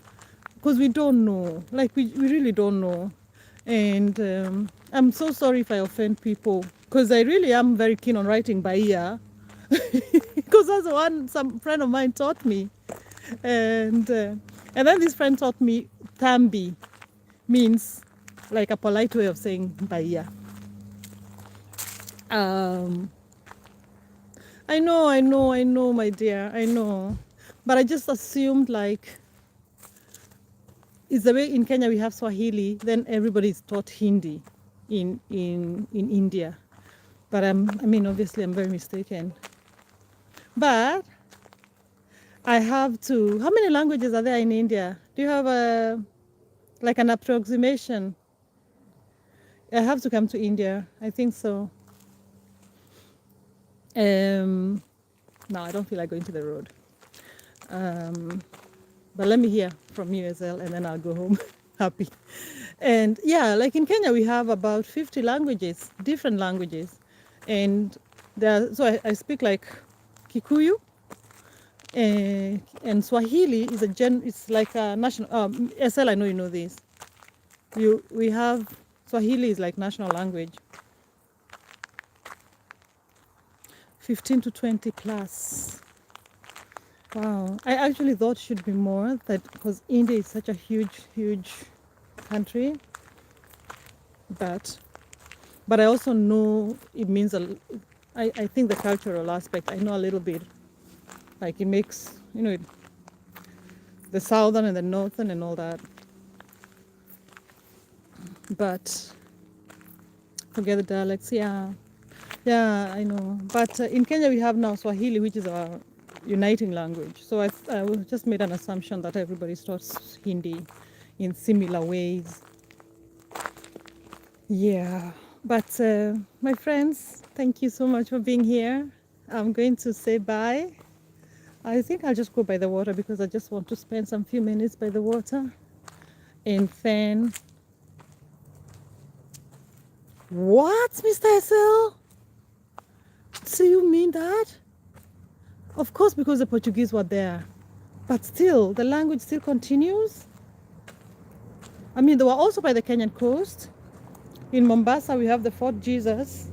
because we don't know. Like, we really don't know. And I'm so sorry if I offend people because I really am very keen on writing Bahia because that's one some friend of mine taught me. And then this friend taught me Tambi means like a polite way of saying Bahia. I know, my dear, I know. But I just assumed like it's the way in Kenya we have Swahili, then everybody is taught Hindi in India. But I mean, obviously I'm very mistaken. But I have to, how many languages are there in India? Do you have like an approximation? I have to come to India. I think so. No, I don't feel like going to the road. But let me hear from you as well, and then I'll go home happy. And yeah, like in Kenya, we have about 50 languages, different languages. And so I speak like Kikuyu, and Swahili is it's like a national, SL, I know you know this. We have, Swahili is like national language. 15 to 20 plus. Wow, I actually thought should be more, that because India is such a huge country. but I also know it means I think the cultural aspect, I know a little bit. Like it makes, the southern and the northern and all that. But forget the dialects, yeah. Yeah, I know. But in Kenya, we have now Swahili, which is our uniting language. So I just made an assumption that everybody starts Hindi in similar ways. Yeah. But my friends, thank you so much for being here. I'm going to say bye. I think I'll just go by the water because I just want to spend some few minutes by the water. And then, what, Mr. SL? So you mean that? Of course, because the Portuguese were there. But still, the language still continues. I mean, they were also by the Kenyan coast. In Mombasa, we have the Fort Jesus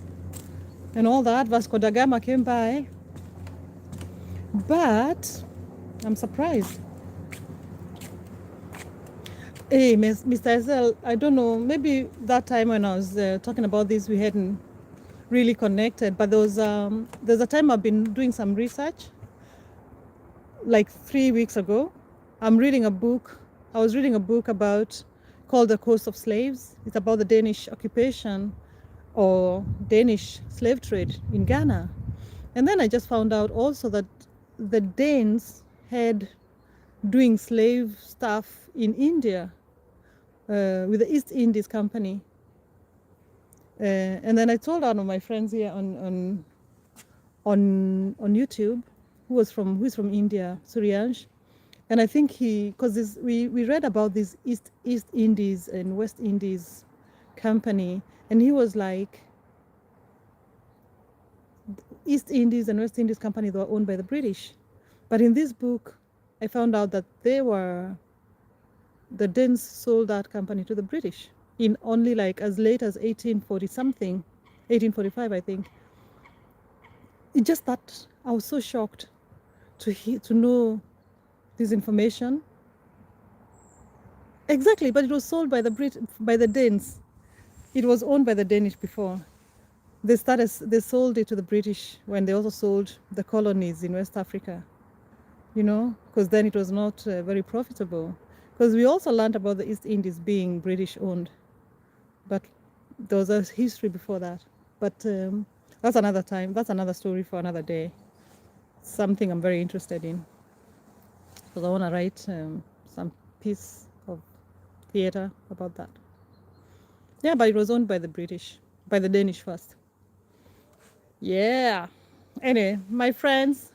and all that. Vasco da Gama came by. But I'm surprised. Hey, Mr. SL, I don't know, maybe that time when I was talking about this, we hadn't really connected. But there's a time I've been doing some research, like 3 weeks ago. I was reading a book about called The Coast of Slaves. It's about the Danish occupation or Danish slave trade in Ghana. And then I just found out also that the Danes had doing slave stuff in India with the East Indies Company. And then I told one of my friends here on YouTube who's from India, Suryansh. And I think because we read about this East Indies and West Indies company, and he was like, East Indies and West Indies company, they were owned by the British. But in this book, I found out that the Danes sold that company to the British in only like as late as 1840 something, 1845, I think. It just that I was so shocked to know this information. Exactly, but it was sold by the Danes. It was owned by the Danish before. They sold it to the British when they also sold the colonies in West Africa, because then it was not very profitable. Because we also learned about the East Indies being British owned, but there was a history before that. But that's another time. That's another story for another day. Something I'm very interested in, because I want to write some piece of theater about that. Yeah, but it was owned by the British, by the Danish first. Yeah. Anyway, my friends,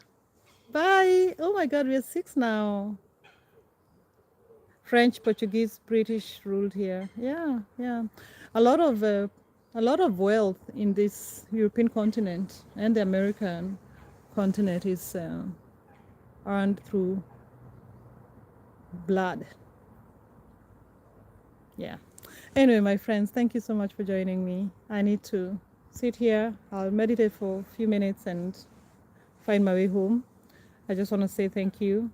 bye. Oh my God, we are 6 now. French, Portuguese, British ruled here. Yeah, yeah. A lot of wealth in this European continent and the American continent is earned through blood. Yeah. Anyway, my friends, thank you so much for joining me. I need to sit here. I'll meditate for a few minutes and find my way home. I just want to say thank you,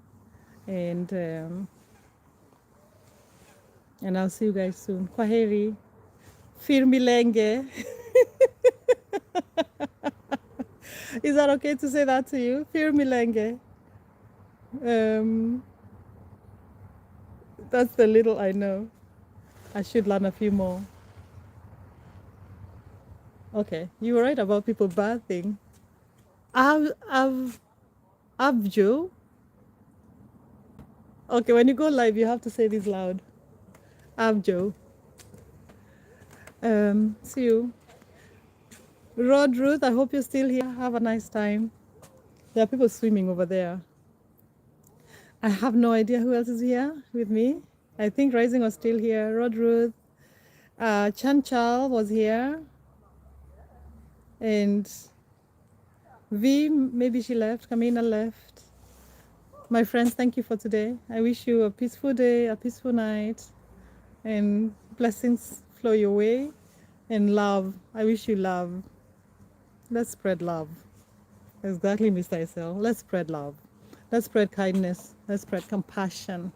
and I'll see you guys soon. Kwaheri. Firmilenge. Is that okay to say that to you? Firmilenge. That's the little I know. I should learn a few more. Okay, you were right about people bathing. I've Joe. Okay, when you go live, you have to say this loud. I've Joe. See you. Rod Ruth, I hope you're still here. Have a nice time. There are people swimming over there. I have no idea who else is here with me. I think Rising was still here. Rod Ruth. Chanchal was here. And V, maybe she left. Kamina left. My friends, thank you for today. I wish you a peaceful day, a peaceful night, and blessings flow your way. And love. I wish you love. Let's spread love. Exactly, Mr. Isel. Let's spread love. Let's spread kindness. Let's spread compassion.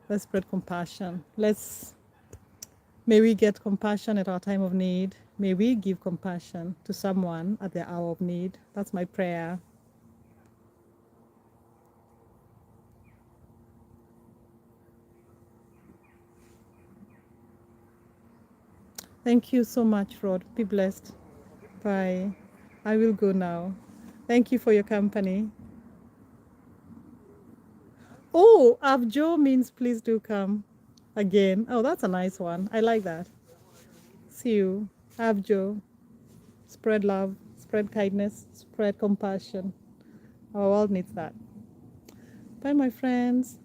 Let's spread compassion. Let's May we get compassion at our time of need. May we give compassion to someone at their hour of need. That's my prayer. Thank you so much, Rod. Be blessed. Bye. I will go now. Thank you for your company. Oh, Abjo means please do come again. Oh, that's a nice one. I like that. See you. Abjo. Spread love, spread kindness, spread compassion. Our world needs that. Bye, my friends.